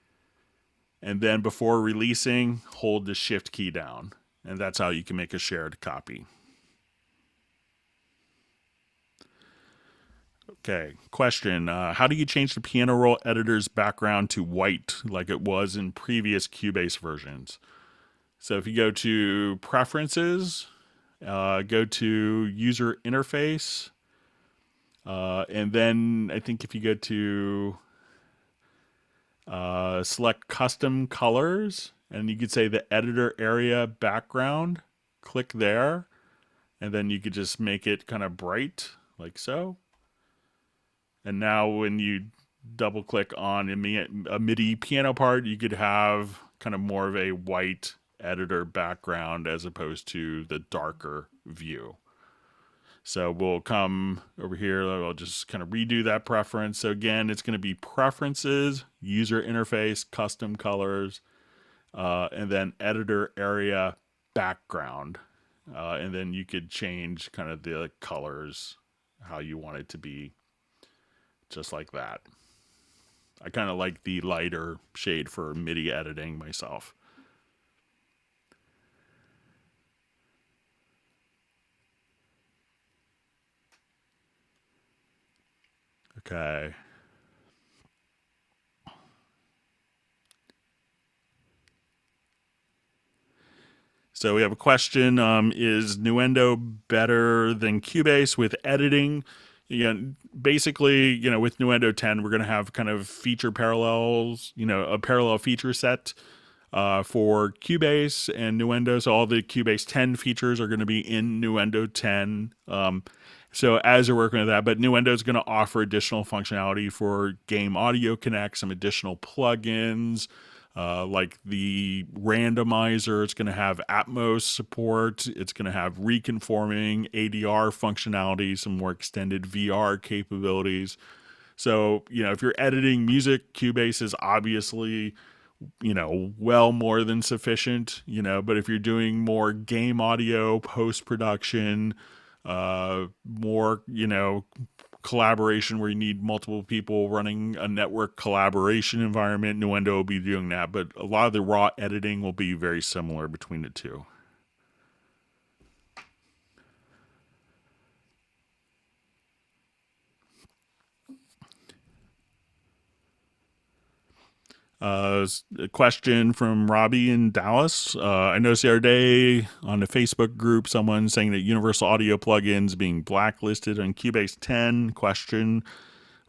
and then before releasing, hold the Shift key down. And that's how you can make a shared copy. Okay, question. How do you change the piano roll editor's background to white like it was in previous Cubase versions? So if you go to Preferences, go to User Interface, and then I think if you go to select custom colors, and you could say the editor area background, click there, and then you could just make it kind of bright like so. And now when you double click on a MIDI piano part, you could have kind of more of a white editor background as opposed to the darker view. So we'll come over here. I'll just kind of redo that preference. So again, it's going to be Preferences, User Interface, Custom Colors, and then Editor Area Background. And then you could change kind of the colors, how you want it to be, just like that. I kind of like the lighter shade for MIDI editing myself. Okay. So we have a question. Is Nuendo better than Cubase with editing? Basically, with Nuendo 10, we're going to have kind of feature parallels, a parallel feature set for Cubase and Nuendo. So all the Cubase 10 features are going to be in Nuendo 10. So as you're working with that, but Nuendo is going to offer additional functionality for game audio connect, some additional plugins, Like the randomizer, it's going to have Atmos support. It's going to have reconforming ADR functionality, some more extended VR capabilities. So, if you're editing music, Cubase is obviously, well more than sufficient, but if you're doing more game audio, post production, more, collaboration where you need multiple people running a network collaboration environment, Nuendo will be doing that. But a lot of the raw editing will be very similar between the two. A question from Robbie in Dallas. I noticed the other day on the Facebook group someone saying that Universal Audio plugins being blacklisted on Cubase 10. Question: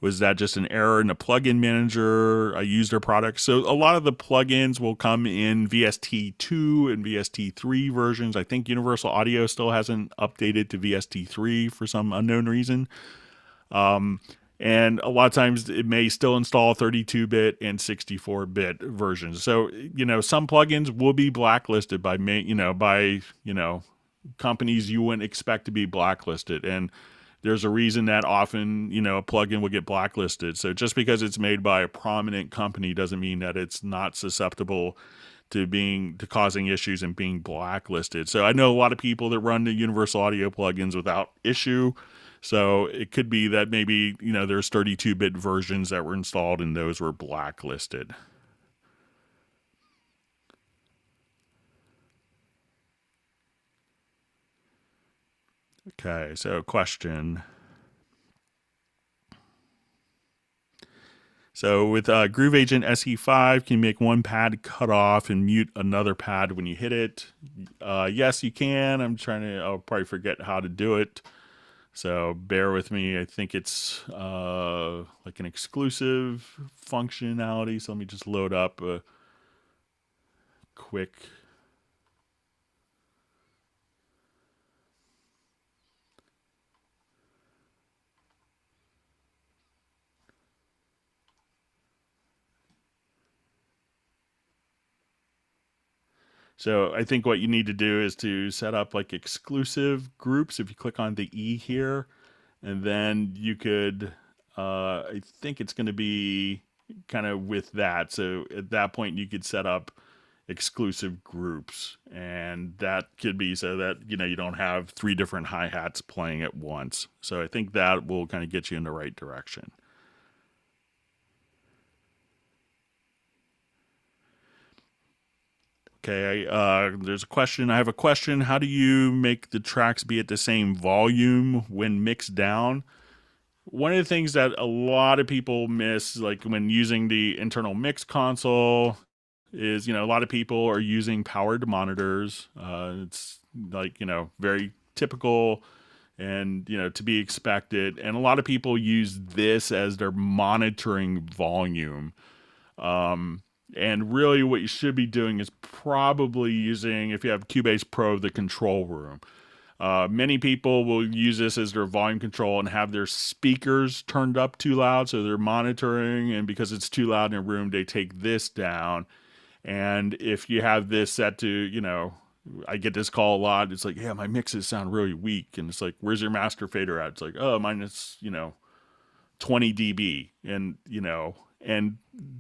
was that just an error in the plugin manager? I used their product. So a lot of the plugins will come in VST2 and VST3 versions. I think Universal Audio still hasn't updated to VST3 for some unknown reason. And a lot of times it may still install 32-bit and 64-bit versions. So, some plugins will be blacklisted by, companies you wouldn't expect to be blacklisted. And there's a reason that often, a plugin will get blacklisted. So just because it's made by a prominent company doesn't mean that it's not susceptible to causing issues and being blacklisted. So I know a lot of people that run the Universal Audio plugins without issue. So it could be that maybe, there's 32-bit versions that were installed and those were blacklisted. Okay, so question. So with Groove Agent SE5, can you make one pad cut off and mute another pad when you hit it? Yes, you can. I'll probably forget how to do it. So bear with me. I think it's like an exclusive functionality. So let me just load up a quick. So I think what you need to do is to set up like exclusive groups. If you click on the E here, and then you could, I think it's going to be kind of with that. So at that point, you could set up exclusive groups, and that could be so that you don't have 3 different hi-hats playing at once. So I think that will kind of get you in the right direction. Okay, there's a question. I have a question. How do you make the tracks be at the same volume when mixed down? One of the things that a lot of people miss, like when using the internal mix console, is a lot of people are using powered monitors. It's like very typical and to be expected. And a lot of people use this as their monitoring volume. And really, what you should be doing is probably using, if you have Cubase Pro, the control room. Many people will use this as their volume control and have their speakers turned up too loud, so they're monitoring, and because it's too loud in a room, they take this down. And if you have this set to, I get this call a lot. It's like, yeah, my mixes sound really weak, and it's like, where's your master fader at? It's like, oh, mine is 20 dB, and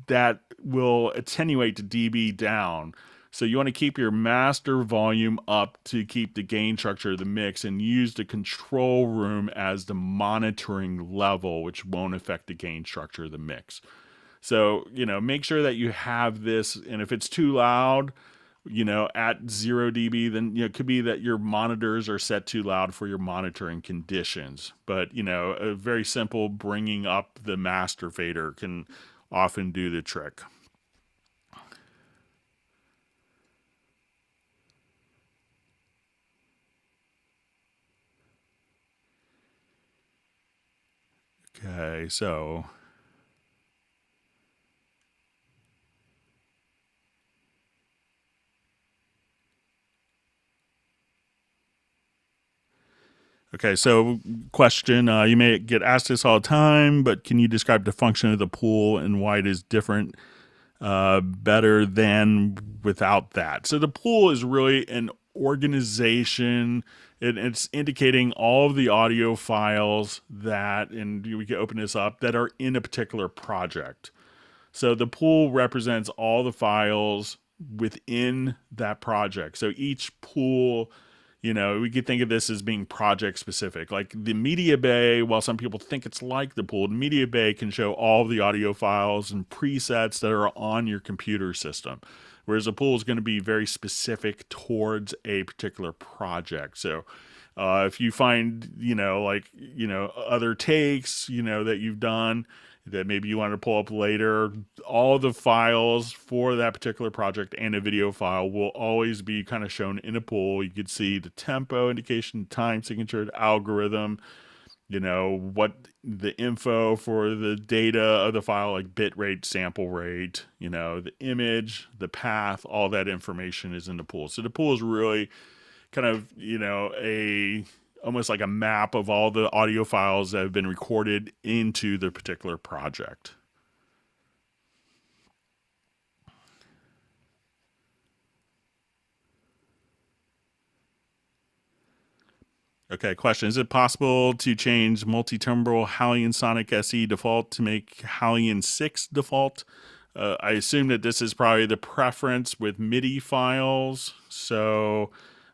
that will attenuate the dB down. So you want to keep your master volume up to keep the gain structure of the mix, and use the control room as the monitoring level, which won't affect the gain structure of the mix. So, make sure that you have this, and if it's too loud, at 0 dB, then, it could be that your monitors are set too loud for your monitoring conditions. But, a very simple bringing up the master fader can often do the trick. Okay, so question, you may get asked this all the time, but can you describe the function of the pool and why it is different better than without that. So the pool is really an organization. It's indicating all of the audio files that, and we can open this up, that are in a particular project. So the pool represents all the files within that project. So each pool, we could think of this as being project specific. Like the media bay, while some people think it's like the pool, the media bay can show all of the audio files and presets that are on your computer system. Whereas a pool is going to be very specific towards a particular project. So if you find, other takes, that you've done that maybe you want to pull up later, all the files for that particular project and a video file will always be kind of shown in a pool. You could see the tempo indication, time signature, the algorithm, what the info for the data of the file, like bit rate, sample rate, the image, the path, all that information is in the pool. So the pool is really kind of, a almost like a map of all the audio files that have been recorded into the particular project. Okay, question. Is it possible to change multi-timbral Hallian Sonic SE default to make Hallian 6 default? I assume that this is probably the preference with MIDI files. So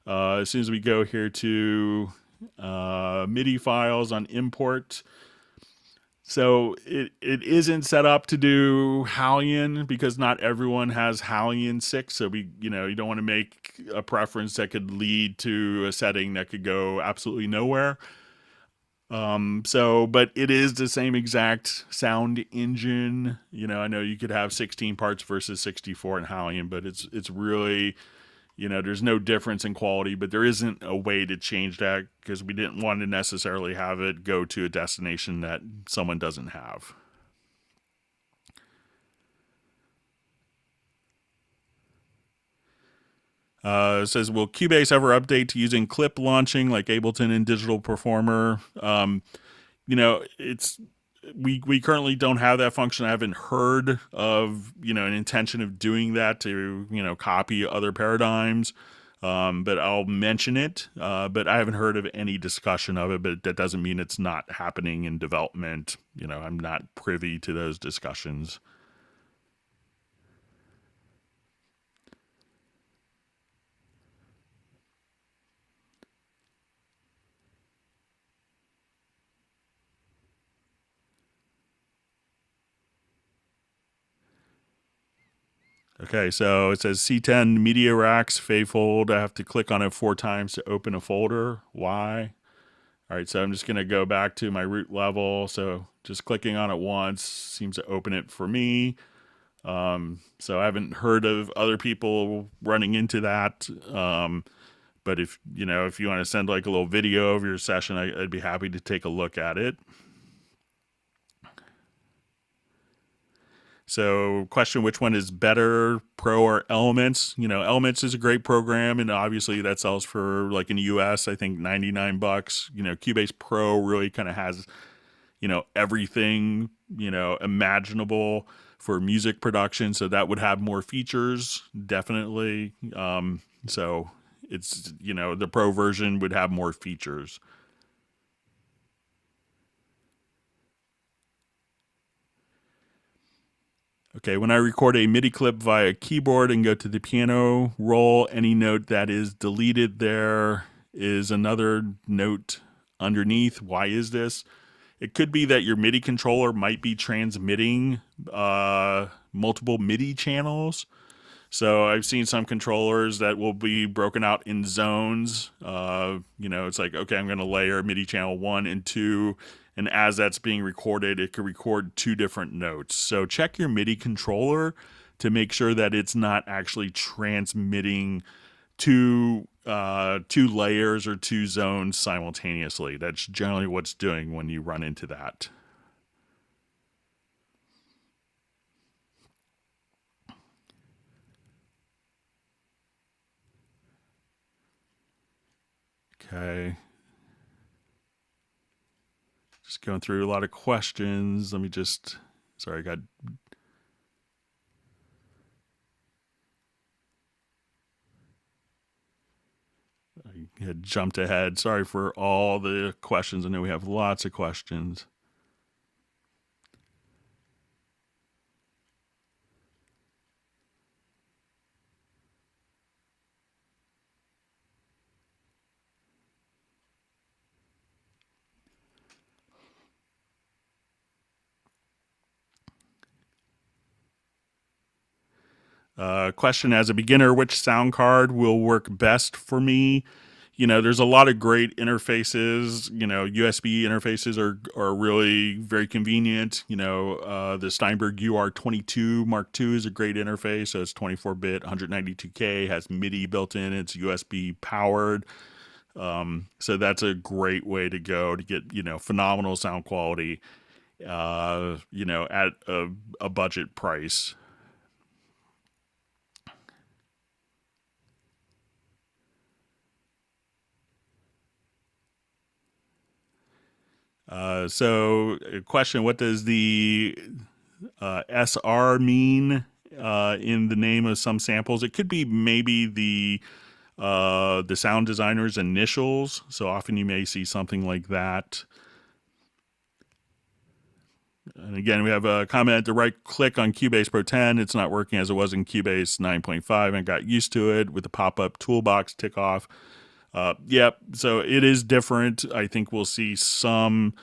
as soon as we go here to MIDI files on import, so it isn't set up to do Hallian because not everyone has Hallian 6. So you don't want to make a preference that could lead to a setting that could go absolutely nowhere. But it is the same exact sound engine. I know you could have 16 parts versus 64 in Hallian, but it's really, there's no difference in quality, but there isn't a way to change that because we didn't want to necessarily have it go to a destination that someone doesn't have. It says, will Cubase ever update to using clip launching like Ableton and Digital Performer? It's we currently don't have that function. I haven't heard of an intention of doing that to copy other paradigms, but I'll mention it. But I haven't heard of any discussion of it. But that doesn't mean it's not happening in development. I'm not privy to those discussions. Okay, so it says C10 Media Racks Favefold. I have to click on it 4 times to open a folder. Why? All right, so I'm just going to go back to my root level. So just clicking on it once seems to open it for me. So I haven't heard of other people running into that. But if you want to send like a little video of your session, I'd be happy to take a look at it. So, question: which one is better, Pro or Elements? Elements is a great program, and obviously that sells for, like in the U.S., I think $99. Cubase Pro really kind of has everything imaginable for music production, so that would have more features, definitely. So it's the Pro version would have more features. Okay, when I record a MIDI clip via keyboard and go to the piano roll, any note that is deleted there is another note underneath. Why is this? It could be that your MIDI controller might be transmitting multiple MIDI channels. So I've seen some controllers that will be broken out in zones. It's like, okay, I'm going to layer MIDI channel 1 and 2. And as that's being recorded, it could record 2 different notes. So check your MIDI controller to make sure that it's not actually transmitting two layers or 2 zones simultaneously. That's generally what's doing when you run into that. Okay. Just going through a lot of questions. Let me just, sorry, I got had jumped ahead. Sorry for all the questions. I know we have lots of questions. Question: as a beginner, which sound card will work best for me? There's a lot of great interfaces. USB interfaces are really very convenient. The Steinberg UR22 Mark II is a great interface. So it's 24-bit, 192K, has MIDI built in. It's USB powered. So that's a great way to go to get phenomenal sound quality. At a budget price. So, question: what does the SR mean in the name of some samples? It could be maybe the sound designer's initials. So often you may see something like that. And again, we have a comment to right click on Cubase Pro 10. It's not working as it was in Cubase 9.5 and got used to it with the pop-up toolbox tick off. Yep. So it is different. I think we'll see some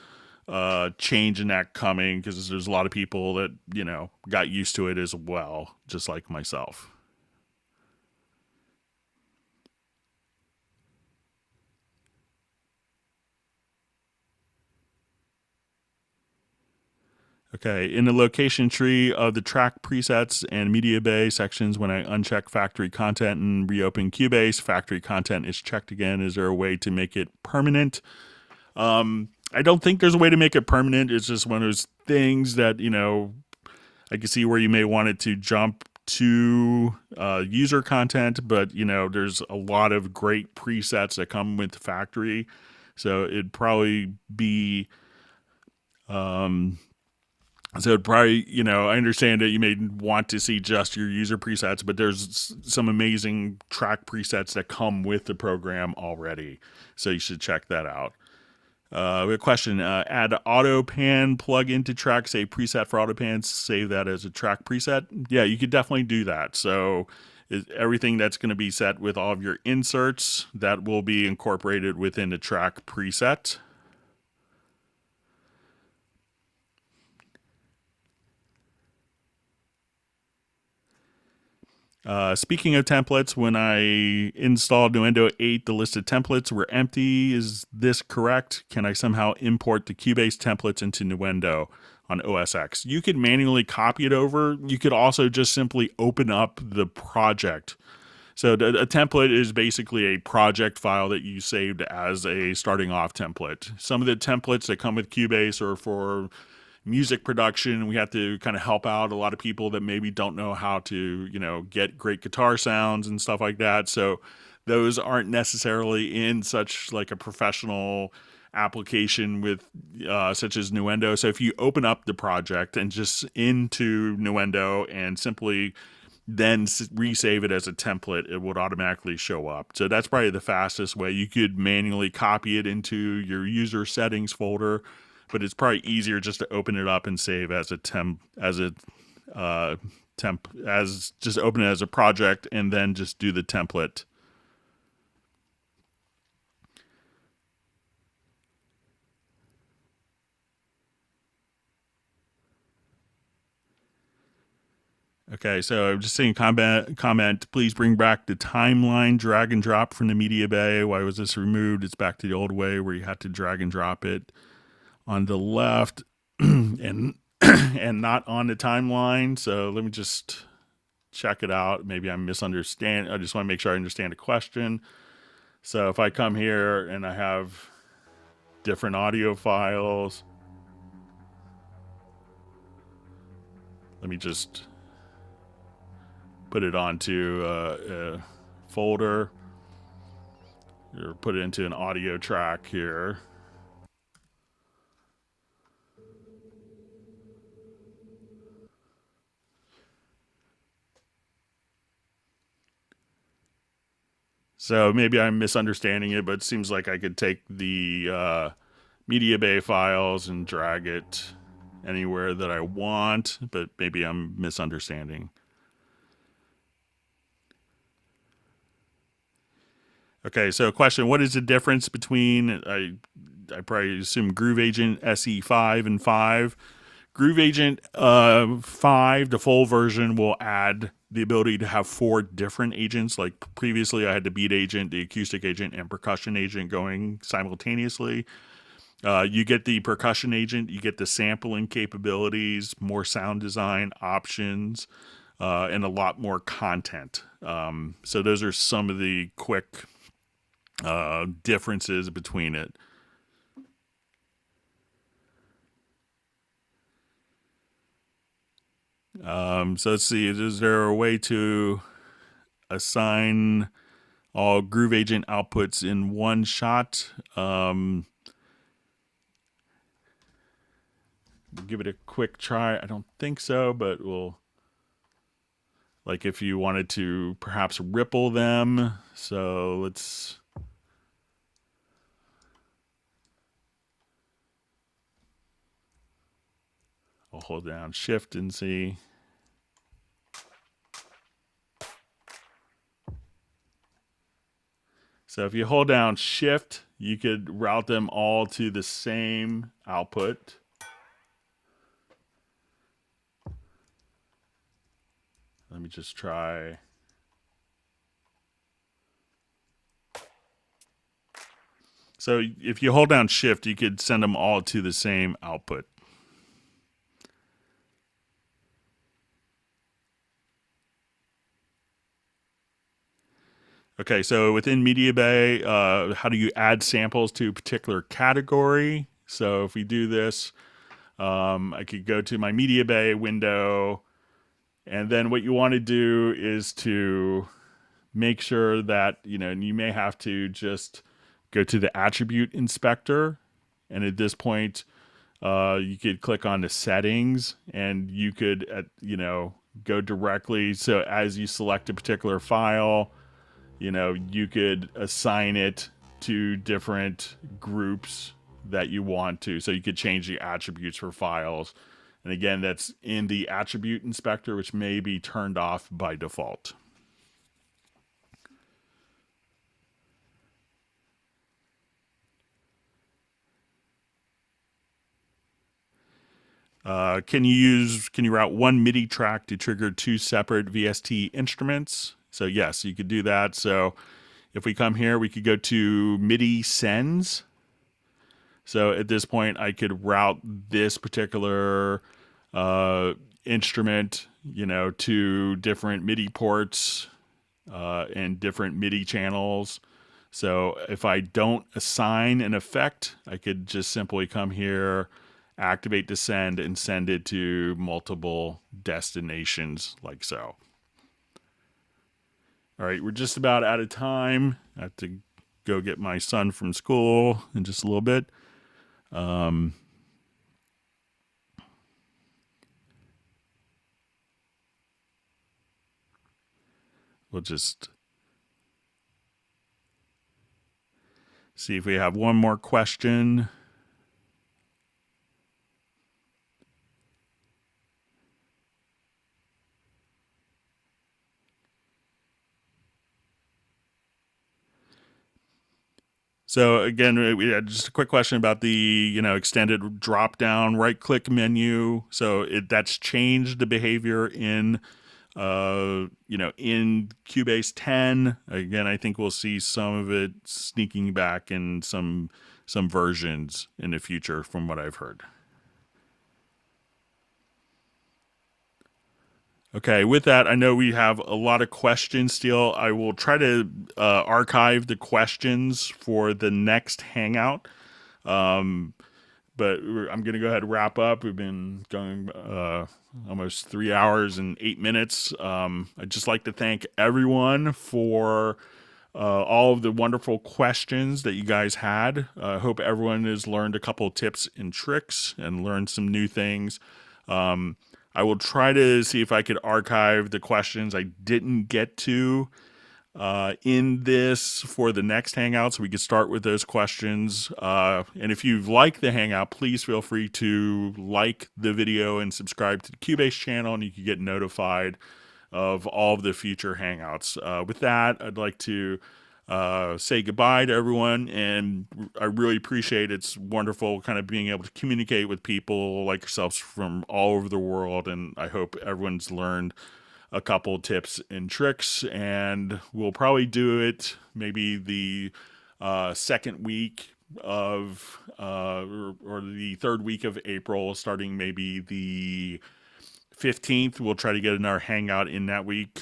change in that coming because there's a lot of people that, got used to it as well, just like myself. Okay, in the location tree of the track presets and media bay sections, when I uncheck factory content and reopen Cubase, factory content is checked again. Is there a way to make it permanent? I don't think there's a way to make it permanent. It's just one of those things that, I can see where you may want it to jump to user content, but, there's a lot of great presets that come with the factory. So it'd probably be... So it'd probably, I understand that you may want to see just your user presets, but there's some amazing track presets that come with the program already. So you should check that out. We have a question. Add AutoPan plug into track, say preset for AutoPan, save that as a track preset. Yeah, you could definitely do that. So everything that's going to be set with all of your inserts, that will be incorporated within the track preset. Speaking of templates, when I installed Nuendo 8, the list of templates were empty. Is this correct? Can I somehow import the Cubase templates into Nuendo on OS X? You could manually copy it over. You could also just simply open up the project. So a template is basically a project file that you saved as a starting off template. Some of the templates that come with Cubase are for music production. We have to kind of help out a lot of people that maybe don't know how to, get great guitar sounds and stuff like that. So those aren't necessarily in such like a professional application with such as Nuendo. So if you open up the project and just into Nuendo and simply then resave it as a template, it would automatically show up. So that's probably the fastest way. You could manually copy it into your user settings folder, but it's probably easier just to open it up and save as a just open it as a project and then just do the template. Okay, so I'm just saying comment, please bring back the timeline drag and drop from the media bay. Why was this removed? It's back to the old way where you had to drag and drop it on the left and and not on the timeline. So let me just check it out. Maybe I'm misunderstanding. I just want to make sure I understand the question. So if I come here and I have different audio files, let me just put it onto a folder or put it into an audio track here. So maybe I'm misunderstanding it, but it seems like I could take the media bay files and drag it anywhere that I want, but maybe I'm misunderstanding. Okay, so question, what is the difference between, I probably assume Groove Agent SE5 and 5. Groove Agent 5, the full version, will add the ability to have 4 different agents. Like previously, I had the beat agent, the acoustic agent, and percussion agent going simultaneously. You get the percussion agent, you get the sampling capabilities, more sound design options, and a lot more content. So those are some of the quick differences between it. So let's see, is there a way to assign all Groove Agent outputs in one shot? Give it a quick try. I don't think so, but we'll, like if you wanted to perhaps ripple them. So let's, I'll hold down Shift and see. So if you hold down Shift, you could route them all to the same output. Let me just try. So if you hold down Shift, you could send them all to the same output. Okay, so within Media Bay, how do you add samples to a particular category? So if we do this, I could go to my Media Bay window, and then what you want to do is to make sure that, and you may have to just go to the attribute inspector, and at this point, you could click on the settings, and you could, go directly. So as you select a particular file, you could assign it to different groups that you want to. So you could change the attributes for files. And again, that's in the attribute inspector, which may be turned off by default. Can you route one MIDI track to trigger 2 separate VST instruments? So yes, you could do that. So if we come here, we could go to MIDI sends. So at this point, I could route this particular instrument, to different MIDI ports and different MIDI channels. So if I don't assign an effect, I could just simply come here, activate the send, and send it to multiple destinations like so. All right, we're just about out of time. I have to go get my son from school in just a little bit. We'll just see if we have one more question. So again, we had just a quick question about the extended drop down right click menu. So that's changed the behavior in in Cubase 10. Again, I think we'll see some of it sneaking back in some versions in the future, from what I've heard. Okay, with that, I know we have a lot of questions still. I will try to archive the questions for the next Hangout. But I'm going to go ahead and wrap up. We've been going almost 3 hours and 8 minutes. I'd just like to thank everyone for all of the wonderful questions that you guys had. I hope everyone has learned a couple of tips and tricks and learned some new things. I will try to see if I could archive the questions I didn't get to in this for the next Hangout, so we can start with those questions. And if you like the Hangout, please feel free to like the video and subscribe to the Cubase channel, and you can get notified of all of the future Hangouts. With that, I'd like to say goodbye to everyone, and I really appreciate it's wonderful kind of being able to communicate with people like yourselves from all over the world, and I hope everyone's learned a couple tips and tricks, and we'll probably do it maybe the second week of or the third week of April, starting maybe the 15th. We'll try to get another Hangout in that week.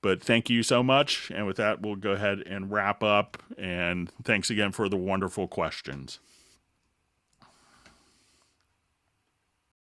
But thank you so much. And with that, we'll go ahead and wrap up. And thanks again for the wonderful questions.